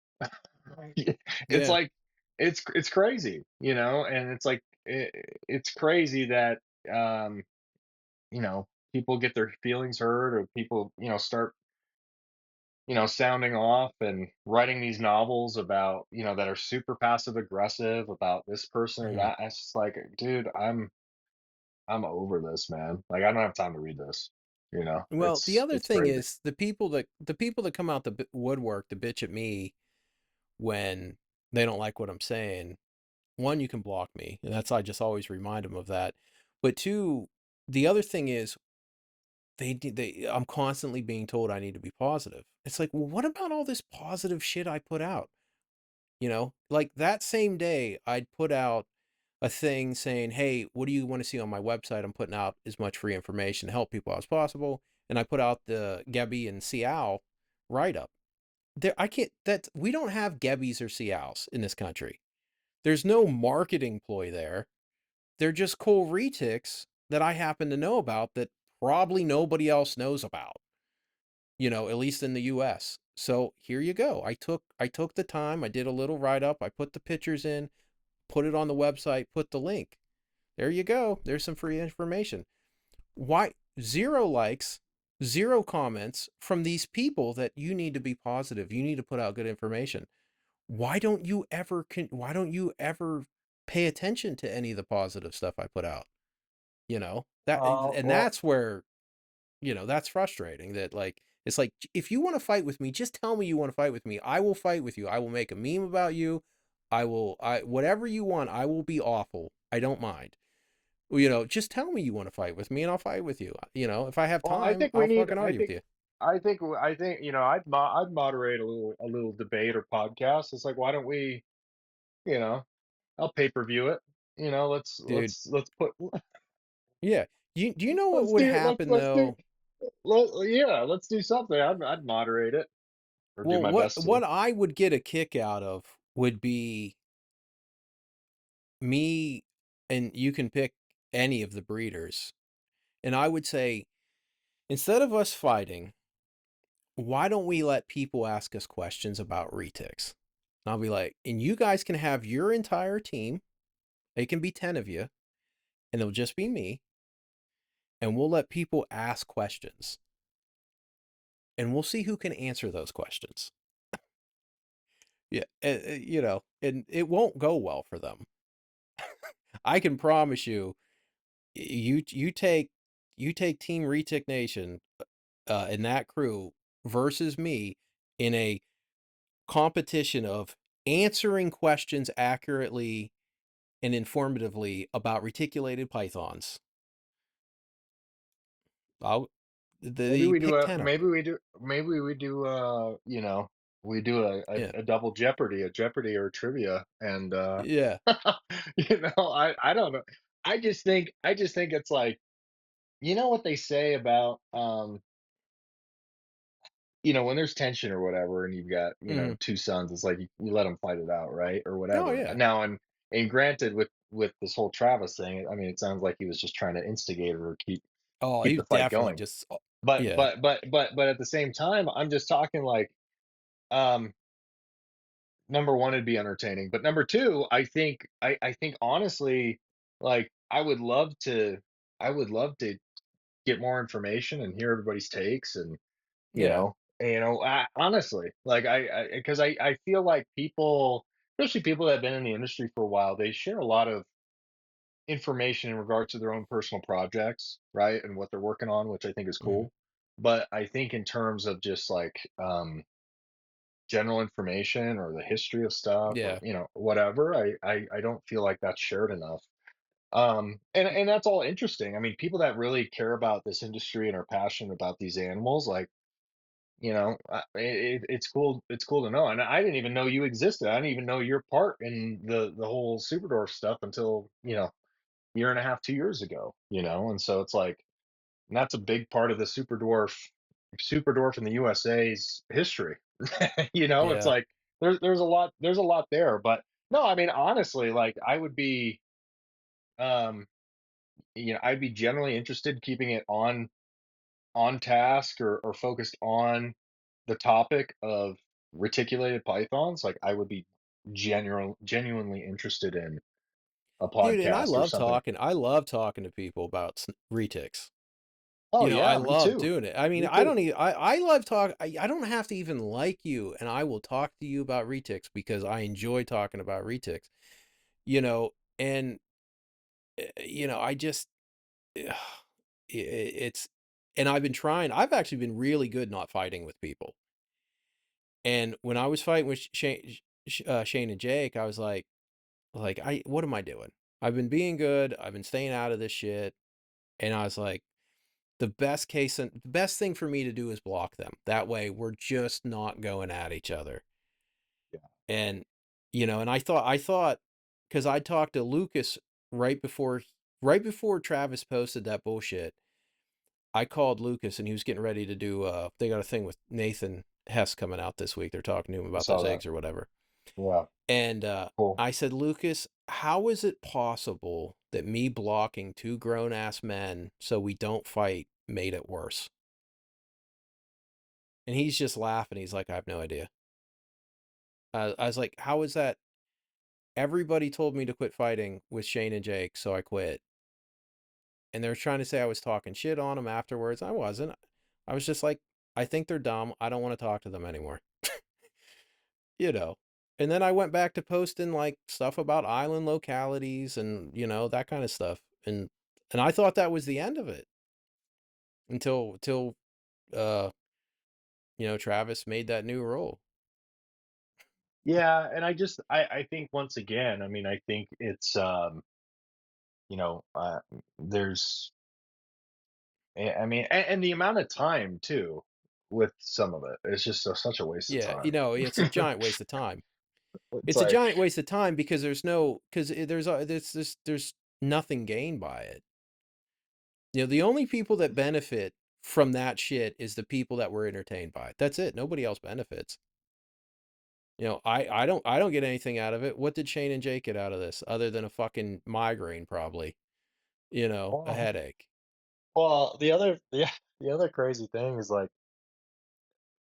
it's yeah. like it's crazy, and it's like it's crazy that um people get their feelings hurt, or people, start, sounding off and writing these novels about, that are super passive aggressive about this person or Mm-hmm. that. It's just like, dude, I'm over this, man. Like, I don't have time to read this. Well, the other It's thing crazy. is the people that come out the woodwork to bitch at me when they don't like what I'm saying. One, you can block me, and I just always remind them of that. But two, the other thing is I'm constantly being told I need to be positive. It's like, well, what about all this positive shit I put out? Like that same day, I'd put out a thing saying, hey, what do you want to see on my website? I'm putting out as much free information to help people as possible. And I put out the Gebby and Ciao write up. I can't, we don't have Gebbies or Ciaos in this country. There's no marketing ploy there. They're just cool retics that I happen to know about that probably nobody else knows about, at least in the US. So here you go. I took the time, I did a little write up, I put the pictures in, put it on the website, put the link. There you go. There's some free information. Why zero likes, zero comments from these people that you need to be positive. You need to put out good information. Why don't you ever pay attention to any of the positive stuff I put out? That and Well, that's where, that's frustrating that like it's like if you want to fight with me, just tell me you want to fight with me. I will fight with you. I will make a meme about you. I whatever you want, I will be awful. I don't mind. Just tell me you want to fight with me and I'll fight with you. If I have well, I time, think we I'll need. fucking argue with you. I think, I'd moderate a little debate or podcast. It's like, why don't we, you know, I'll pay per view it. Dude, Let's put yeah. Do you know what let's would do happen let's do though? yeah, let's do something. I'd moderate it, or do Well, my what best to. what I would get a kick out of would be me, and you can pick. any of the breeders. And I would say, instead of us fighting, why don't we let people ask us questions about retics? And I'll be like, and you guys can have your entire team. It can be 10 of you, and it'll just be me. And we'll let people ask questions. And we'll see who can answer those questions. Yeah, and it won't go well for them. I can promise you, you take Team Retic Nation and that crew versus me in a competition of answering questions accurately and informatively about reticulated pythons. I'll Maybe they we do pick a 10 of them. maybe we do we do Yeah. a double Jeopardy, a Jeopardy or a trivia, and Yeah. I don't know. I just think it's like, you know what they say about when there's tension or whatever, and you've got Mhm. two sons, it's like you let them fight it out, right, or Oh whatever. yeah. Now, and granted, with this whole Travis thing, I mean, it sounds like he was just trying to instigate it or Oh, keep he the fight definitely going. just But yeah. but but but but at the same time, I'm just talking like, um, number one, it'd be entertaining. But number two, I think honestly, like I would love to get more information and hear everybody's takes, and Yeah. honestly, like because I feel like people, especially people that have been in the industry for a while, they share a lot of information in regards to their own personal projects, right, and what they're working on, which I think is Mhm. cool. But I think in terms of just like general information or the history of stuff or Yeah. whatever, I don't feel like that's shared enough. And that's all interesting. I mean, people that really care about this industry and are passionate about these animals, like, it's cool. It's cool to know. And I didn't even know you existed. I didn't even know your part in the whole super dwarf stuff until year and a half, 2 years ago. And so it's like, and that's a big part of the super dwarf in the USA's history. It's Yeah. like there's a lot there. But no, I mean, honestly, like um I'd be generally interested in keeping it on task, or focused on the topic of reticulated pythons. Like, I would be genuinely interested in a Dude, and I podcast or love something. talking. I love talking to people about retics. Oh I yeah, me love too. doing it. I mean, Me I too. don't even, I love talk. I don't have to even like you, and I will talk to you about retics because I enjoy talking about retics. You know, and I just, it's, and I've been trying. I've actually been really good not fighting with people. And when I was fighting with Shane and Jake, I was like, what am I doing? I've been being good. I've been staying out of this shit. And I was like, the best thing for me to do is block them. That way we're just not going at each other. Yeah. And and I thought cuz I talked to Lucas right before right before Travis posted that bullshit. I called Lucas and he was getting ready to do they got a thing with Nathan Hess coming out this week. They're talking to him I about saw those that. eggs or whatever. Yeah. And Cool. I said, "Lucas, how is it possible that me blocking two grown ass men so we don't fight made it worse?" And he's just laughing. He's like, "I have no idea." I was like, "How is that? Everybody told me to quit fighting with Shane and Jake, so I quit." And they're trying to say I was talking shit on them afterwards. I wasn't. I was just like, I think they're dumb. I don't want to talk to them anymore. you know. And then I went back to posting like stuff about island localities and that kind of stuff. And I thought that was the end of it until uh Travis made that new rule. Yeah, and I think, once again, I mean, I think it's there's I mean, and the amount of time too with some of it, it's just such a waste of Yeah, time. it's a giant waste of time. It's It's a like, giant waste of time because there's nothing gained by it. The only people that benefit from that shit is the people that were entertained by it. That's it. Nobody else benefits. I don't get anything out of it. What did Shane and Jake get out of this other than a fucking migraine probably? a Well, headache. the other crazy thing is like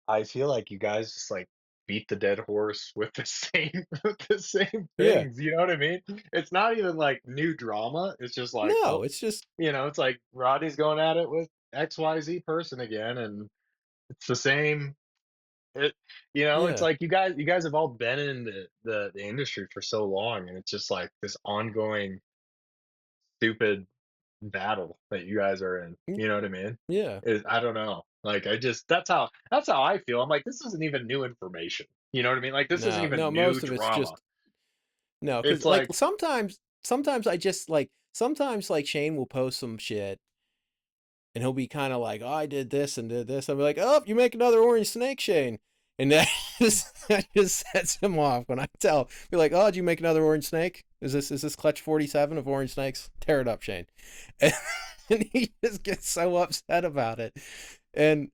I feel like you guys just like beat the dead horse with the same with the same Yeah. things. You know what I mean? It's not even like new drama. It's just like, No, oh, it's just it's like Roddy's going at it with XYZ person again, and it's the same. It, it's yeah. like you guys have all been in the industry for so long, and it's just like this ongoing stupid battle that you guys are in. Mm, You know what I mean? yeah. I don't know. Like I just that's how I feel. I'm like, this isn't even new information. You know what I mean? Like this isn't No, no, even new most of it's drama. just no, It's because like like, sometimes I just like sometimes like Shane will post some shit and he'll be kind of like, "Oh, I did this and did this." I'll be like, "Oh, you make another orange snake, Shane," and that just sets him off when I be like, "Oh, did you make another orange snake? Is this clutch 47 of orange snakes? Tear it up, Shane," and, and he just gets so upset about it, and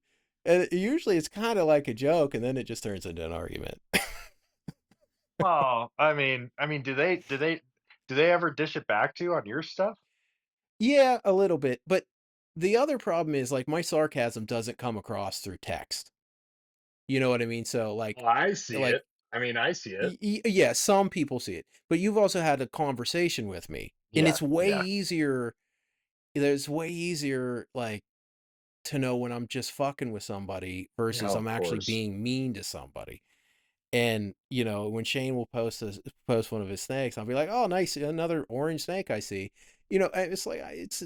and usually it's kind of like a joke, and then it just turns into an argument. well, I mean, do they ever dish it back to you on your stuff? Yeah, a little bit, but the other problem is like my sarcasm doesn't come across through text. You know what I mean? So Oh, I see like it. I mean, I see it. yeah, some people see it, but you've also had a conversation with me, and Yeah, yeah, there's way easier, like, to know when I'm just fucking with somebody yeah. versus Of I'm actually course. being mean to somebody. And, when Shane will post one of his snakes, I'll be like, "Oh, nice, another orange snake I see." It's like it's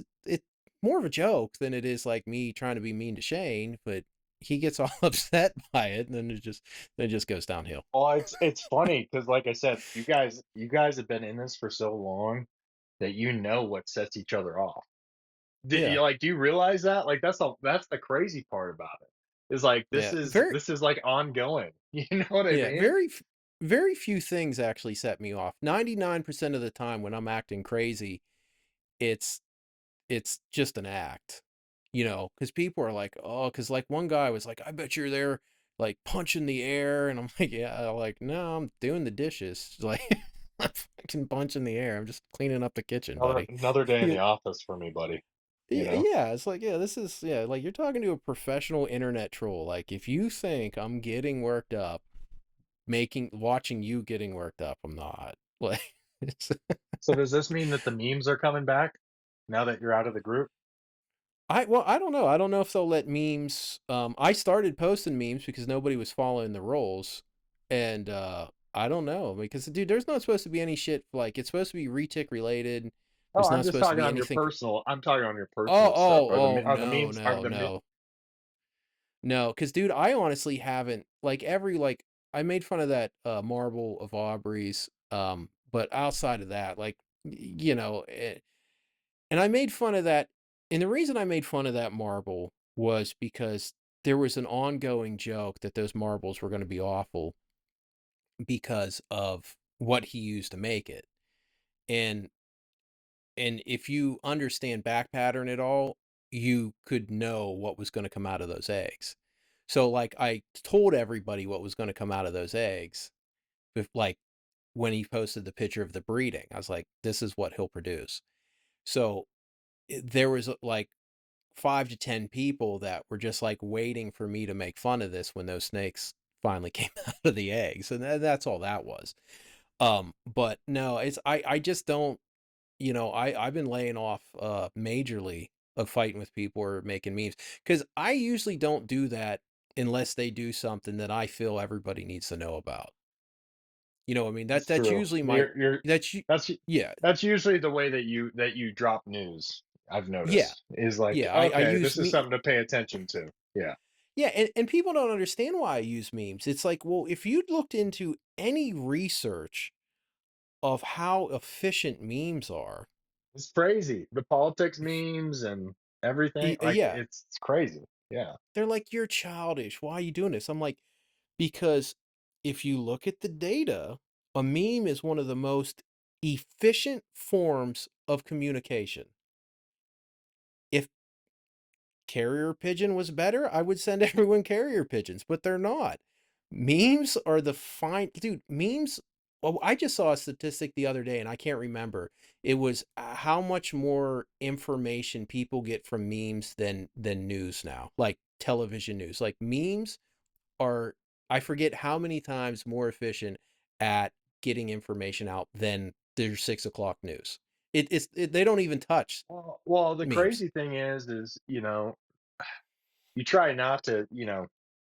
more of a joke than it is like me trying to be mean to Shane, but he gets all upset by it, and then it just goes downhill. Well, it's funny because, like I said, you guys have been in this for so long that you know what sets each other off. Yeah. Do you realize that? Like that's the crazy part about it. Is like this Yeah. is Very this is like ongoing. You know what I Yeah, mean? very few things actually set me off. 99% of the time when I'm acting crazy, it's it's just an act. Cuz people are like, "Oh," cuz like one guy was like, "I bet you're there like punching the air." And I'm like, "Yeah, like no, I'm doing the dishes." Like I'm fucking punching the air. I'm just cleaning up the kitchen, Another buddy. another day in Yeah, the office for me, buddy. You know? yeah, it's like, yeah, this is yeah, like you're talking to a professional internet troll. Like if you think I'm getting worked up making watching you getting worked up. I'm not. Like So does this mean that the memes are coming back now that you're out of the group? I don't know. I don't know if they'll let memes I started posting memes because nobody was following the rules. And I don't know because dude, there's not supposed to be any shit like it's supposed to be retic related. Oh, There's I'm not just supposed to talking be on your anything. personal. I'm talking on your Oh, personal stuff. oh, Are the oh are the no, memes are no, the me- no. No, because dude, I honestly haven't like every like I made fun of that marble of Aubrey's, but outside of that, like and I made fun of that. And the reason I made fun of that marble was because there was an ongoing joke that those marbles were going to be awful because of what he used to make it. And and if you understand back pattern at all, you could know what was going to come out of those eggs. So like I told everybody what was going to come out of those eggs, like when he posted the picture of the breeding. I was like, this is what he'll produce. So there was like 5 to 10 people that were just like waiting for me to make fun of this when those snakes finally came out of the eggs, and that's all that was. But no, it's I just don't. I've been laying off majorly of fighting with people or making memes because I usually don't do that unless they do something that I feel everybody needs to know about. I mean It's that's true. usually my You're that's that's yeah that's usually the way that you drop news. I've yeah noticed is like, yeah I okay, use this is me something to pay attention to. Yeah, Yeah, and people don't understand why I use memes. It's like, well, if you'd looked into any research of how efficient memes are, it's crazy. The politics memes and everything, like yeah, it's crazy. Yeah, they're like, you're childish. Why are you doing this? I'm like, because if you look at the data, a meme is one of the most efficient forms of communication. If carrier pigeon was better, I would send everyone carrier pigeons, but they're not. Memes are the fine, dude. Memes well, I just saw a statistic the other day, and I can't remember. It was how much more information people get from memes than news now, like television news. Like memes are, I forget how many times more efficient at getting information out than their 6 o'clock news. They don't even touch Well, the memes. crazy thing is, you try not to,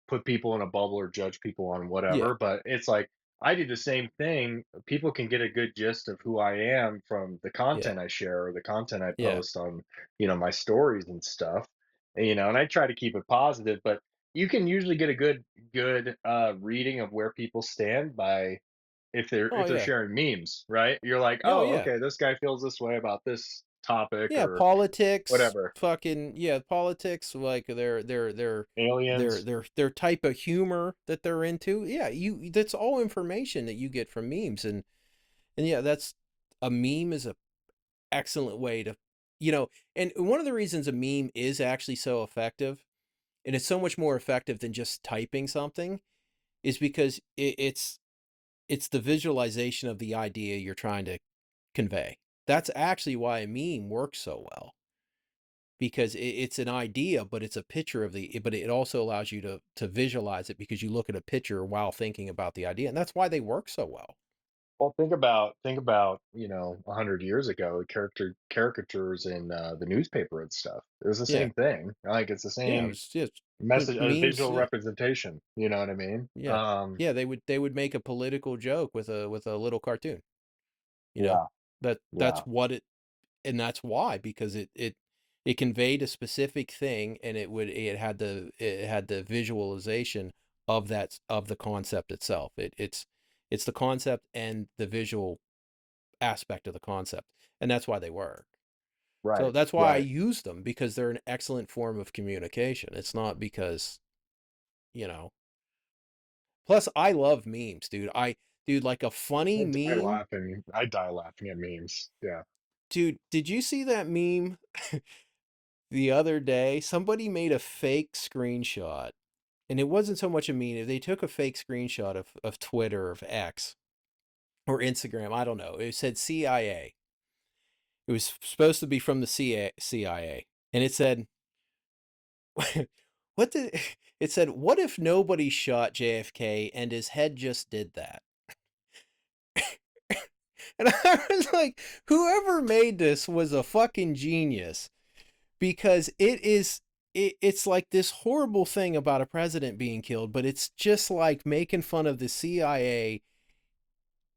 put people in a bubble or judge people on Yeah, whatever, but it's like I do the same thing. People can get a good gist of who I am from the yeah, content I share or the content I yeah. post on, my stories and stuff. And I try to keep it positive, but you can usually get a good reading of where people stand by Oh if they're yeah, sharing memes, right? You're like, oh "Oh, yeah. okay, this guy feels this way about this topic Yeah, or politics, whatever." fucking yeah, politics, like Aliens. their type of humor that they're into. Yeah, you that's all information that you get from memes, and yeah, that's a meme is a excellent way to, you know, and one of the reasons a meme is actually so effective, and it's so much more effective than just typing something, is because it's the visualization of the idea you're trying to convey. That's actually why a meme works so well, because it's an idea, but it's a picture of the, but it also allows you to visualize it because you look at a picture while thinking about the idea, and that's why they work so well. Well, think about, 100 years ago, caricatures in the newspaper and stuff. It was the Yeah, same thing. Like it's the yeah, it same was just message, a memes. visual Yeah, representation. You know what I mean? yeah, yeah. They would make a political joke with a little cartoon. You know Yeah, that's yeah, what it, and that's why, because it conveyed a specific thing, and it had the visualization of that, of the concept itself. It's the concept and the visual aspect of the concept, and that's why they work. So right, that's why I right. use them, because they're an excellent form of communication. It's not because, you know. Plus, I love memes, dude. Dude, like a funny meme. I die laughing at memes. Yeah. Dude, did you see that meme the other day? Somebody made a fake screenshot, and it wasn't so much a meme. They took a fake screenshot of Twitter, of X, or Instagram. I don't know. It said CIA. It was supposed to be from the CIA, and it said, "What did?" It said, "What if nobody shot JFK and his head just did that?" And I was like, "Whoever made this was a fucking genius." Because it's like this horrible thing about a president being killed, but it's just like making fun of the CIA,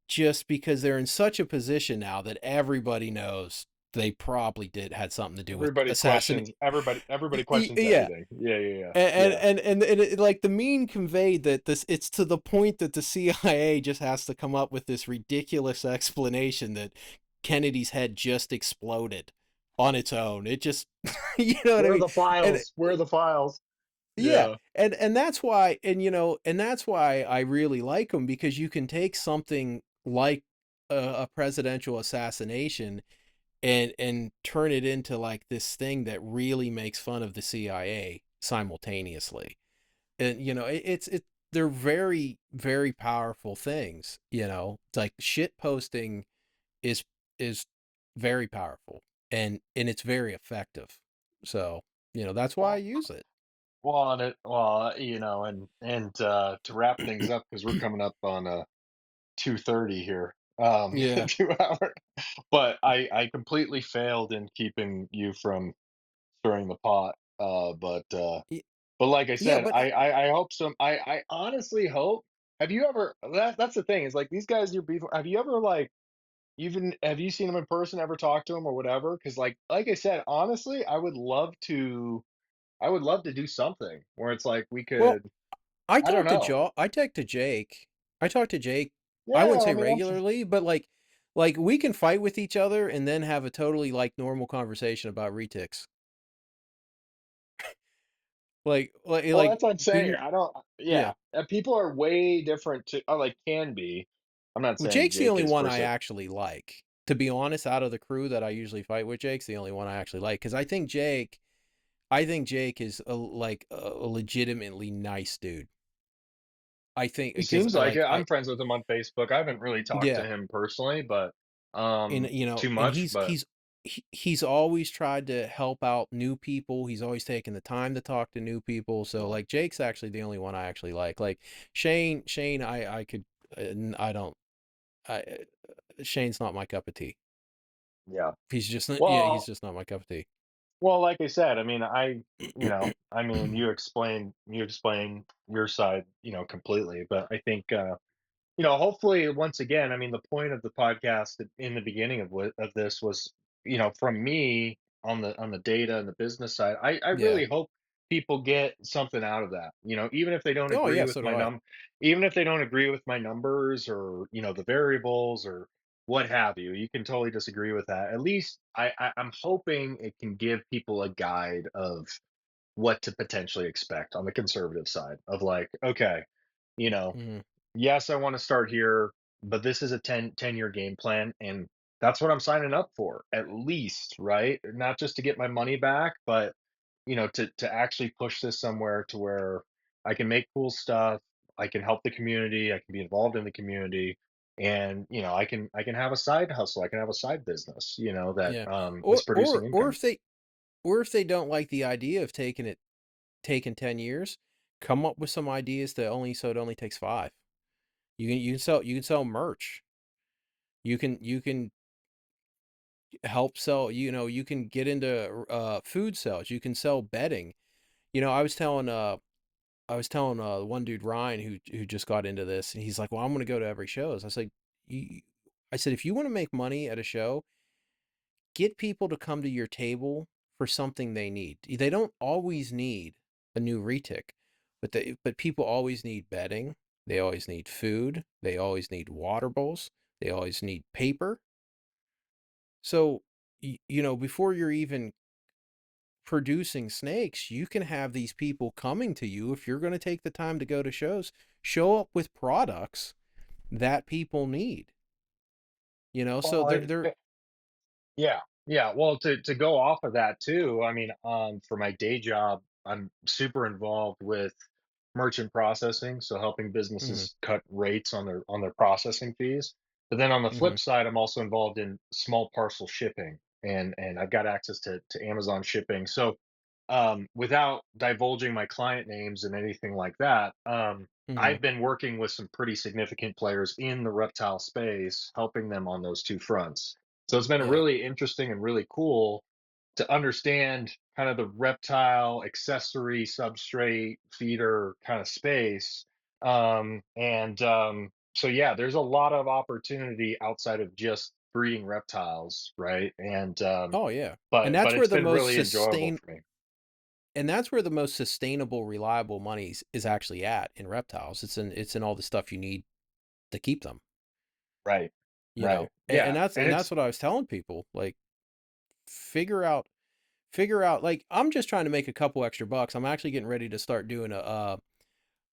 just because they're in such a position now that everybody knows they probably had something to do with assassin. Everybody questions Yeah. everything. Yeah, yeah, yeah. And Yeah. and and, and it, like the meme conveyed that this, it's to the point that the CIA just has to come up with this ridiculous explanation that Kennedy's head just exploded on its own. It just, you know what I Where are mean? the And files? Where are the files? yeah, Yeah. and that's why, and that's why I really like them, because you can take something like a presidential assassination and turn it into like this thing that really makes fun of the CIA simultaneously. And it's they're very, very powerful things. It's like shit posting is is very powerful, and it's very effective. So that's why I Well, use it. and to wrap things up because we're coming up on 2:30 here. Yeah. 2 hour. But I completely failed in keeping you from stirring the pot. But like I Yeah, said, but I hope some. I honestly hope. Have you ever? That's the thing. Is like these guys you're beef. Have you ever like even have you seen them in person? Ever talked to them or whatever? Because like I said, honestly, I would love to. I would love to do something where it's like we well, could. I I don't talk to know. Joe. I talk to Jake. I talk to Jake. I wouldn't Yeah, I say mean, regularly, but like we can fight with each other and then have a totally like normal conversation about retics. well, Like that's what I'm saying. being, I don't. yeah. Yeah, people are way different. Like can be. I'm not Well, saying Jake's the Jake only is one I person. actually like. To be honest, out of the crew that I usually fight with, Jake's the only one I actually like, because I think Jake is a legitimately nice dude. I think He because seems like it. I I'm friends with him on Facebook. I haven't really talked to yeah, him personally, but and too and much. But he's always tried to help out new people. He's always taken the time to talk to new people. So yeah, like Jake's actually the only one I actually like. Like Shane, I could, I don't, I Shane's not my cup of tea. yeah. Yeah, Well, he's just not my cup of tea. well, like I said, I mean, I mean, you explain your side, completely. But I think hopefully, once again, I mean, the point of the podcast in the beginning of this was, from me on the data and the business side, I Yeah. really hope people get something out of that. Even if they don't Oh agree yeah, with so do my I. even if they don't agree with my numbers or the variables or what have you, you can totally disagree with that. At least I'm hoping it can give people a guide of what to potentially expect on the conservative side of like, okay, you know, Mhm. yes, I want to start here, but this is a 10-year game plan. And that's what I'm signing up for, at least, right? Not just to get my money back, but, to actually push this somewhere to where I can make cool stuff. I can help the community. I can be involved in the community. And, I can have a side hustle. I can have a side business, that Yeah. is producing Or income. if they don't like the idea of taking 10 years, come up with some ideas that only so it only takes 5. You can sell merch. You can help sell, you can get into food sales. You can sell bedding. I was telling one dude Ryan who just got into this and he's like, "Well, I'm going to go to every shows." I said, you, I said if you want to make money at a show, get people to come to your table for something they need. They don't always need a new retic, but people always need bedding. They always need food. They always need water bowls. They always need paper. So, before you're even producing snakes, you can have these people coming to you if you're going to take the time to go to shows. Show up with products that people need. So Well, they're yeah, yeah. Well, to go off of that too, I mean, for my day job, I'm super involved with merchant processing, so helping mhm, businesses cut rates on their processing fees. But then on the mhm, flip side, I'm also involved in small parcel shipping, and I've got access to Amazon shipping. So, without divulging my client names and anything like that, mhm. I've been working with some pretty significant players in the reptile space, helping them on those two fronts. So it's been Yeah. really interesting and really cool to understand kind of the reptile accessory substrate feeder kind of space. And so yeah, there's a lot of opportunity outside of just breeding reptiles, right? And Oh yeah. And but that's where it's the been most really enjoyable sustain for me. and that's where the most sustainable, reliable money is actually at in reptiles. It's in all the stuff you need to keep them. Right. Right. Yeah. And And that's it's what I was telling people. Like, figure out like I'm just trying to make a couple extra bucks. I'm actually getting ready to start doing a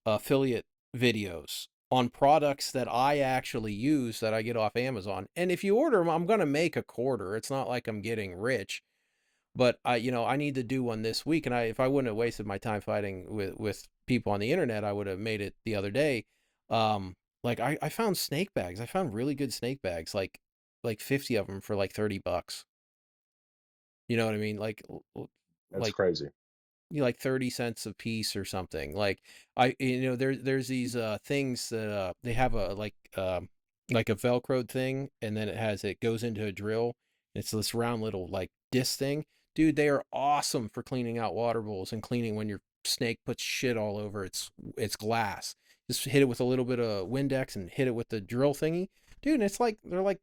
affiliate videos on products that I actually use that I get off Amazon. And if you order them, I'm gonna make a quarter. It's not like I'm getting rich. But I need to do one this week, and if I wouldn't have wasted my time fighting with people on the internet, I would have made it the other day. Like I found snake bags. I found really good snake bags, like 50 of them for like $30. You know what I mean? that's Like crazy. 30 cents a piece or something. Like there's these things that they have like a velcroed thing, and then it goes into a drill. It's this round little like disc thing. Dude, they are awesome for cleaning out water bowls and cleaning when your snake puts shit all over its glass. Just hit it with a little bit of Windex and hit it with the drill thingy. Dude, and they're like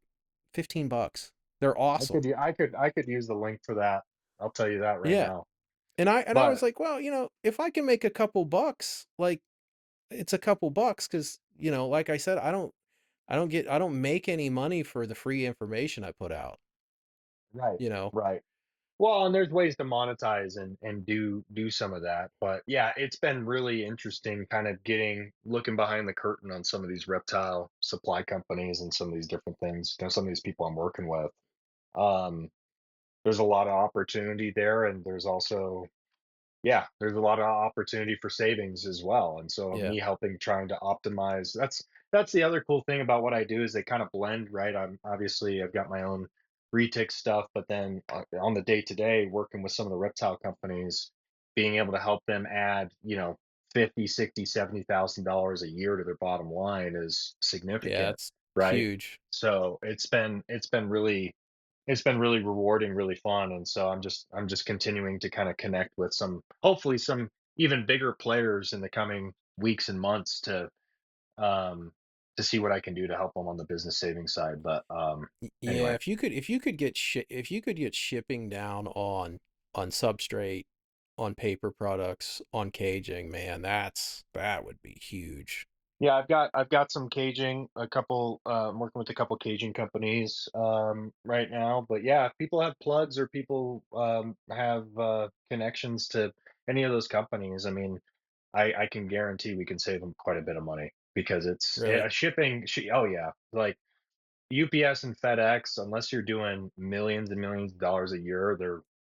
$15. They're awesome. I could use the link for that. I'll tell you that right Yeah. now. And I was But like, well, if I can make a couple bucks, like it's a couple bucks because like I said, I don't make any money for the free information I put out. right, You know, right. Well, and there's ways to monetize and do some of that. But yeah, it's been really interesting kind of looking behind the curtain on some of these reptile supply companies and some of these different things, some of these people I'm working with. Um, there's a lot of opportunity there, and there's also yeah, there's a lot of opportunity for savings as well. And so Yeah. me helping trying to optimize, that's the other cool thing about what I do is they kind of blend, right? I'm obviously I've got my own retic stuff, but then on the day to day working with some of the reptile companies, being able to help them add, 50, 60, $70,000 a year to their bottom line is Yeah, significant, that's right? huge. So it's been really rewarding, really fun, and so I'm just continuing to kind of connect with hopefully some even bigger players in the coming weeks and months um to see what I can do to help them on the business savings side. But Yeah, anyway, if you could get shipping down on substrate, on paper products, on caging, man, that would be huge. yeah, I've got some caging, I'm working with a couple caging companies right now. But yeah, if people have plugs or people have connections to any of those companies, I mean, I can guarantee we can save them quite a bit of money because Really? oh yeah, like UPS and FedEx, unless you're doing millions and millions of dollars a year,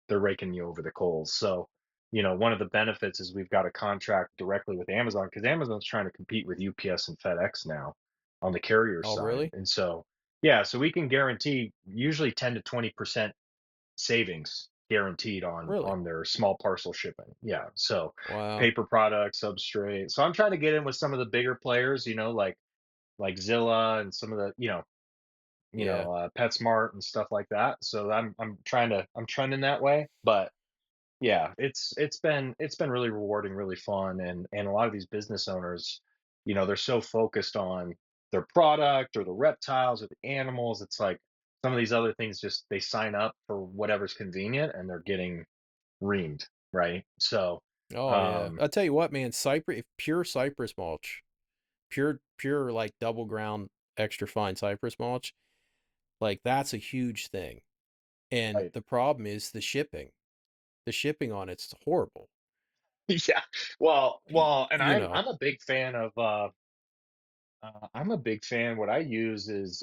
they're raking you over the coals. So, one of the benefits is we've got a contract directly with Amazon because Amazon's trying to compete with UPS and FedEx now on the carrier Oh, side. really? And so, yeah, so we can guarantee usually 10 to 20% savings guaranteed on Really? on their small parcel shipping. Yeah. So Wow. paper products, substrate. So I'm trying to get in with some of the bigger players, like Zilla and some of the, Yeah. PetSmart and stuff like that. So I'm trending that way. But yeah, it's been really rewarding, really fun, and a lot of these business owners, they're so focused on their product or the reptiles or the animals. It's like some of these other things just they sign up for whatever's convenient and they're getting reamed, right? So, Oh, yeah. um, I'll tell you what, man, cypress, pure cypress mulch, pure like double ground extra fine cypress mulch, like that's a huge thing. And right. the problem is the shipping. The shipping on it's horrible. Yeah. Well, and You I'm know. I'm a big fan of I'm a big fan. What I use is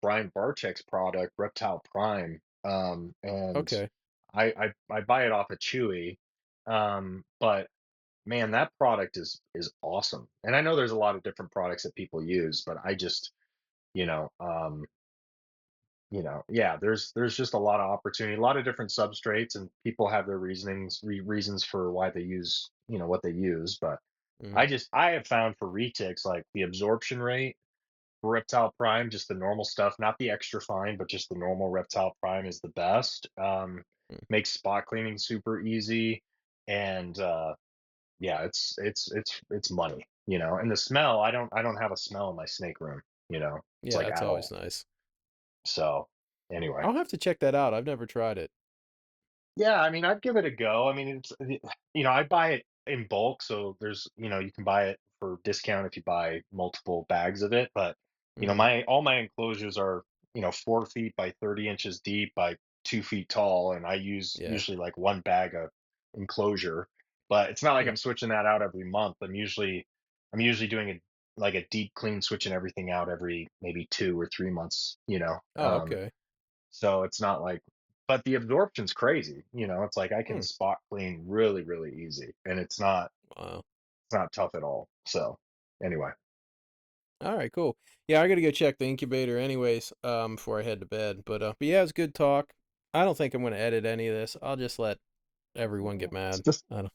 Brian Barczyk's product, Reptile Prime, and Okay. I buy it off of Chewy. But man, that product is awesome. And I know there's a lot of different products that people use, but I just you know um, yeah, there's just a lot of opportunity, a lot of different substrates, and people have their reasons for why they use what they use. But Mhm. I have found for retics like the absorption rate Reptile Prime, just the normal stuff, not the extra fine, but just the normal Reptile Prime is the best. Mm. Makes spot cleaning super easy, and yeah, it's money, And the smell, I don't have a smell in my snake room, It's Yeah, like that's at always all. nice. So anyway, I'll have to check that out. I've never tried it. yeah, I mean, I'd give it a go. I mean, I buy it in bulk, so you can buy it for discount if you buy multiple bags of it. But Mhm. my all my enclosures are 4 feet by 30 inches deep by 2 feet tall, and I use Yeah. usually like one bag of enclosure. But it's not like Hmm. I'm switching that out every month. I'm usually doing a deep clean, switching everything out every maybe 2 or 3 months. Oh, okay. So it's not like, but the absorption's crazy. It's like I can Hmm. spot clean really, really easy, and Wow. it's not tough at all. So anyway, All right, cool. Yeah, I gotta go check the incubator anyways, before I head to bed. But yeah, it's good talk. I don't think I'm gonna edit any of this. I'll just let everyone get mad. just I don't.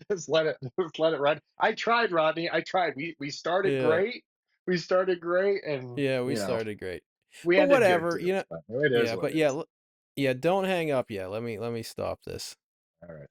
just let it run. I tried, Rodney. I tried. We started Yeah. great. We started great, and Yeah, we started great. we But ended good whatever, too. But it is yeah, what but it yeah, is. yeah, don't hang up yet. Let me stop this. All right.